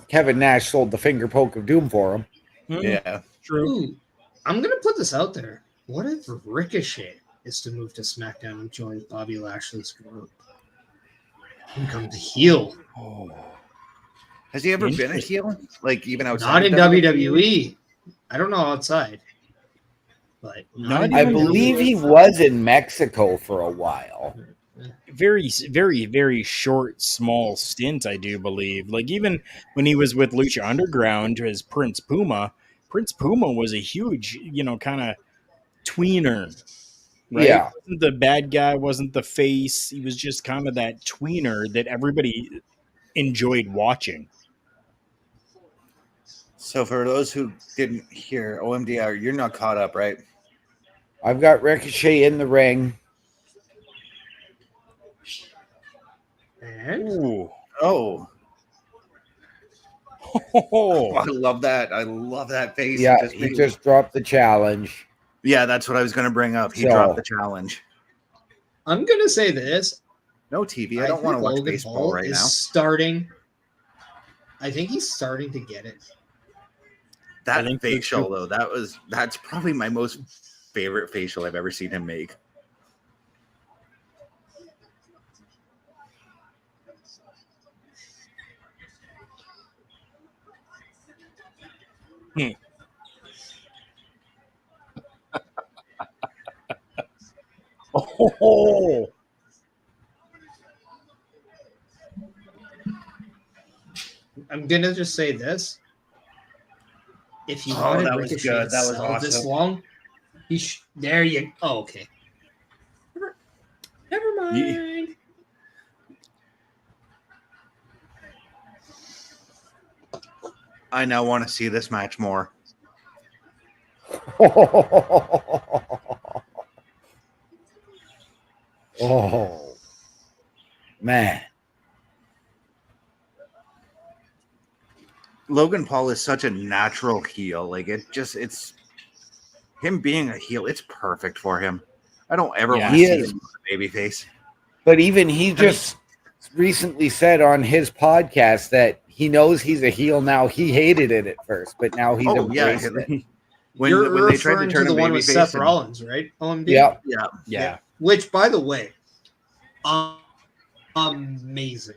Kevin Nash sold the finger poke of doom for him. Yeah, true. Ooh, I'm going to put this out there. What if Ricochet is to move to SmackDown and join Bobby Lashley's group? Here comes the heel. Oh. Has he ever been a heel? Like even outside? Not in of WWE. I don't know outside. But not in I WWE. believe he was in Mexico for a while. Very, very, very short, small stint, I do believe. Like even when he was with Lucha Underground as Prince Puma was a huge, kind of tweener, right? Yeah. Wasn't the bad guy, wasn't the face. He was just kind of that tweener that everybody enjoyed watching. So for those who didn't hear, OMDR, you're not caught up, right? I've got Ricochet in the ring. And Ooh. Oh, Oh. I love that. I love that face. Yeah, he just dropped the challenge. Yeah, that's what I was going to bring up. He So- dropped the challenge. I'm gonna say this. No TV. I don't want to think watch Logan baseball Paul right is now. starting. I think he's starting to get it. I That think so, facial too. though, that's probably my most favorite facial I've ever seen him make. Oh. I'm gonna just say this. If you Oh, wanted that was Ricochet good. to That was sell this awesome. long, there you. Oh, okay. Never mind. I now want to see this match more. Oh, man. Logan Paul is such a natural heel. Like it's him being a heel. It's perfect for him. I don't ever Yeah, want to he see is. him with a babyface. But even he just recently said on his podcast that he knows he's a heel now. He hated it at first, but now he's Oh yeah, embraced it. when You're they tried to referring turn the him one with babyface, Seth and- Rollins, right? OMD. Yeah. yeah, Yeah. Which, by the way, amazing.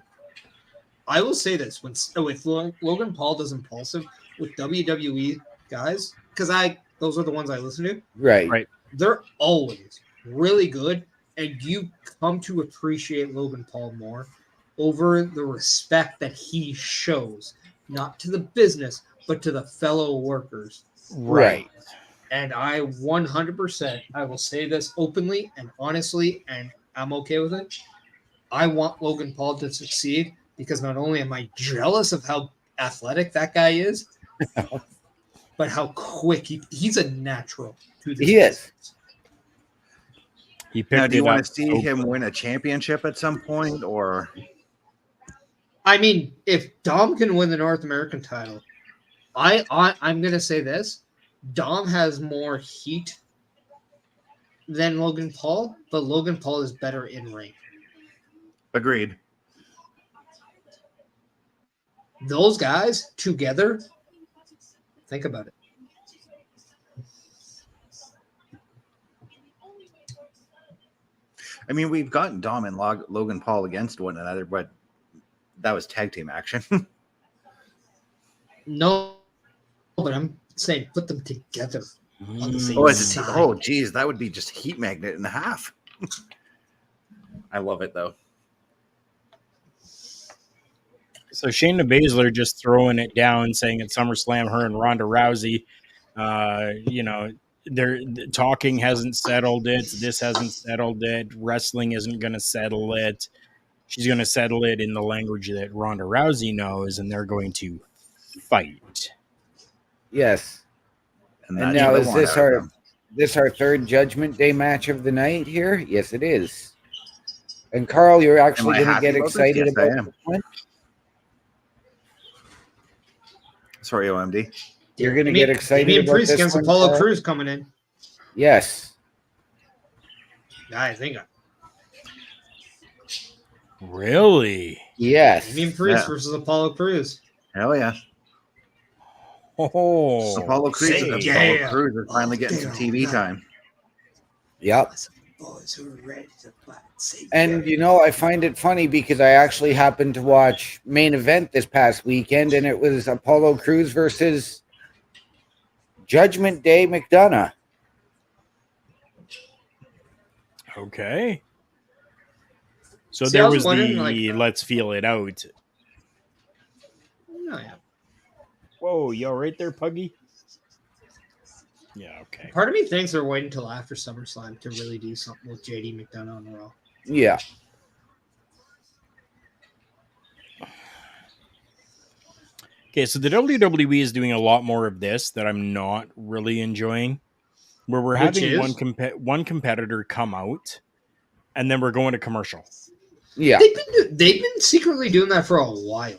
I will say this: if Logan Paul does Impulsive with WWE guys, because those are the ones I listen to. Right. They're always really good, and you come to appreciate Logan Paul more over the respect that he shows, not to the business, but to the fellow workers. Right. And I 100%, I will say this openly and honestly, and I'm okay with it. I want Logan Paul to succeed because not only am I jealous of how athletic that guy is, but how quick he's a natural to this He is. business. He picked Now, do you it want up to see so him quick. win a championship at some point, or I mean, if Dom can win the North American title, I'm gonna say this: Dom has more heat than Logan Paul, but Logan Paul is better in ring. agreed? Those guys together, think about it. I mean, we've gotten Dom and Logan Paul against one another, but that was tag team action. No, but I'm saying put them together on the same side. Oh, geez, that would be just heat magnet and a half. I love it though. So Shayna Baszler just throwing it down, saying at SummerSlam, her and Ronda Rousey, the talking hasn't settled it. This hasn't settled it. Wrestling isn't going to settle it. She's going to settle it in the language that Ronda Rousey knows, and they're going to fight. Yes. And that's now what I is want this out of our them. third Judgment Day match of the night here? Yes, it is. And Carl, you're actually Am I going to happy get about this? excited Yes, I about am. this one? Sorry, OMD. You're going to get excited Damian about Priest this against one, Apollo Carl? Crews coming in. Yes. I think Really? Yes. Damian Priest Yeah. versus Apollo Crews. Hell yeah. Oh, Apollo Crews say is yeah. finally getting some TV time. Yep. boys who are ready to fight. And I find it funny because I actually happened to watch main event this past weekend, and it was Apollo Crews versus Judgment Day McDonough. Okay. So See, I there was was wondering, the let's feel it out. Oh, yeah. Whoa, you all right there, Puggy? Yeah, okay. Part of me thinks they're waiting until after SummerSlam to really do something with JD McDonough on Raw. Yeah. Okay, so the WWE is doing a lot more of this that I'm not really enjoying, where we're Which having is? one competitor come out, and then we're going to commercial. Yeah. They've been secretly doing that for a while.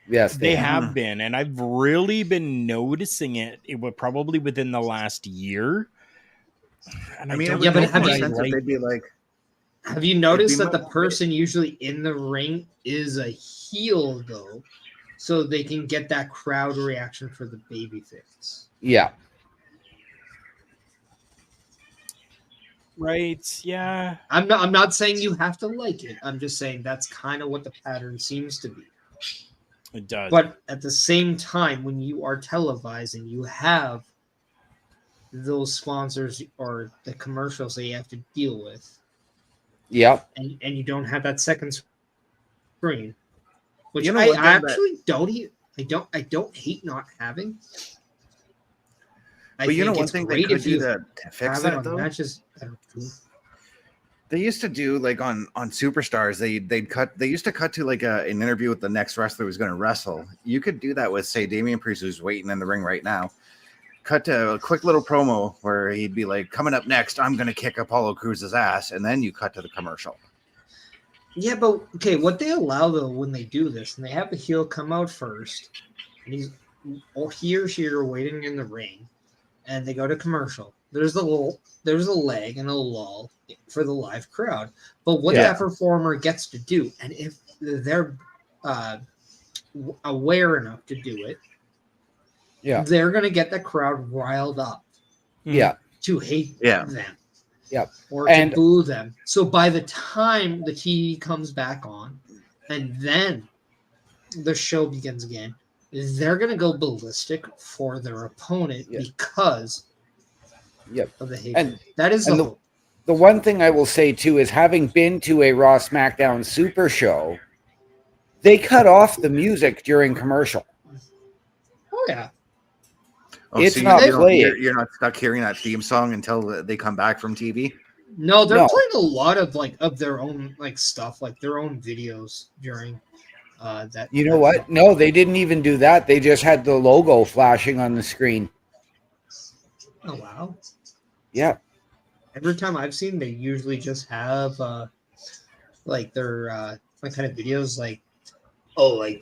Yes, They have been, and I've really been noticing it. It was probably within the last year. And I mean, it don't would but make have more you- sense if they'd be like, Have you noticed that the more- person usually in the ring is a heel, though, so they can get that crowd reaction for the babyface? Yeah. right, yeah. I'm not saying you have to like it. I'm just saying that's kind of what the pattern seems to be. It does. But at the same time, when you are televising, you have those sponsors or the commercials that you have to deal with. Yep. And you don't have that second screen, which You know I one thing actually I don't hate not having. but you know one thing they could do to fix have it that on though? matches that are cool. They used to do like on Superstars, they used to cut to like an interview with the next wrestler who's going to wrestle. You could do that with, say, Damian Priest, who's waiting in the ring right now. Cut to a quick little promo where he'd be like, coming up next, I'm going to kick Apollo Crews' ass. And then you cut to the commercial. Yeah, but okay, what they allow though when they do this, and they have the heel come out first, and he or she are waiting in the ring, and they go to commercial. There's a leg and a lull for the live crowd. But what that performer gets to do, and if they're aware enough to do it, they're going to get the crowd riled up. Yeah. To hate them. Yeah. Or to boo them. So by the time the TV comes back on, and then the show begins again, they're going to go ballistic for their opponent because of the hate. And that is the one thing I will say too is, having been to a Raw SmackDown Super Show, they cut off the music during commercial. Oh yeah. Oh, it's so not playing. You're not stuck hearing that theme song until they come back from TV. No, they're playing a lot of their own stuff, like their own videos during that. You know what? No, they didn't even do that. They just had the logo flashing on the screen. Oh wow. Yeah. Every time I've seen, they usually just have their kind of videos like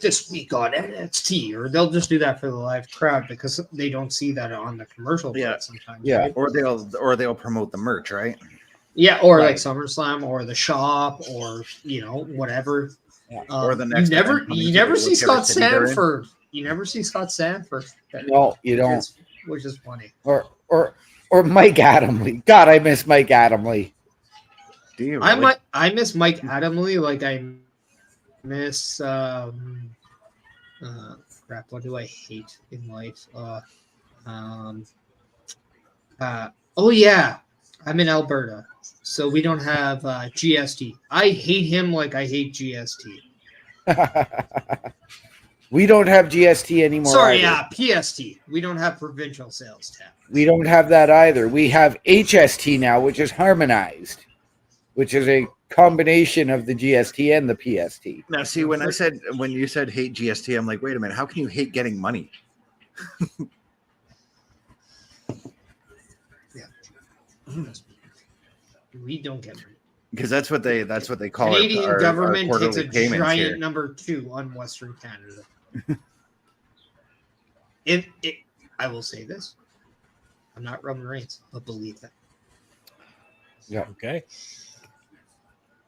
this week on NXT, or they'll just do that for the live crowd because they don't see that on the commercial. Sometimes. Yeah. Right? Or they'll promote the merch, right? Yeah, or like SummerSlam, or the shop, or whatever. Yeah. Or the next. You never see Scott Sanford. You never see Scott Sanford. No, you don't. Which is funny. Or Mike Adamle. God, I miss Mike Adamle. Do you? Really? I miss Mike Adamle like I miss crap. What do I hate in life? Oh yeah, I'm in Alberta, so we don't have GST. I hate him like I hate GST. We don't have GST anymore. Sorry, either. PST. We don't have provincial sales tax. We don't have that either. We have HST now, which is harmonized, which is a combination of the GST and the PST. Now, see, when you said hate GST, I'm like, wait a minute, how can you hate getting money? We don't get money. Because that's what they call Canadian our government takes a payments giant here. number 2 on Western Canada. I will say this. I'm not Roman Reigns, but believe that. Yeah.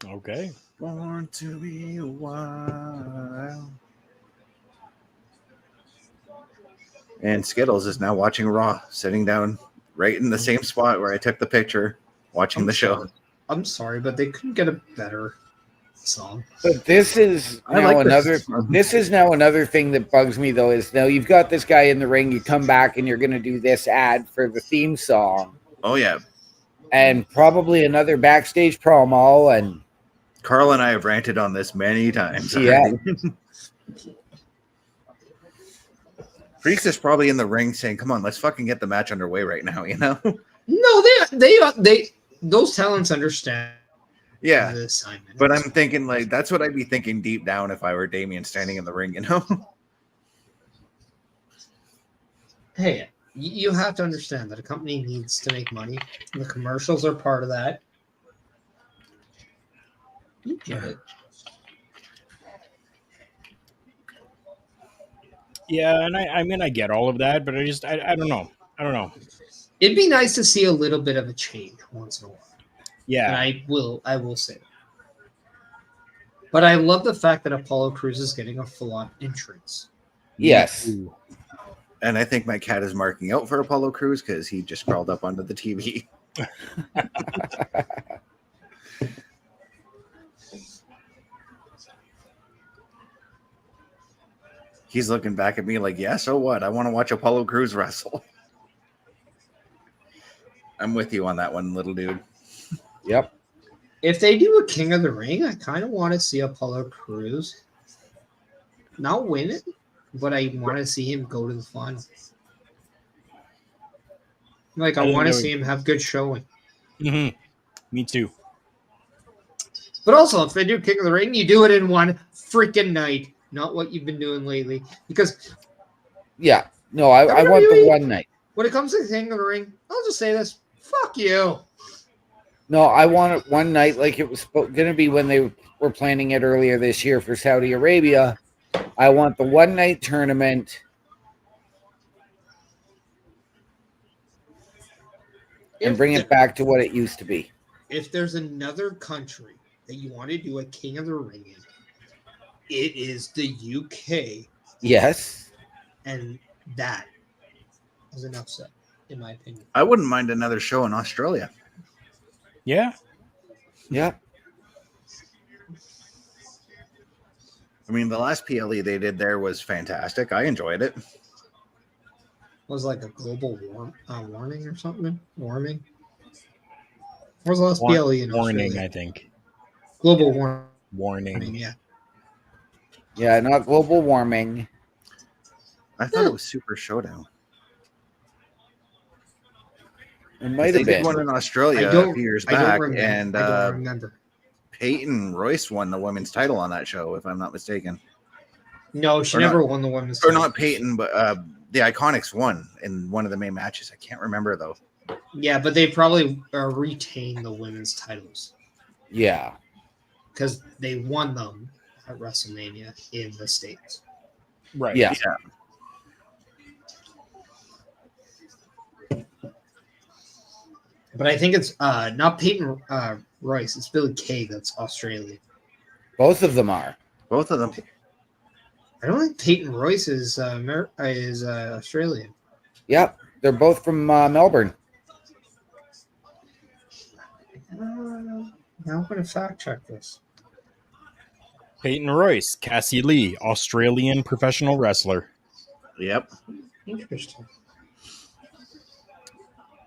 Okay. Born to be wild. And Skittles is now watching Raw, sitting down right in the same spot where I took the picture, watching the show. I'm sorry, but they couldn't get a better song. But this is I now like another. this. This is now another thing that bugs me though. Is now you've got this guy in the ring. You come back and you're going to do this ad for the theme song, Oh yeah, and probably another backstage promo. And Carl and I have ranted on this many times. Yeah. Freaks is probably in the ring saying, "Come on, let's fucking get the match underway right now." You know? No, they those talents understand Yeah. the assignment. But I'm thinking like that's what I'd be thinking deep down if I were Damien standing in the ring. You know? Hey, you have to understand that a company needs to make money. The commercials are part of that. You get it. Yeah, and I mean I get all of that, but I don't know. I don't know. It'd be nice to see a little bit of a change once in a while. And Yeah. I will say that. But I love the fact that Apollo Crews is getting a full-on entrance. yes, And I think my cat is marking out for Apollo Crews because he just crawled up onto the TV. He's looking back at me like, yeah, so what? I want to watch Apollo Crews wrestle. I'm with you on that one, little dude. yep. If they do a King of the Ring, I kind of want to see Apollo Crews not win it, but I want to see him go to the final. Like, I want to see him have good showing. Mm-hmm. Me too. But also, if they do King of the Ring, you do it in one freaking night, not what you've been doing lately. Because Yeah, no, I want the one night. when it comes to King of the Ring, I'll just say this: fuck you. No, I want it one night like it was going to be when they were planning it earlier this year for Saudi Arabia. I want the one night tournament. And bring it back to what it used to be. If there's another country that you want to do a King of the Ring in, it is the UK, Yes. and that is enough said, in my opinion. I wouldn't mind another show in Australia. Yeah. Yeah. I mean, the last PLE they did there was fantastic. I enjoyed it. Was like a global warning or something? Warming? What was the last PLE in Warning, Australia? I think. Global warming, Warning. yeah. Yeah, not global warming. I thought it was Super Showdown. It might They have did been. one in Australia a few years I don't back, remember. and I don't remember. Peyton Royce won the women's title on that show, if I'm not mistaken. No, she or never not- won the women's Or title. not Peyton, but the Iconics won in one of the main matches. I can't remember though. Yeah, but they probably retained the women's titles Yeah. because they won them at WrestleMania in the States. Right. Yeah. But I think it's not Peyton Royce. It's Billy Kay that's Australian. Both of them are. Both of them. I don't think Peyton Royce is Australian. Yep. They're both from Melbourne. Now I'm going to fact check this. Peyton Royce, Cassie Lee, Australian professional wrestler. Yep. Interesting.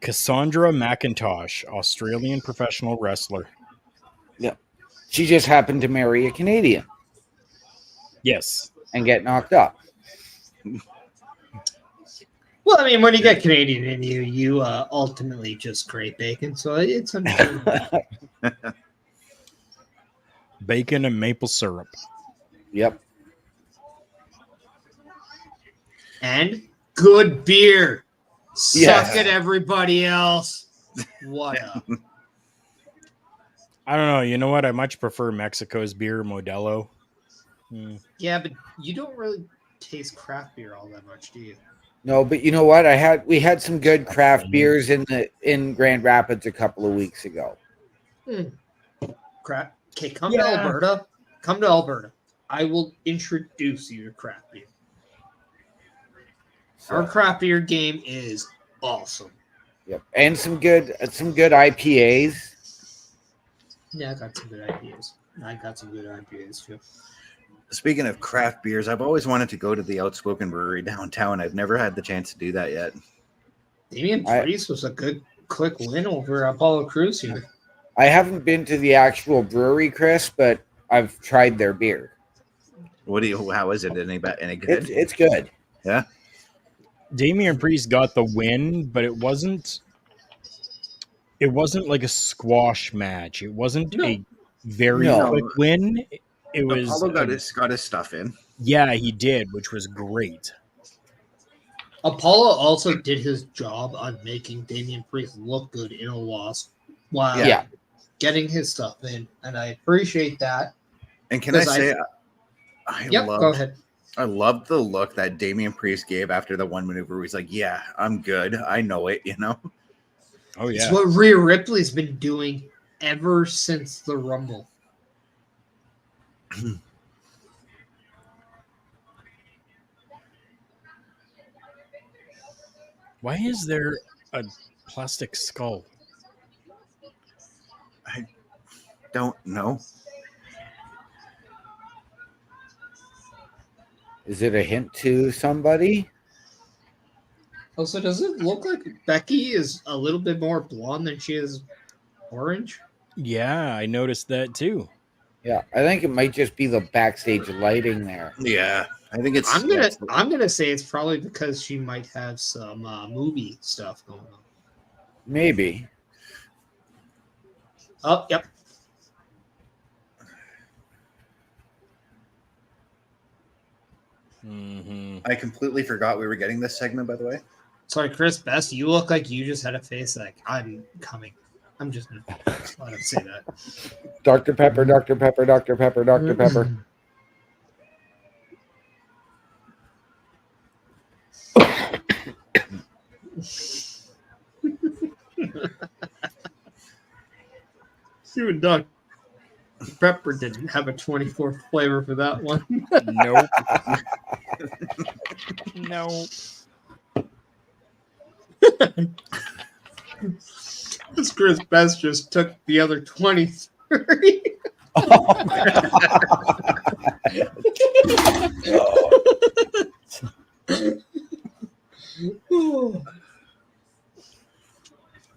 Cassandra McIntosh, Australian professional wrestler. Yep. She just happened to marry a Canadian Yes. and get knocked up. Well, I mean, when you get Canadian in you, you ultimately just crave bacon. So it's understandable. Bacon and maple syrup. Yep. And good beer. Yes. Suck it, everybody else. What up? I don't know. You know what? I much prefer Mexico's beer, Modelo. Yeah, but you don't really taste craft beer all that much, do you? No, but you know what? We had some good craft beers in Grand Rapids a couple of weeks ago. Crap. Okay, come to Alberta. Come to Alberta. I will introduce you to craft beer. Our craft beer game is awesome. Yep. And some good IPAs. Yeah, I got some good ideas too. Speaking of craft beers, I've always wanted to go to the Outspoken Brewery downtown. I've never had the chance to do that yet. Damian Priest was a good quick win over Apollo Crews here. I haven't been to the actual brewery, Chris, but I've tried their beer. How is it? Any good? It's good. Yeah. Damian Priest got the win, but it wasn't like a squash match. It wasn't a very quick win. It was Apollo got his stuff in. Yeah, he did, which was great. Apollo also did his job on making Damian Priest look good in a loss while getting his stuff in, and I appreciate that. And can I say, go ahead. I loved the look that Damian Priest gave after the one maneuver where he's like, yeah, I'm good. I know it, you know? Oh, yeah. It's what Rhea Ripley's been doing ever since the Rumble. Why is there a plastic skull? I don't know. Is it a hint to somebody? Also, does it look like Becky is a little bit more blonde than she is orange? Yeah, I noticed that too. Yeah, I think it might just be the backstage lighting there. Yeah, I think it's. I'm gonna say it's probably because she might have some movie stuff going on. Maybe. Oh, yep. Mm-hmm. I completely forgot we were getting this segment, by the way. Sorry, Chris Best, you look like you just had a face like I'm coming. I'm just gonna let him say that. Dr. Pepper, Dr. Pepper, Dr. Pepper, Dr. Pepper. Even Dr. Pepper didn't have a 24th flavor for that one. Nope. Nope. This Chris Best just took the other 23.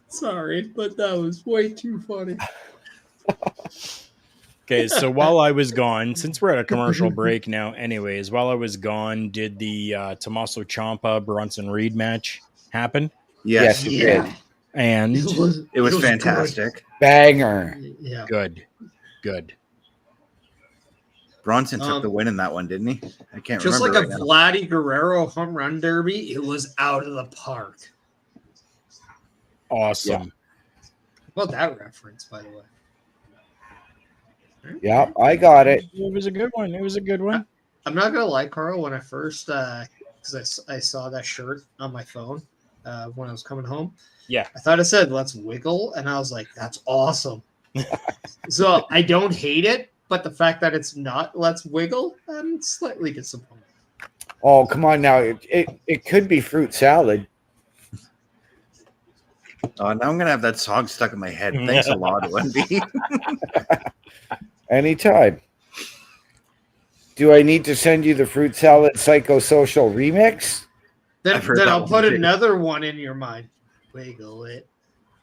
Sorry, but that was way too funny. Okay, so while I was gone, since we're at a commercial break now, anyways, while I was gone, did the Tommaso Ciampa Bronson Reed match happen? Yes, it did. And it was fantastic. Good. Banger. Yeah. Good. Bronson took the win in that one, didn't he? I can't just remember. Just like a Vladdy Guerrero home run derby, it was out of the park. Awesome. Yeah. Well, that reference, by the way. Yeah, I got it. It was a good one. I'm not gonna lie, Carl. When I first, because I saw that shirt on my phone when I was coming home. Yeah, I thought it said "Let's Wiggle," and I was like, "That's awesome." So I don't hate it, but the fact that it's not "Let's Wiggle," I'm slightly disappointed. Oh, come on now! It could be fruit salad. Oh, now I'm gonna have that song stuck in my head. Thanks a lot, Wendy. Anytime. Do I need to send you the fruit salad psychosocial remix? Then I'll put another one in your mind. Wiggle it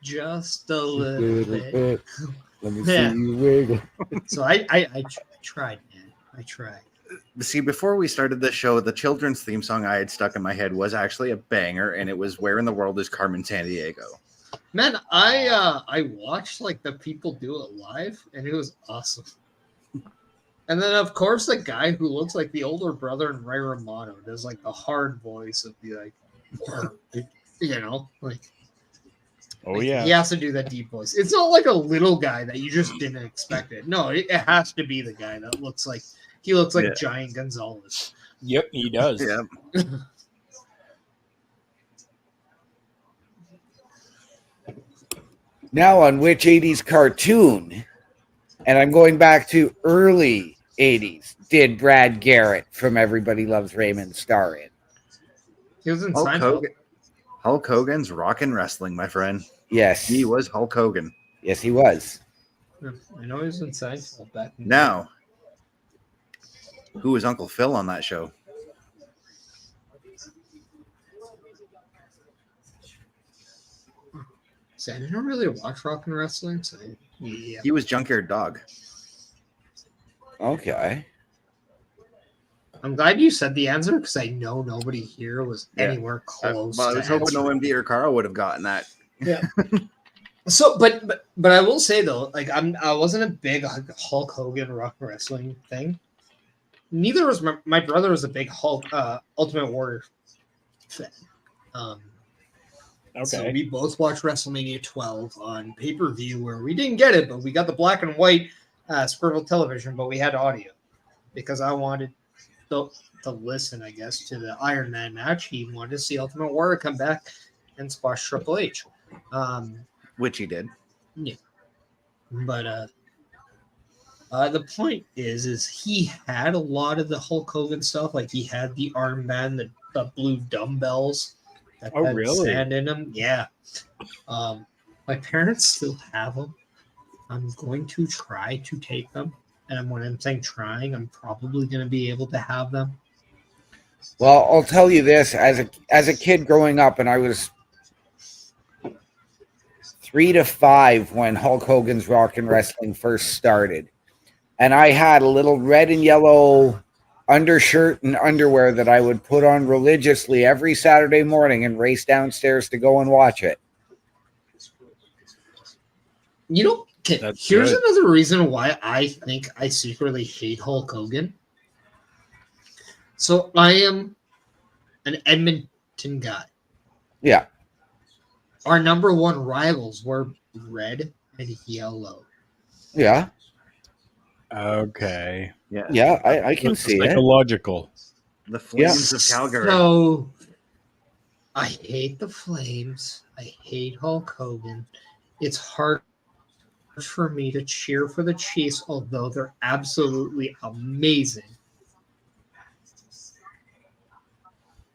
just a little bit. Let me see you wiggle. So I tried, man. I tried. See, before we started the show, the children's theme song I had stuck in my head was actually a banger, and it was "Where in the World is Carmen Sandiego?" Man, I watched like the people do it live, and it was awesome. And then, of course, the guy who looks like the older brother in Ray Romano does like the hard voice of the like, you know, like. Oh like, yeah. He has to do that deep voice. It's not like a little guy that you just didn't expect it. No, it has to be the guy that looks like Giant Gonzalez. Yep, he does. Yeah. Now on which 80s cartoon, and I'm going back to early 80s, did Brad Garrett from Everybody Loves Raymond star in? He was in Hulk Seinfeld. Hulk Hogan's Rockin' Wrestling, my friend. Yes. He was Hulk Hogan. Yes, he was. I know he was in Seinfeld back in the Now, who was Uncle Phil on that show? day. See, I didn't really watch rock and wrestling, so yeah. He was Junkyard Dog. Okay. I'm glad you said the answer because I know nobody here was Yeah. anywhere close. Well, I to was hoping answering. OMD or Carl would have gotten that. Yeah. So, but I will say though, like I wasn't a big Hulk Hogan rock and wrestling thing. Neither was my brother was a big Hulk Ultimate Warrior fan. So we both watched WrestleMania 12 on pay-per-view where we didn't get it, but we got the black and white Squirtle television, but we had audio because I wanted to listen, I guess, to the Iron Man match. He wanted to see Ultimate Warrior come back and squash Triple H. Which he did. Yeah. But the point is he had a lot of the Hulk Hogan stuff. Like he had the armband, the blue dumbbells that had really? sand in them. Yeah. My parents still have them. I'm going to try to take them. And when I'm saying trying, I'm probably going to be able to have them. Well, I'll tell you this: as a kid growing up, and I was 3 to 5 when Hulk Hogan's Rock and Wrestling first started, and I had a little red and yellow undershirt and underwear that I would put on religiously every Saturday morning and race downstairs to go and watch it. You know, okay, That's here's good. another reason why I think I secretly hate Hulk Hogan. So I am an Edmonton guy. Yeah, Our number one rivals were red and yellow. yeah, Okay. yeah. I can see it. Psychological. The Flames of Calgary. So I hate the Flames. I hate Hulk Hogan. It's hard for me to cheer for the Chiefs, although they're absolutely amazing.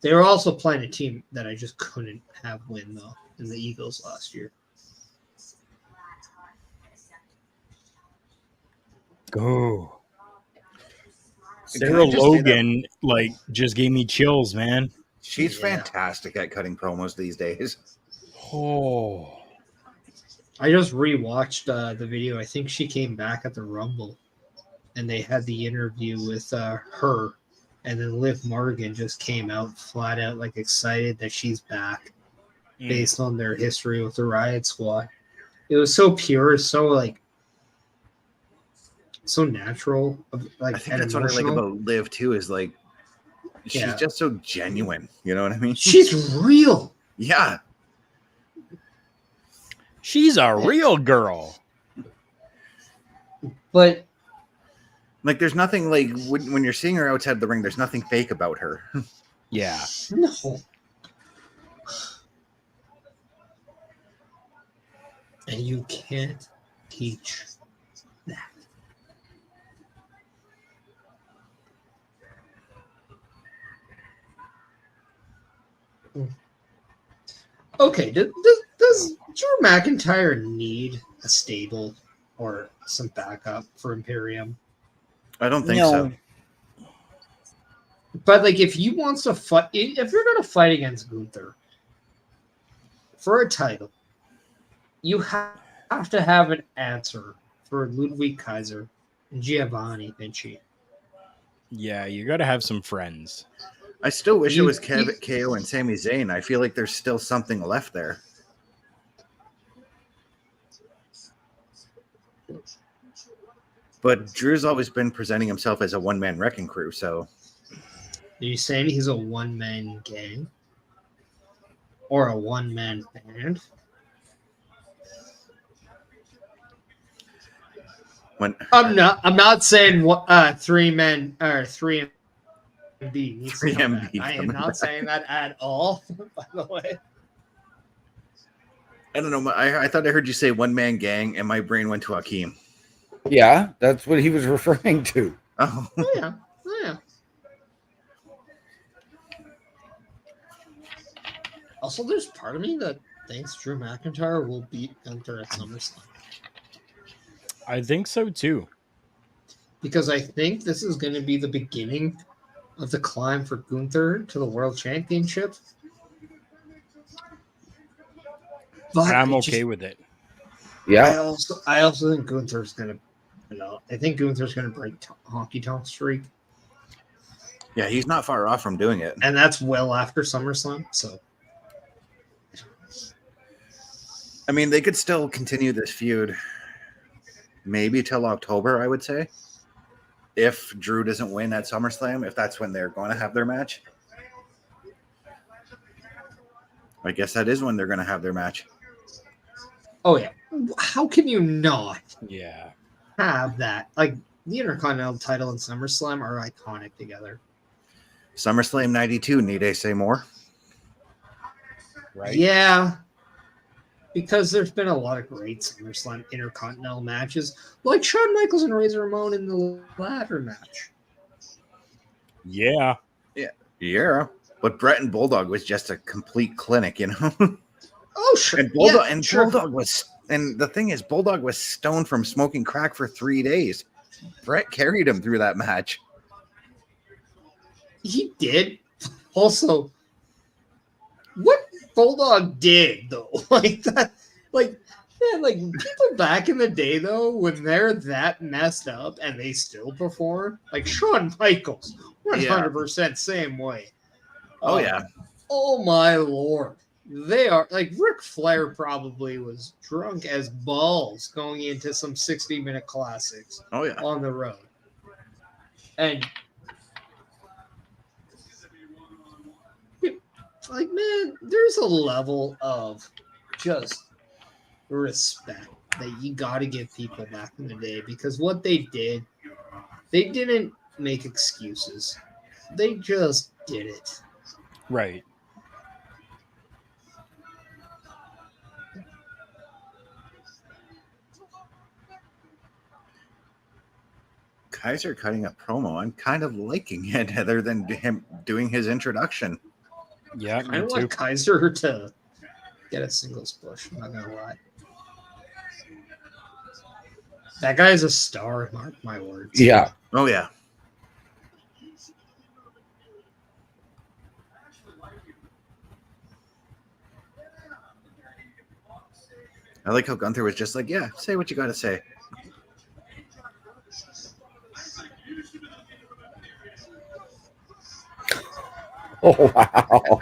They were also playing a team that I just couldn't have win, though, in the Eagles last year. Go. Can Sarah I just say that Logan, like, just gave me chills, man. she's Yeah. fantastic at cutting promos these days. Oh. I just rewatched the video. I think she came back at the Rumble, and they had the interview with her, and then Liv Morgan just came out flat out like excited that she's back, based on their history with the Riot Squad. It was so pure, so like so natural, like I think and that's what I like emotional. about Liv too. Is like she's Yeah. just so genuine. You know what I mean? She's real. Yeah. She's a real girl. But Like there's nothing like when you're seeing her outside the ring, there's nothing fake about her. Yeah. no. And you can't teach that. Okay, does Drew McIntyre need a stable or some backup for Imperium? I don't think No. so. But like, if he wants to fight, if you're going to fight against Gunther for a title, you have to have an answer for Ludwig Kaiser and Giovanni Vinci. Yeah, you got to have some friends. I still wish it You- was KO and Sami Zayn. I feel like there's still something left there. But Drew's always been presenting himself as a one-man wrecking crew, so Are you saying he's a one-man gang or a one-man band? when I'm not saying three men or 3MB needs to come back. 3MB I am coming not back. saying that at all. By the way, I don't know, I thought I heard you say one-man gang, and my brain went to Akeem. Yeah, that's what he was referring to. Oh, oh yeah. Also, there's part of me that thinks Drew McIntyre will beat Gunther at SummerSlam. I think so too. Because I think this is going to be the beginning of the climb for Gunther to the World Championship. But I'm okay with it. Yeah. I also think Gunther's going to, I think Gunther's going to break Honky Tonk streak, Yeah, he's not far off from doing it. and that's well after SummerSlam. So I mean, they could still continue this feud maybe till October, I would say. If Drew doesn't win at SummerSlam, if that's when they're going to have their match. I guess that is when they're going to have their match. oh yeah, how can you not Yeah. have that? Like the Intercontinental title and SummerSlam are iconic together. SummerSlam 92, need I say more? Right. Yeah, because there's been a lot of great SummerSlam Intercontinental matches, like Shawn Michaels and Razor Ramon in the ladder match. Yeah. Yeah. But Brett and Bulldog was just a complete clinic, you know? Oh sure, And Bulldog, yeah, and sure. Bulldog was, and the thing is, Bulldog was stoned from smoking crack for 3 days. Brett carried him through that match. He did. Also, what Bulldog did though, like that, like man, like people back in the day though, when they're that messed up and they still perform, like Shawn Michaels, 100% same way. Oh, yeah. Oh my lord. They are like Ric Flair probably was drunk as balls going into some 60-minute classics Oh, yeah. on the road. And like, man, there's a level of just respect that you got to give people back in the day, because what they did, they didn't make excuses. They just did it. Right. Kaiser cutting a promo. I'm kind of liking it other than him doing his introduction. Yeah, I me don't too. want Kaiser to get a singles push. I'm not gonna lie. That guy's a star. Mark my words. Yeah. Oh, yeah. I like how Gunther was just like, yeah, say what you got to say. Oh, wow.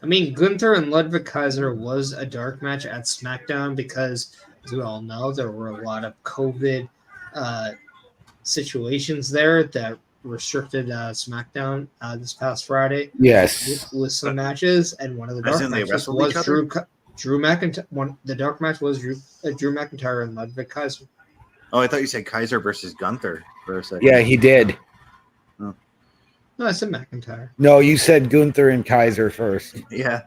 I mean, Gunther and Ludwig Kaiser was a dark match at SmackDown because, as we all know, there were a lot of COVID situations there that restricted SmackDown this past Friday. Yes. With some matches, and one of the As dark in they matches wrestled was each other? Drew McIntyre. The dark match was Drew McIntyre and Ludwig Kaiser. Oh, I thought you said Kaiser versus Gunther for a second. Yeah, he did. No, I said McIntyre. No, you said Gunther and Kaiser first. Yeah.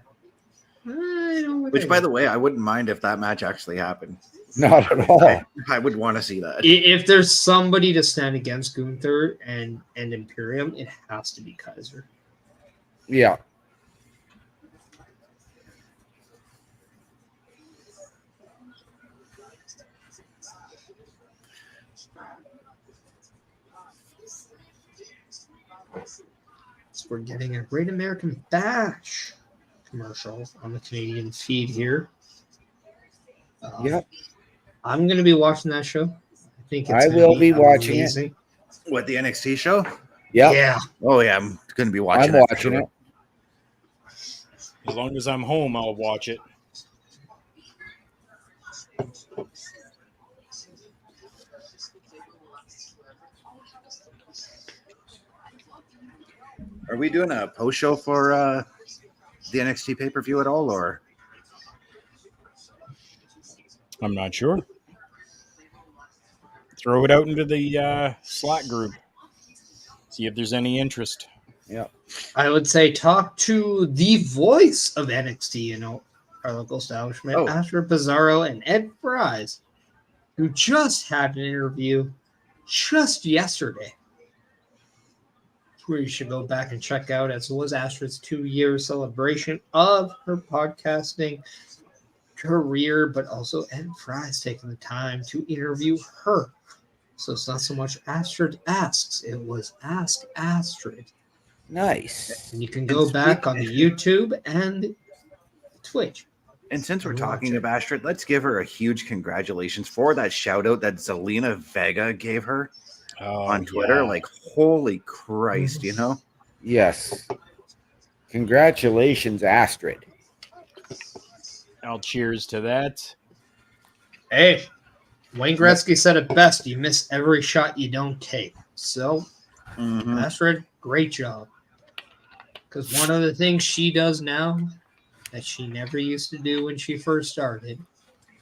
I don't know. Which, by the way, I wouldn't mind if that match actually happened. Not at all. I would want to see that. If there's somebody to stand against Gunther and Imperium, it has to be Kaiser. Yeah. So we're getting a Great American Bash commercial on the Canadian feed here. Yep. I'm going to be watching that show. I think it's I gonna will be watching it. amazing. What, the NXT show? Yep. Yeah. Oh, yeah, I'm going to be watching I'm it. watching it. As long as I'm home, I'll watch it. Are we doing a post show for the NXT pay-per-view at all, or? I'm not sure. Throw it out into the Slack group. See if there's any interest. Yep. I would say talk to the voice of NXT in our local establishment, Oh. Asher Pizarro and Ed Fries, who just had an interview just yesterday. where you should go back and check out, as was Astrid's 2-year celebration of her podcasting career, but also Ed Fry's taking the time to interview her. So it's not so much Astrid Asks, it was Ask Astrid. Nice. And you can go back on the YouTube and Twitch. And since we're talking of Astrid, let's give her a huge congratulations for that shout out that Zelina Vega gave her on Twitter. Yeah. Like, holy Christ, you know? Yes. Congratulations, Astrid. I'll cheers to that. Hey, Wayne Gretzky said it best. You miss every shot you don't take. So, Astrid, great job. Because one of the things she does now that she never used to do when she first started,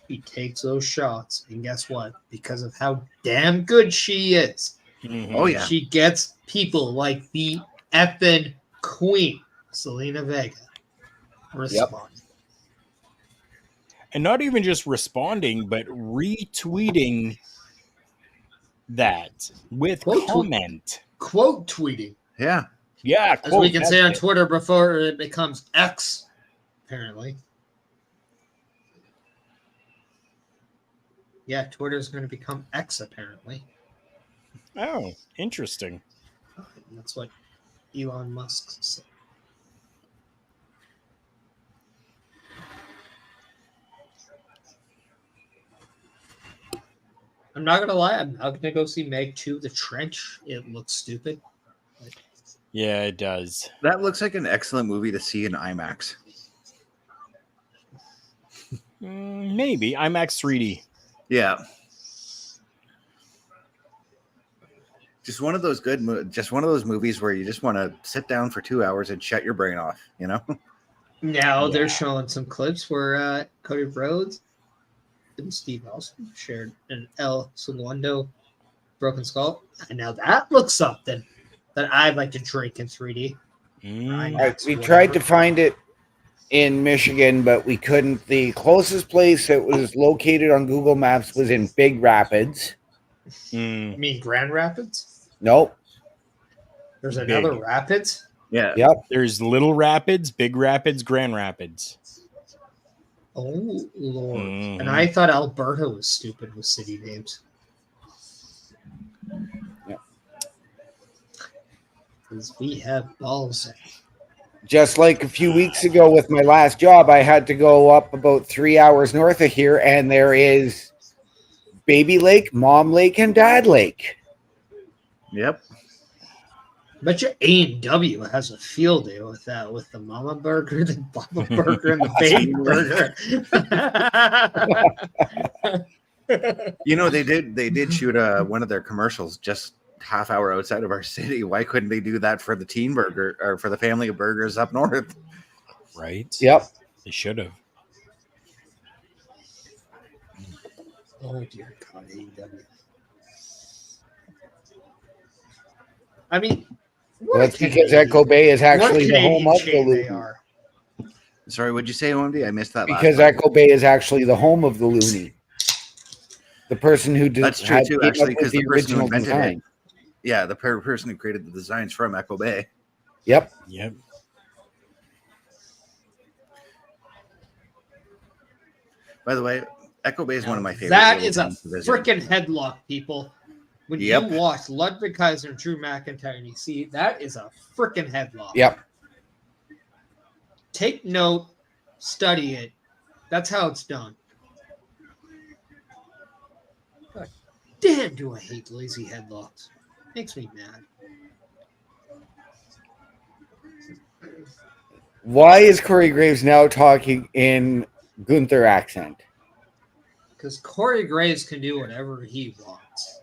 she takes those shots. And guess what? Because of how damn good she is, Oh, yeah. she gets people like the effing queen, Zelina Vega, respond. And not even just responding, but retweeting that with comment. Quote tweeting. Yeah. Yeah, As we can say on Twitter before it becomes X, apparently. Yeah, Twitter's going to become X, apparently. Oh, interesting. That's what Elon Musk said. I'm not going to lie. I'm not going to go see Meg 2, The Trench. It looks stupid. Yeah, it does. That looks like an excellent movie to see in IMAX. Maybe. IMAX 3D. Yeah. Just one of those just one of those movies where you just want to sit down for 2 hours and shut your brain off, you know? Now they're showing some clips where Cody Rhodes and Steve Austin shared an El Segundo Broken Skull. And now that looks something that I'd like to drink in 3D. We tried to find it in Michigan, but we couldn't. The closest place that was located on Google Maps was in Big Rapids. You mean Grand Rapids? Nope. There's another Rapids? Yeah. Yep. There's Little Rapids, Big Rapids, Grand Rapids. Oh, Lord. And I thought Alberta was stupid with city names. Yep. Because we have balls. Just like a few weeks ago with my last job, I had to go up about 3 hours north of here, and there is Baby Lake, Mom Lake, and Dad Lake. Yep. Bet you A&W has a field day with that, with the Mama Burger, the Baba Burger, and the Baby Burger. You know, they did shoot one of their commercials just half hour outside of our city. Why couldn't they do that for the teen burger or for the family of burgers up north? Right? Yep. They should have. Oh, dear God, AEW. I mean, that's because Echo Bay is actually the home of the Looney. Sorry, what'd you say, OMD? I missed that. Because Echo Bay is actually the home of the Looney. The person who did that's true too, actually, because the person who original invented design. it. Yeah, the person who created the designs from Echo Bay. Yep. Yep. By the way, Echo Bay is one of my favorite. That is a games to visit. freaking headlock, people. When you watch Ludwig Kaiser and Drew McIntyre and you see that is a freaking headlock. Yep. Take note, study it. That's how it's done. God damn, do I hate lazy headlocks. Makes me mad. Why is Corey Graves now talking in Gunther accent? Because Corey Graves can do whatever he wants.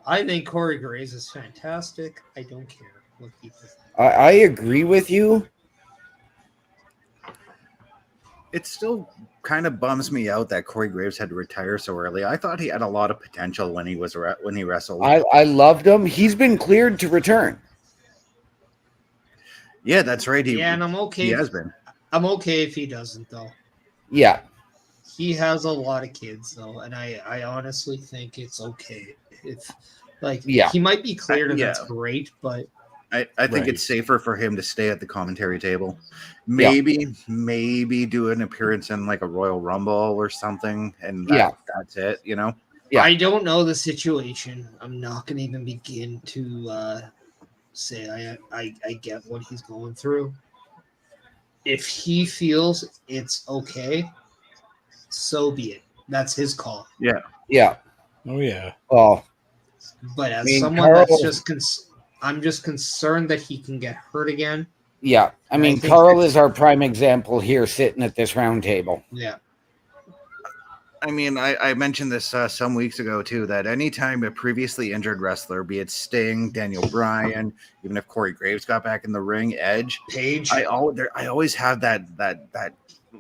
I think Corey Graves is fantastic. I don't care what people think. I agree with you. It still kind of bums me out that Corey Graves had to retire so early. I thought he had a lot of potential when he wrestled. I loved him. He's been cleared to return. Yeah, that's right. And I'm okay. He has been. I'm okay if he doesn't, though. Yeah. He has a lot of kids though, and I honestly think it's okay if he might be cleared and that's great, but I think it's safer for him to stay at the commentary table. Yeah. Maybe do an appearance in like a Royal Rumble or something, and that's it, you know? Yeah. I don't know the situation. I'm not going to even begin to say I get what he's going through. If he feels it's okay, so be it. That's his call. Yeah. Yeah. Oh yeah. Well, But as I mean, someone Karl, that's just I'm just concerned that he can get hurt again. Yeah. I mean, Karl is our prime example here sitting at this round table. Yeah. I mean, I mentioned this some weeks ago too, that anytime a previously injured wrestler, be it Sting, Daniel Bryan, even if Corey Graves got back in the ring, Edge, Paige, I always have that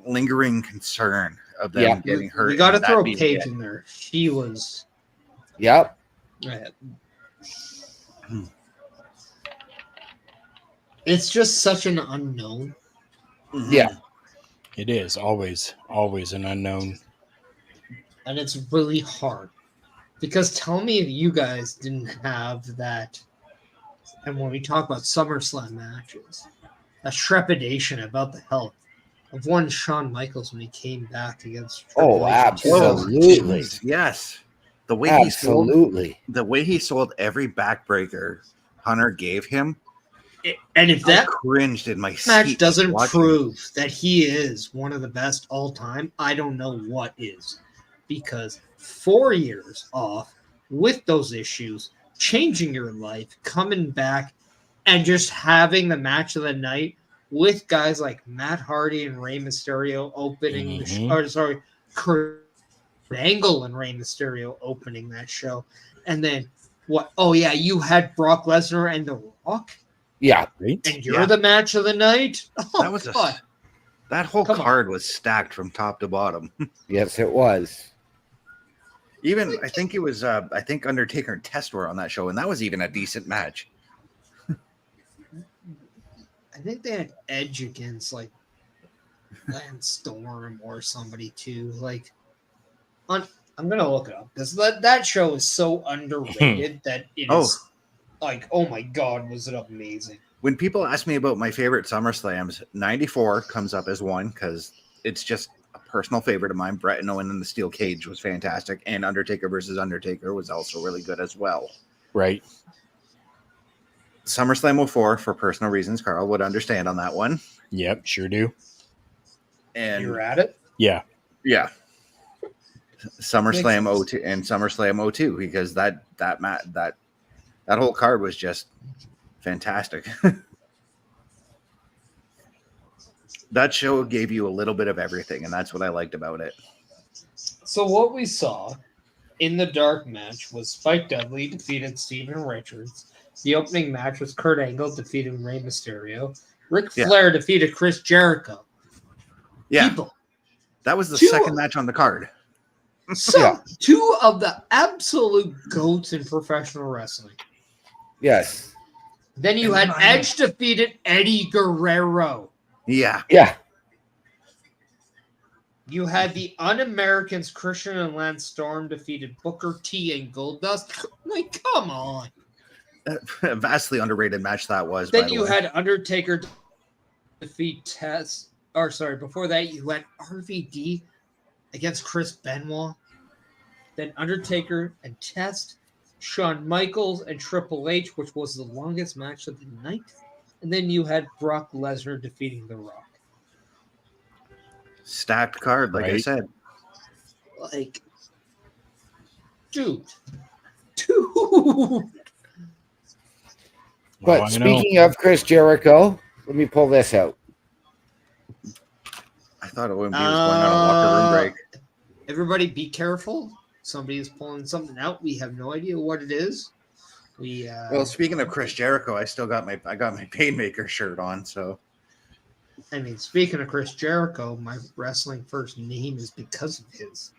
lingering concern of them getting hurt. We got to throw Paige in there. She was. Yep. It's just such an unknown. Yeah. It is always an unknown. And it's really hard. Because tell me if you guys didn't have that. And when we talk about SummerSlam matches, a trepidation about the health of one Shawn Michaels when he came back against Triple H. Absolutely. Yes. The way he sold every backbreaker Hunter gave him. And if that cringed in my match doesn't prove that he is one of the best all time, I don't know what is. Because 4 years off with those issues, changing your life, coming back, and just having the match of the night with guys like Matt Hardy and Rey Mysterio opening the show, Kurt Angle and Rey Mysterio opening that show. And then what? Oh, yeah, you had Brock Lesnar and The Rock? Yeah. And you're the match of the night? Oh, that was that whole card was stacked from top to bottom. Yes, it was. Even I think it was Undertaker and Test were on that show, and that was even a decent match. I think they had Edge against like Lance Storm or somebody too. Like, I'm gonna look it up because that show is so underrated that it is like, oh my god, was it amazing? When people ask me about my favorite SummerSlams, '94 comes up as one because it's just a personal favorite of mine. Bret and Owen in the steel cage was fantastic, and Undertaker versus Undertaker was also really good as well. Right. SummerSlam 04, for personal reasons, Karl would understand on that one. Yep, sure do. And you're at it? Yeah. Yeah. SummerSlam 02 and SummerSlam 02, because that whole card was just fantastic. That show gave you a little bit of everything, and that's what I liked about it. So what we saw in the dark match was Spike Dudley defeated Steven Richards. The opening match was Kurt Angle defeating Rey Mysterio. Ric Flair defeated Chris Jericho. Yeah. People. That was the second match on the card. Two of the absolute goats in professional wrestling. Yes. Then you had Edge defeated Eddie Guerrero. Yeah. Yeah. You had the Un-Americans Christian and Lance Storm defeated Booker T and Goldust. Like, come on. A vastly underrated match that was. Then you had Undertaker defeat Test. Or sorry, before that you had RVD against Chris Benoit. Then Undertaker and Test, Shawn Michaels and Triple H, which was the longest match of the night. And then you had Brock Lesnar defeating The Rock. Stacked card, like I said. Like, dude. But speaking of Chris Jericho, let me pull this out. I thought it was going on a locker room break. Everybody be careful. Somebody is pulling something out. We have no idea what it is. Well, speaking of Chris Jericho, I got my Painmaker shirt on, so. I mean, speaking of Chris Jericho, my wrestling first name is because of his.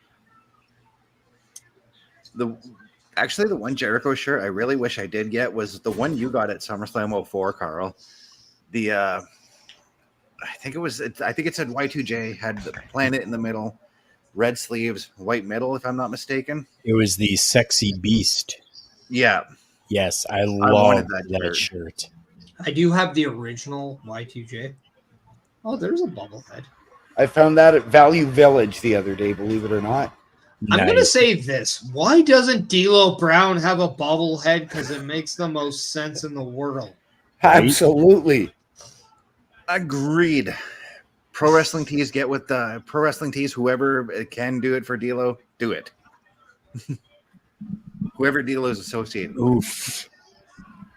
Actually, the one Jericho shirt I really wish I did get was the one you got at SummerSlam 04, Karl. I think it said Y2J, had the planet in the middle, red sleeves, white middle, if I'm not mistaken. It was the Sexy Beast. Yeah, Yes, I wanted love that that shirt. shirt. I do have the original Y2J. Oh, there's a bobblehead. I found that at Value Village the other day, believe it or not. I'm going to Nice. say this. Why doesn't D'Lo Brown have a bobblehead? Because it makes the most sense in the world. Right? Absolutely. agreed. Pro Wrestling Tees, get with the Pro Wrestling Tees. Whoever can do it for D'Lo, do it. Whoever D'Lo is associated with. Oof.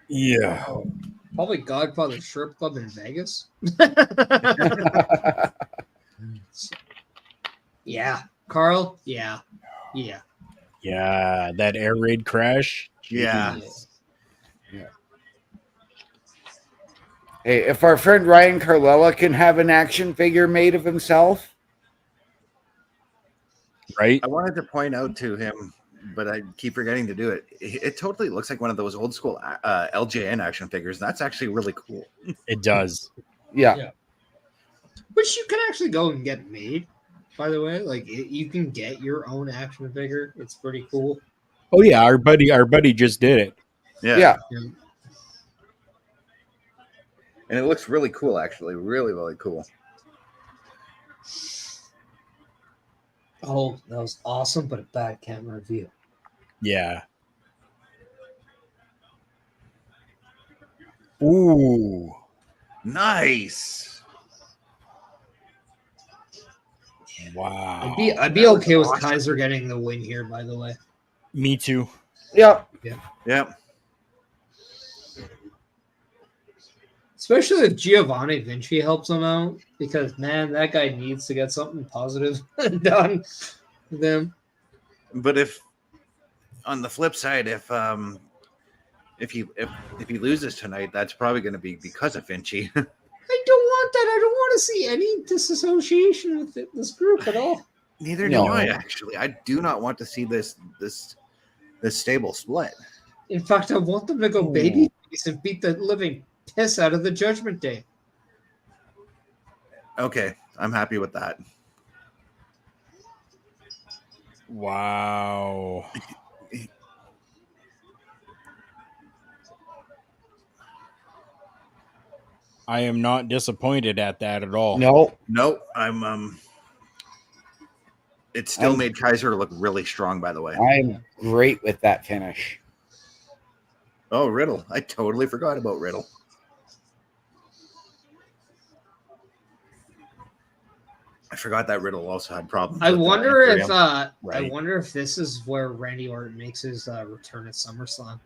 Yeah. Probably Godfather Strip Club in Vegas. Yeah. Carl? Yeah. Yeah. Yeah, that air raid crash. Yeah. Jeez. Hey, if our friend Ryan Carlella can have an action figure made of himself, Right? I wanted to point out to him, but I keep forgetting to do it. It totally looks like one of those old school LJN action figures. That's actually really cool. It does. yeah. Which you can actually go and get made, by the way. Like, you can get your own action figure. It's pretty cool. Oh yeah, our buddy just did it. Yeah. And it looks really cool, actually. Really, really cool. Oh, that was awesome, but a bad camera view. Yeah. Ooh. Nice. Wow. I'd be okay with Kaiser getting the win here, by the way. Me too. Yep. Yep. Especially if Giovanni Vinci helps him out, because man, that guy needs to get something positive done with him. But if on the flip side, if he loses tonight, that's probably going to be because of Vinci. I don't want that. I don't want to see any disassociation with this group at all. Neither No. do I, actually. I do not want to see this stable split. In fact, I want them to go baby and beat the living piss out of the Judgment Day. Okay, I'm happy with that. Wow. I am not disappointed at that at all. No. Nope, I'm it still made Kaiser look really strong, by the way. I'm great with that finish. Oh, Riddle. I totally forgot about Riddle. I forgot that Riddle also had problems. I with, wonder if Imperium. I wonder if this is where Randy Orton makes his return at SummerSlam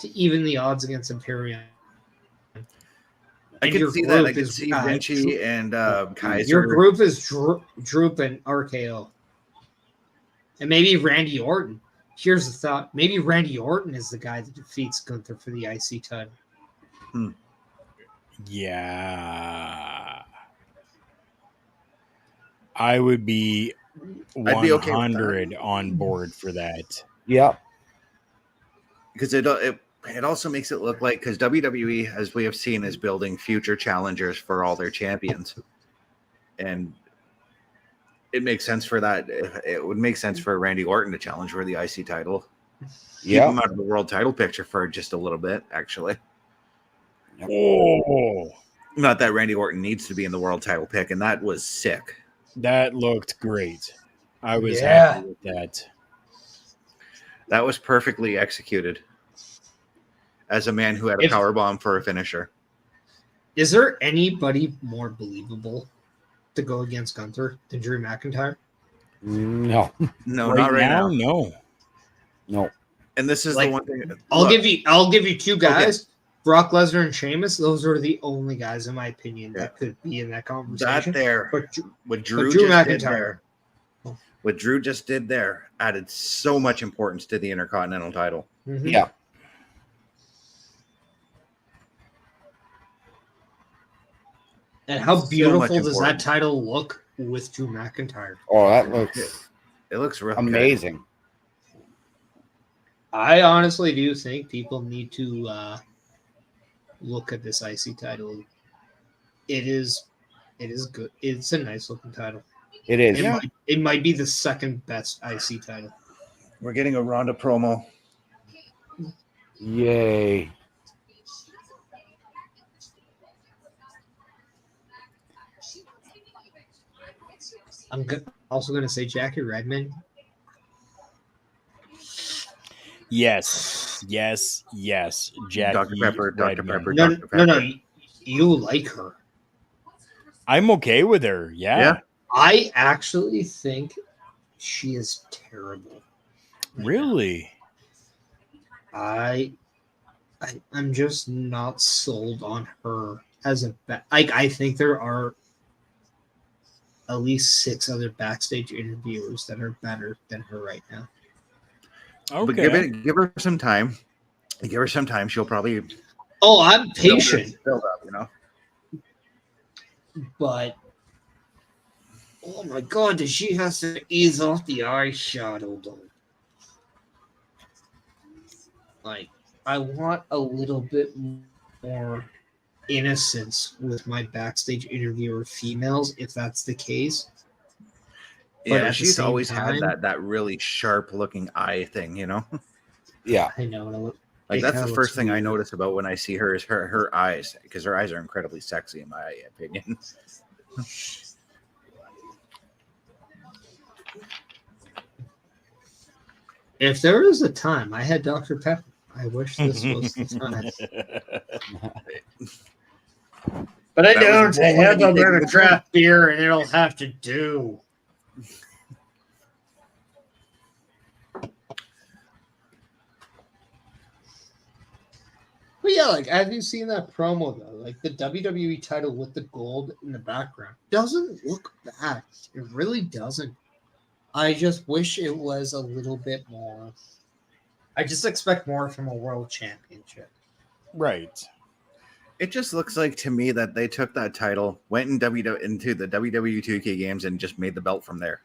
to even the odds against Imperium. I And can your see that. I group can is, see Vinci and Kaiser. Your group is Droop and RKO. And maybe Randy Orton. Here's the thought. Maybe Randy Orton is the guy that defeats Gunther for the IC title. Yeah. I would be I'd be okay with 100 on board for that. Yep. Because it also makes it look like, because WWE, as we have seen, is building future challengers for all their champions. And it makes sense for that. It would make sense for Randy Orton to challenge for the IC title. Keep him out of the world title picture for just a little bit, actually. Oh, Not that Randy Orton needs to be in the world title pick, and that was sick. that looked great. I was happy with that. That was perfectly executed. As a man who had a powerbomb for a finisher. Is there anybody more believable to go against Gunther than Drew McIntyre? No. No, not right now. No. And this is Like, the one thing. I'll give you two guys. Okay. Brock Lesnar and Sheamus. Those are the only guys, in my opinion, that could be in that conversation. That there. But what Drew McIntyre. What Drew just did there added so much importance to the Intercontinental title. Mm-hmm. Yeah. And how beautiful does that title look with Drew McIntyre? Oh, that looks it looks real amazing. Good. I honestly do think people need to look at this IC title. It is good. It's a nice looking title. It is. It might be the second best IC title. We're getting a Ronda promo. Yay. Also going to say Jackie Redmond. Yes. Jackie Dr. Pepper, Dr. Redmond. Pepper, No, Dr. Pepper. no, you like her. I'm okay with her. Yeah. I actually think she is terrible. Really? I'm just not sold on her as a I think there are at least 6 other backstage interviewers that are better than her right now. Okay. But give her some time. Give her some time. She'll probably. Oh, I'm patient. Build up, you know. But oh my god, does she has to ease off the eyeshadow though? Like, I want a little bit more innocence with my backstage interviewer females, if that's the case. But Yeah, at the she's same always time, had that really sharp looking eye thing, you know. Yeah. I know. Like It that's kinda the first looks thing I weird. notice about when I see her is her eyes, because her eyes are incredibly sexy in my opinion. If there was a time I had Dr. Pepper, I wish this was the time. But I That was don't. the I one have that you a take better with craft beer, and it'll have to do. But yeah, like, have you seen that promo though? Like the WWE title with the gold in the background doesn't look bad. It really doesn't. I just wish it was a little bit more. I just expect more from a world championship. Right. It just looks like to me that they took that title, went into the WWE 2K games, and just made the belt from there.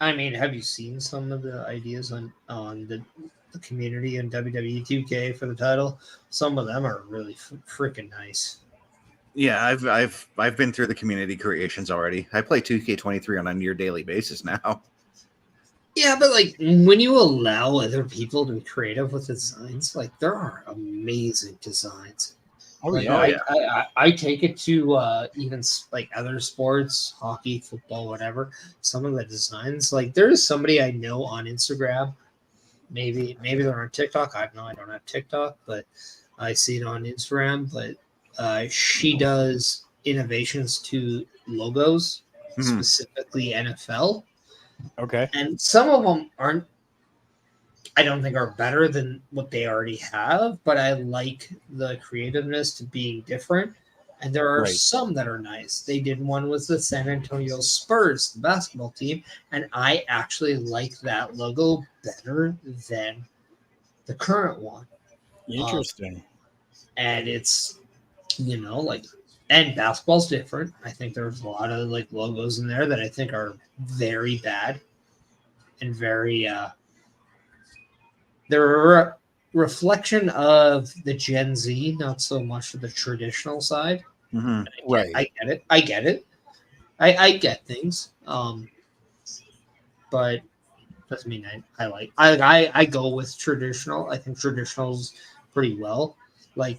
I mean, have you seen some of the ideas on the community in WWE 2K for the title? Some of them are really freaking nice. Yeah, I've been through the community creations already. I play 2K23 on a near daily basis now. Yeah, but like when you allow other people to be creative with designs, like there are amazing designs. Oh, Like, yeah. I take it to even like other sports, hockey, football, whatever. Some of the designs, like there's somebody I know on Instagram. Maybe they're on TikTok. I don't have TikTok, but I see it on Instagram. But she does innovations to logos, specifically NFL. Okay. And some of them aren't, I don't think are better than what they already have, but I like the creativeness to being different. And there are Right. some that are nice. They did one with the San Antonio Spurs, the basketball team, and I actually like that logo better than the current one. Interesting. And it's, like, and basketball's different. I think there's a lot of like logos in there that I think are very bad and very they're a reflection of the Gen Z, not so much the traditional side. Right. I get it. I get things. But doesn't mean I go with traditional. I think traditional's pretty well. Like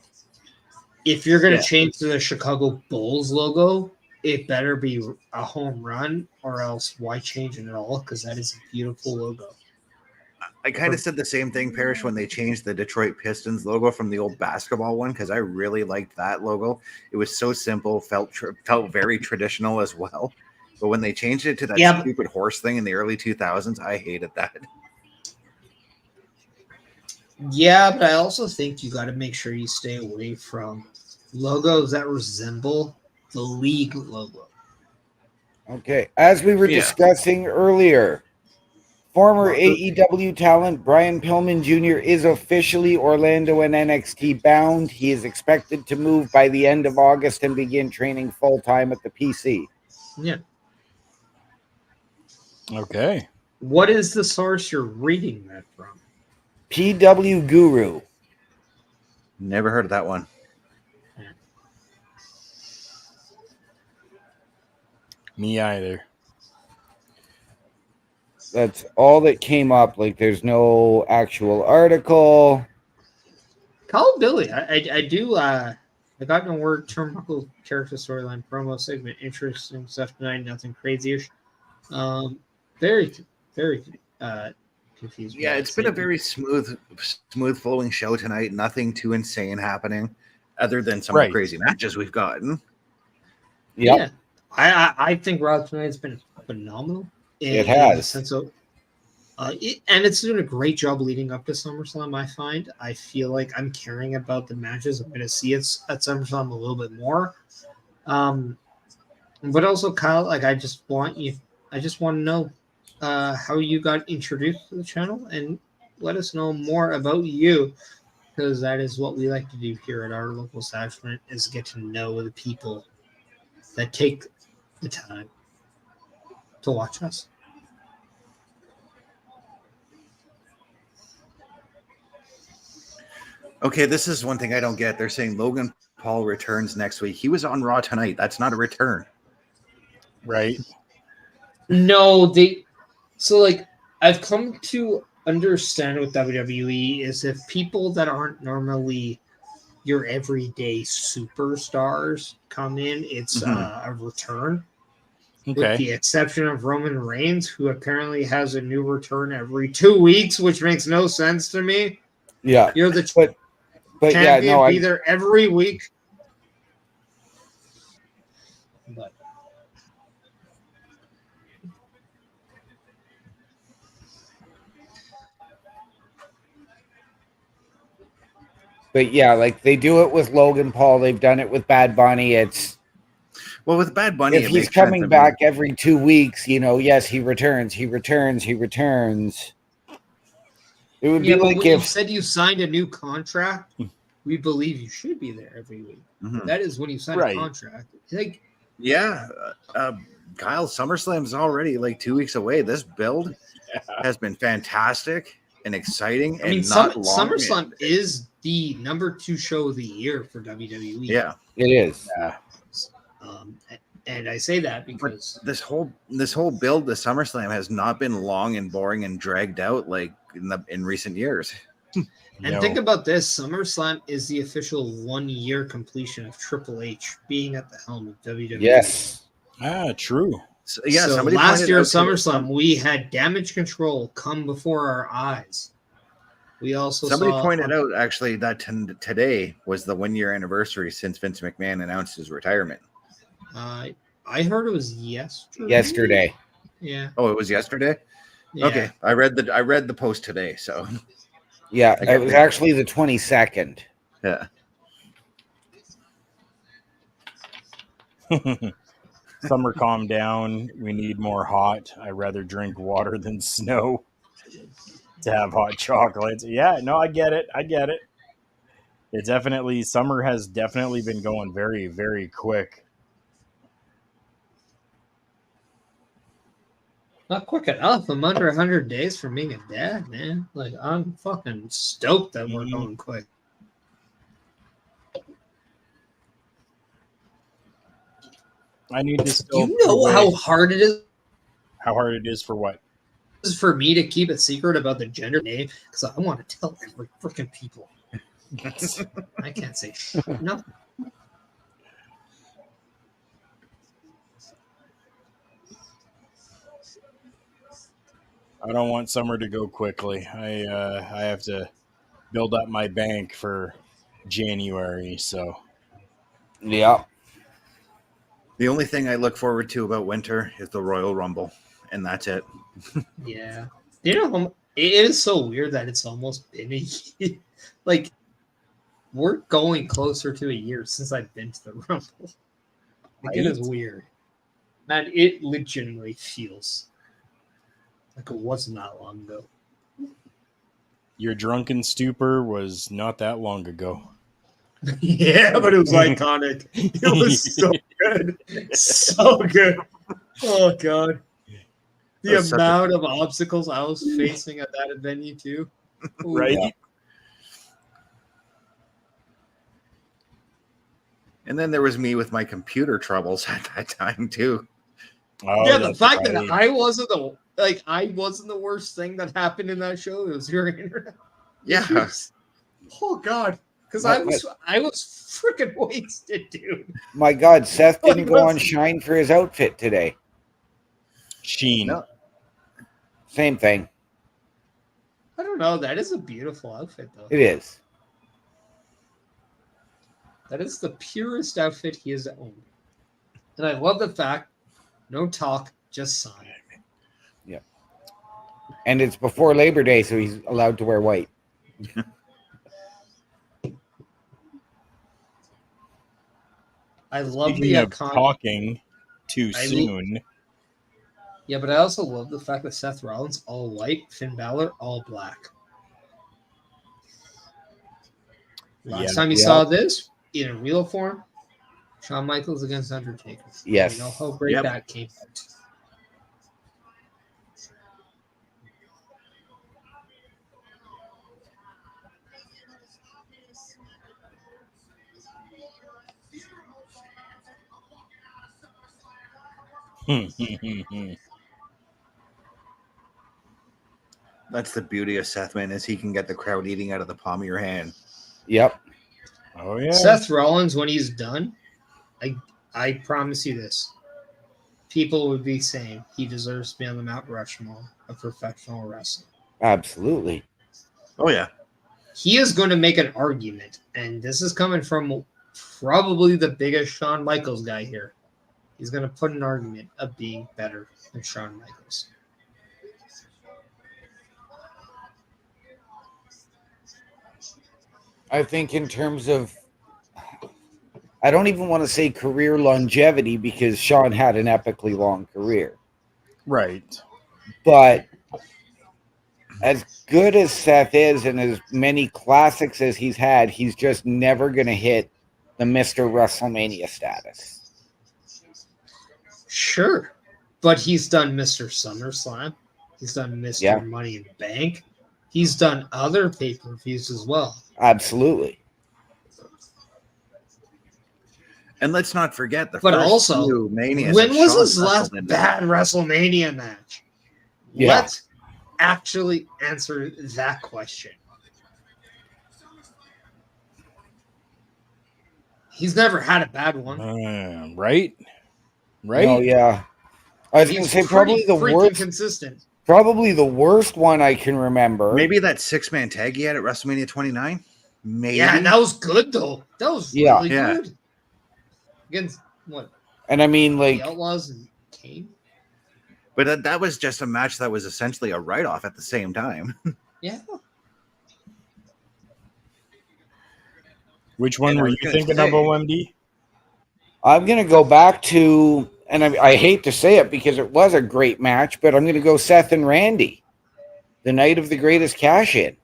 if you're gonna change to the Chicago Bulls logo, it better be a home run, or else why change it at all? Because that is a beautiful logo. I kind of said the same thing, Parrish, when they changed the Detroit Pistons logo from the old basketball one, because I really liked that logo. It was so simple, felt very traditional as well. But when they changed it to that stupid horse thing in the early 2000s, I hated that. Yeah, but I also think you got to make sure you stay away from logos that resemble the league logo. Okay. As we were discussing earlier, former AEW talent Brian Pillman Jr. is officially Orlando and NXT bound. He is expected to move by the end of August and begin training full-time at the PC. Yeah. Okay. What is the source you're reading that from? PW Guru. Never heard of that one. Me either. That's all that came up. Like, there's no actual article. Call Billy. I do. I got no word. Turnbuckle character storyline promo segment. Interesting stuff tonight. Nothing crazy-ish. Very, very confused. Yeah, it's been a very smooth flowing show tonight. Nothing too insane happening, other than some Right. crazy matches we've gotten. Yep. Yeah. I think Raw tonight's been phenomenal. It In has. the sense of, and it's doing a great job leading up to SummerSlam. I find. I feel like I'm caring about the matches I'm going to see at SummerSlam a little bit more. But also, Kyle, like I just want to know how you got introduced to the channel, and let us know more about you, because that is what we like to do here at our local establishment: is get to know the people that take the time to watch us. Okay, this is one thing I don't get. They're saying Logan Paul returns next week. He was on Raw tonight. That's not a return. Right. No, so like I've come to understand with WWE is if people that aren't normally your everyday superstars come in, it's a return. With Okay. the exception of Roman Reigns, who apparently has a new return every 2 weeks, which makes no sense to me. Yeah. You're the But yeah, champion, no, be there every week. but yeah, like they do it with Logan Paul. They've done it with Bad Bunny. It's Well, with Bad Bunny, if it he's makes sense. coming back every 2 weeks, yes, he returns. He returns. He returns. It would Yeah, be but like when you if said you signed a new contract, we believe you should be there every week. Mhm. That is when you sign Right. a contract. Like, Yeah, Kyle, SummerSlam's already like 2 weeks away. This build has been fantastic and exciting, I mean, and not long. SummerSlam is the #2 show of the year for WWE. Yeah, it is. Yeah. And I say that but because this whole build to SummerSlam has not been long and boring and dragged out like in recent years. and think about this: SummerSlam is the official 1-year completion of Triple H being at the helm of WWE. Yes. True. So, yeah, So somebody last pointed year at out today- SummerSlam, we had Damage Control come before our eyes. We also Somebody saw pointed out actually that today was the 1-year anniversary since Vince McMahon announced his retirement. I heard it was yesterday. Yesterday. Yeah. Oh, it was yesterday. Yeah. Okay, I read the post today. So Yeah, Okay. it was actually the 22nd. yeah, Summer, calm down. We need more hot. I rather drink water than snow to have hot chocolates. Yeah, no, I get it. It definitely, summer has definitely been going very, very quick. Not quick enough. I'm under 100 days from being a dad, man. Like, I'm fucking stoked that we're going quick. I need to Do still you know how hard it is how hard it is for what? for me to keep a secret about the gender name? Because I want to tell every freaking people. I can't say no. I don't want summer to go quickly. I have to build up my bank for January, so Yeah. the only thing I look forward to about winter is the Royal Rumble, and that's it. Yeah. You know, it is so weird that it's almost been a year. Like, we're going closer to a year since I've been to the Rumble. Like, it is weird. Man, it legitimately feels like it wasn't that long ago. your drunken stupor was not that long ago. Yeah, but it was iconic. It was so good. So good. Oh, God. The That was such a- amount of obstacles I was facing at that venue, too. Ooh. Right? Yeah. And then there was me with my computer troubles at that time too. Oh, Yeah, the that's fact right. that I wasn't the worst thing that happened in that show. It was your internet. Yeah. issues. Oh God, because I was freaking wasted, dude. My God, Seth Like, didn't go on listen. Shine for his outfit today. Sheen. No. Same thing. I don't know. That is a beautiful outfit, though. It is. That is the purest outfit he has owned. And I love the fact, no talk, just sign. Yeah. And it's before Labor Day, so he's allowed to wear white. I love Speaking the of talking too soon. Yeah, but I also love the fact that Seth Rollins all white, Finn Bálor all black. Last time you saw this in a real form, Shawn Michaels against Undertaker. Yes. You know how great that came out. That's the beauty of Seth, man, is he can get the crowd eating out of the palm of your hand. Yep. Oh yeah. Seth Rollins, when he's done, I promise you this. People would be saying he deserves to be on the Mount Rushmore of professional wrestling. Absolutely. Oh, yeah. He is going to make an argument, and this is coming from probably the biggest Shawn Michaels guy here. He's going to put an argument of being better than Shawn Michaels. I think in terms of, I don't even want to say career longevity because Shawn had an epically long career. Right. But as good as Seth is and as many classics as he's had, he's just never going to hit the Mr. WrestleMania status. Sure. But he's done Mr. SummerSlam. He's done Mr. Money in the Bank. He's done other pay-per-views as well. Absolutely. And let's not forget the but first also, few Manias. when was Shawn his last wrestled in. bad WrestleMania match? Yeah. Let's actually answer that question. He's never had a bad one. Right? No, yeah. I was going to say probably the worst. Consistent. Probably the worst one I can remember. Maybe that 6-man tag he had at WrestleMania 29. Maybe. Yeah, that was good though. That was really good. Against what? And I mean, like the Outlaws and Kane. But that was just a match that was essentially a write-off at the same time. Yeah. Which one were you thinking of, OMD? I'm going to go back to, and I hate to say it because it was a great match, but I'm going to go Seth and Randy, the night of the greatest cash-in.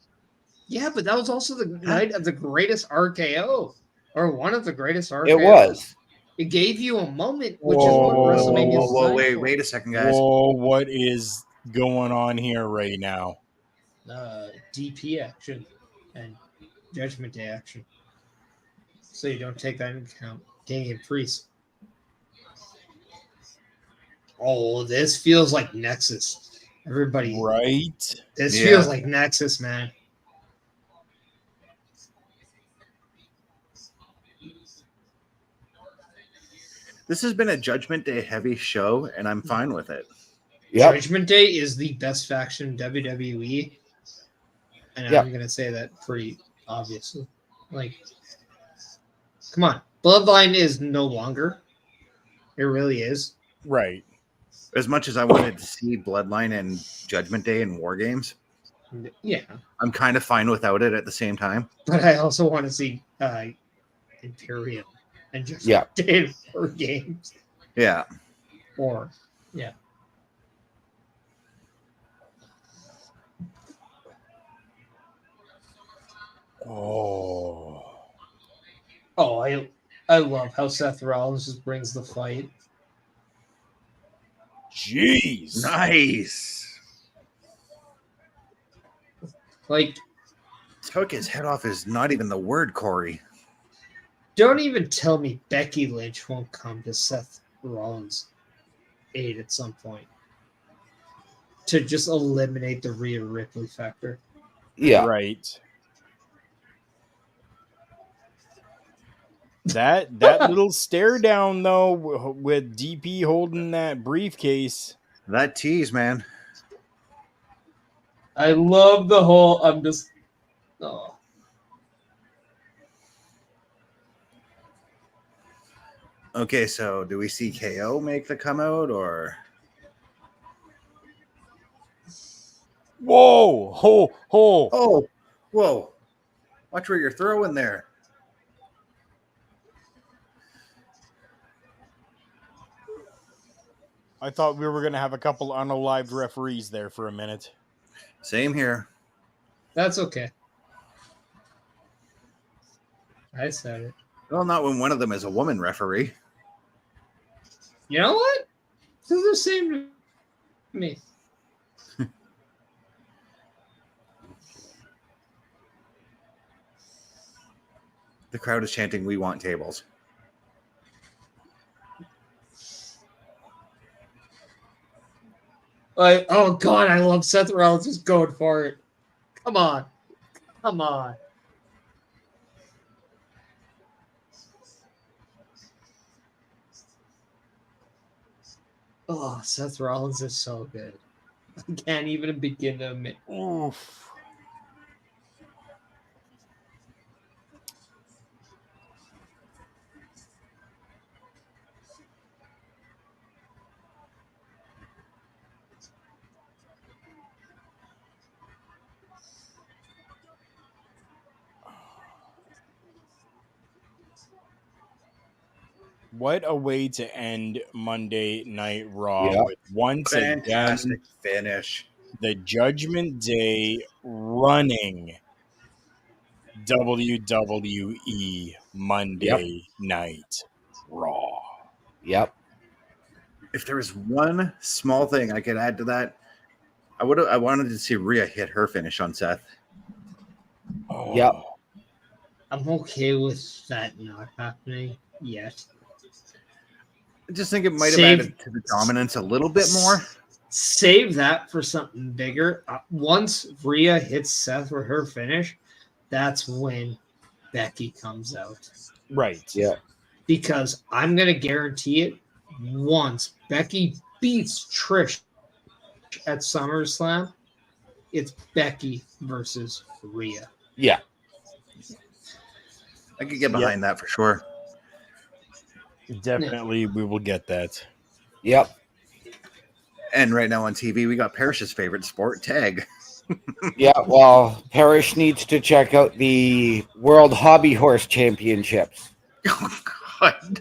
Yeah, but that was also the night of the greatest RKO, or one of the greatest RKOs. It was. It gave you a moment, which is what WrestleMania is. Whoa, wait a second, guys. Whoa, what is going on here right now? DP action and Judgment Day action. So you don't take that into account. King and Priest. Oh, this feels like Nexus. Everybody. Right? This feels like Nexus, man. This has been a Judgment Day heavy show, and I'm fine with it. Yep. Judgment Day is the best faction in WWE. And I'm going to say that pretty obviously. Like, come on. Bloodline is no longer. It really is. Right. As much as I wanted to see Bloodline and Judgment Day in War Games, yeah, I'm kind of fine without it at the same time. But I also want to see Imperium and Judgment Day in War Games. Yeah. I love how Seth Rollins just brings the fight. Jeez. Nice. Like, took his head off is not even the word, Corey. Don't even tell me Becky Lynch won't come to Seth Rollins. 8 at some point to just eliminate the Rhea Ripley factor. Yeah. Right. That little stare down though, with DP holding that briefcase. That tease, man. I love the whole. I'm just. Oh. Okay, so do we see KO make the come out or? Whoa! Ho! Ho! Oh, whoa! Watch where you're throwing there. I thought we were gonna have a couple unalived referees there for a minute. Same here. That's okay. I said it. Well, not when one of them is a woman referee. You know what? This is the same to me. The crowd is chanting, "We want tables." Like, oh god, I love Seth Rollins just going for it. Come on. Come on. Oh, Seth Rollins is so good. I can't even begin to admit. Oof. What a way to end Monday Night Raw Yeah. with once Fantastic again finish. the Judgment Day running WWE Monday Night Raw. Yep. If there was one small thing I could add to that, I wanted to see Rhea hit her finish on Seth. Oh. Yep. I'm okay with that not happening yet. I just think it might have Save- added to the dominance a little bit more. Save that for something bigger. Once Rhea hits Seth with her finish, that's when Becky comes out. Right. Yeah. Because I'm going to guarantee it, once Becky beats Trish at SummerSlam, it's Becky versus Rhea. Yeah. I could get behind that for sure. Definitely we will get that. Yep. And right now on TV, we got Parrish's favorite sport, tag. Yeah. Well, Parrish needs to check out the World Hobby Horse Championships. Oh, God.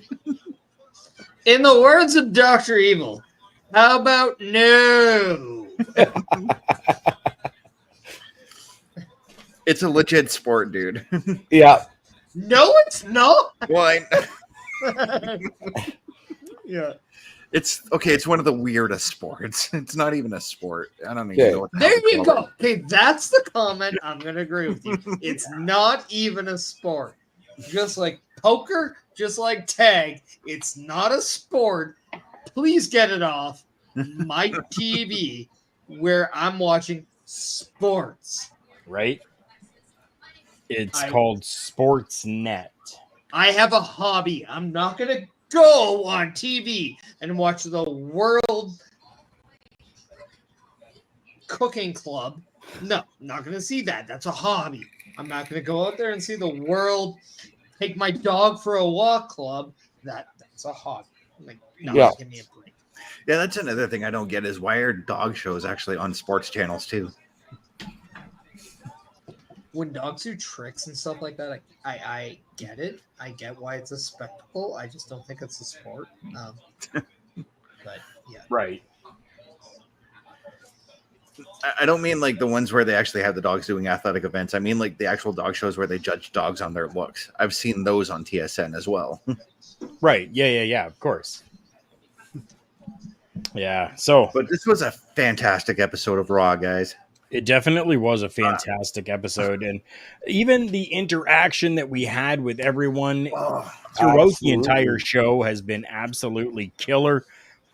In the words of Dr. Evil, how about no? It's a legit sport, dude. Yeah. No, it's not. Why? Yeah. It's okay. It's one of the weirdest sports. It's not even a sport. I don't even Okay. know what the There hell to you call go. Okay, that's the comment. I'm going to agree with you. It's not even a sport. Just like poker, just like tag, it's not a sport. Please get it off my TV where I'm watching sports. Right? It's called Sportsnet. I have a hobby. I'm not going to go on TV and watch the World Cooking Club. No, I'm not going to see that. That's a hobby. I'm not going to go out there and see the World Take My Dog for a Walk Club. That's a hobby. Like, no, Yeah. give me a break. Yeah, that's another thing I don't get is why are dog shows actually on sports channels too? When dogs do tricks and stuff like that, I get it. I get why it's a spectacle. I just don't think it's a sport. But yeah. Right. I don't mean like the ones where they actually have the dogs doing athletic events. I mean like the actual dog shows where they judge dogs on their looks. I've seen those on TSN as well. Right. Yeah. Of course. Yeah. So But this was a fantastic episode of Raw, guys. it definitely was a fantastic episode. And even the interaction that we had with everyone Oh, throughout the absolutely. entire show has been absolutely killer.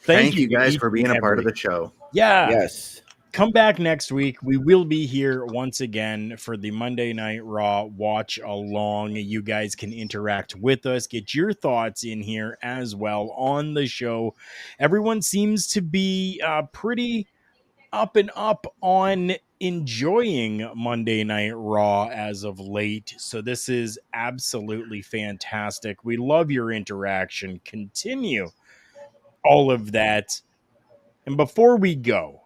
Thank you to guys each for being and a part of every- the show. Yeah. Yes. Come back next week. We will be here once again for the Monday Night Raw watch along. You guys can interact with us, get your thoughts in here as well on the show. Everyone seems to be pretty up and up on enjoying Monday Night Raw as of late. So this is absolutely fantastic. We love your interaction. Continue all of that. And before we go,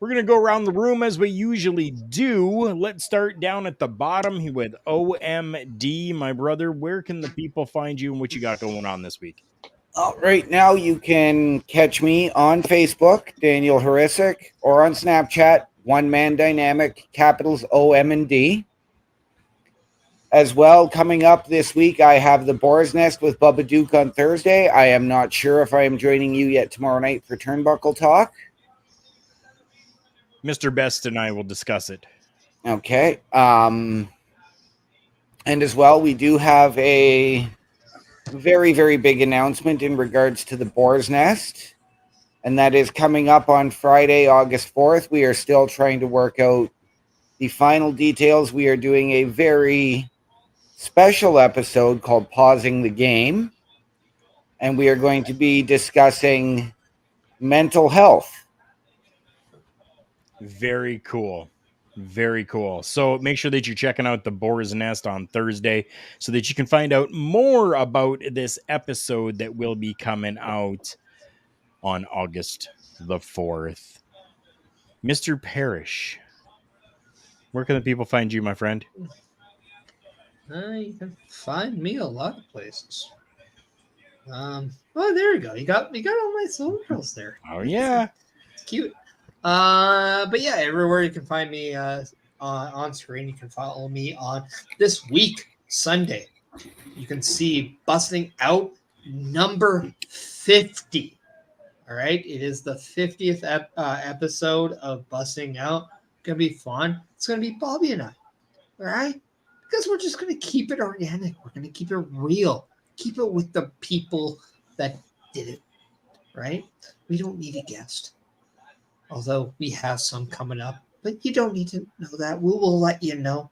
we're going to go around the room as we usually do. Let's start down at the bottom with OMD. My brother, where can the people find you and what you got going on this week? Right now, you can catch me on Facebook, Daniel Horisic, or on Snapchat, One Man Dynamic, capitals OM and D. As well, coming up this week, I have the Boar's Nest with Bubba Duke on Thursday. I am not sure if I am joining you yet tomorrow night for Turnbuckle Talk. Mr. Best and I will discuss it. Okay. And as well, we do have a very, very big announcement in regards to the Boar's Nest. And that is coming up on Friday, August 4th. We are still trying to work out the final details. We are doing a very special episode called Pausing the Game. And we are going to be discussing mental health. Very cool. Very cool. So make sure that you're checking out the Boar's Nest on Thursday so that you can find out more about this episode that will be coming out on August the 4th. Mr. Parrish, where can the people find you, my friend? You can find me a lot of places. Oh, there you go. You got all my socials there. Oh, yeah. It's cute. But yeah, everywhere you can find me on screen. You can follow me on this week, Sunday. You can see Busting Out number 50. All right. It is the 50th episode of Busting Out. Gonna be fun. It's gonna be Bobby and I. All right. Because we're just gonna keep it organic. We're gonna keep it real. Keep it with the people that did it. Right? We don't need a guest. Although we have some coming up, but you don't need to know that. We will let you know.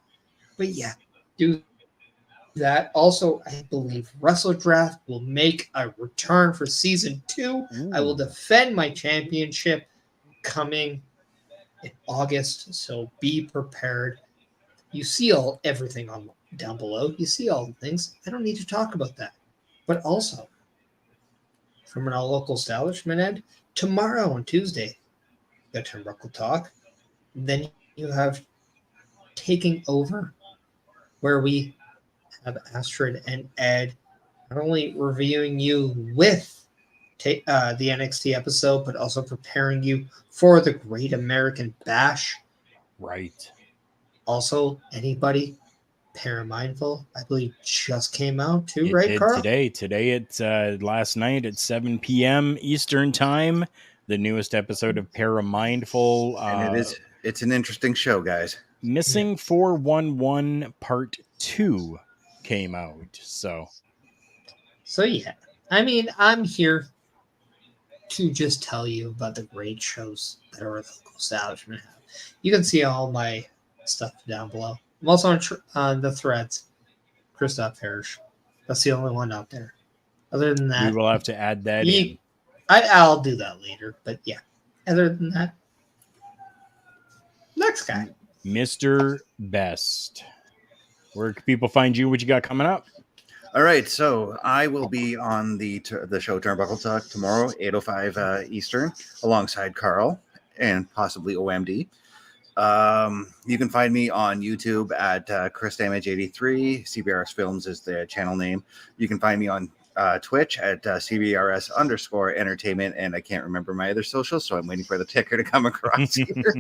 But yeah, do that. Also, I believe Wrestle Draft will make a return for season 2. I will defend my championship coming in August, so be prepared. You see everything on down below. You see all the things. I don't need to talk about that. But also, from an all-local establishment end, tomorrow on Tuesday, got Turnbuckle Talk. Then you have Taking Over, where we have Astrid and Ed not only reviewing you with the NXT episode, but also preparing you for the Great American Bash. Right. Also, anybody Paramindful, I believe, just came out too, It right, did Karl? Today it's last night at 7 p.m. Eastern time. The newest episode of Paramindful. And it's an interesting show, guys. Missing 411 Part 2 came out. So yeah, I mean, I'm here to just tell you about the great shows that our local establishment have. You can see all my stuff down below. I'm also on the threads. Christoph Parrish. That's the only one out there. Other than that, we will have to add that in. I'll do that later. But yeah, other than that, next guy. Mr. Best. Where can people find you? What you got coming up? All right, so I will be on the show Turnbuckle Talk tomorrow, 8:05 Eastern, alongside Karl and possibly OMD. You can find me on YouTube at ChrisDamage83. CBRS Films is the channel name. You can find me on Twitch at CBRS_entertainment, and I can't remember my other socials, so I'm waiting for the ticker to come across here.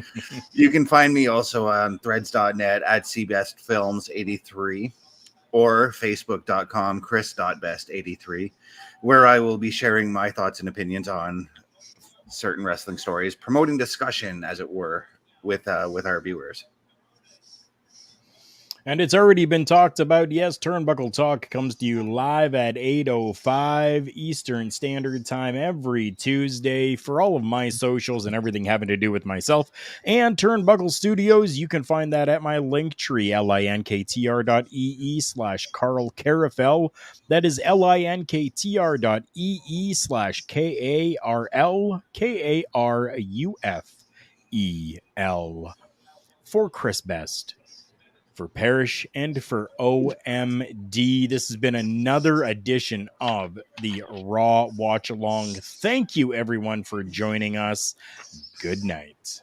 You can find me also on threads.net at CBestFilms83 or facebook.com chris.best83, where I will be sharing my thoughts and opinions on certain wrestling stories, promoting discussion, as it were, with our viewers. And it's already been talked about. Yes, Turnbuckle Talk comes to you live at 8:05 Eastern Standard Time every Tuesday. For all of my socials and everything having to do with myself and Turnbuckle Studios, you can find that at my link tree, linktr.ee/Karl Karufel. That is linktr.ee/KarlKarufel. For Chris Best, for Parrish, and for OMD. This has been another edition of the Raw Watch Along. Thank you, everyone, for joining us. Good night.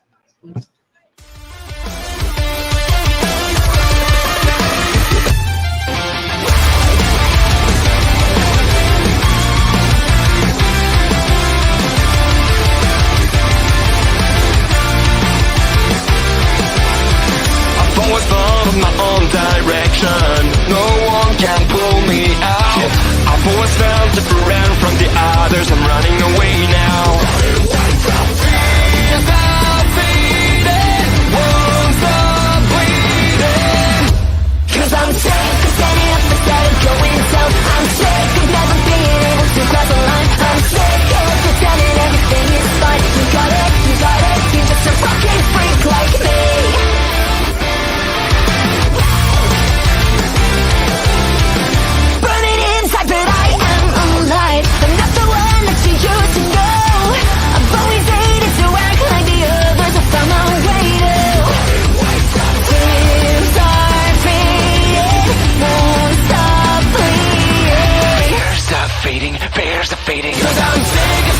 Always followed my own direction. No one can pull me out. I've always felt different from the others. I'm running away now. Fears are fading, won't stop bleeding. 'Cause I'm sick of standing up instead of going south. I'm sick of never being able to cross the line. I'm sick of pretending everything is fine. You got it, you're just a fucking freak like me. I'm not the one that you used to know. I've always hated to act like the others. I found my way to. Tears are fading, won't stop bleeding. Bears are fading, bears are fading. 'Cause I'm sick of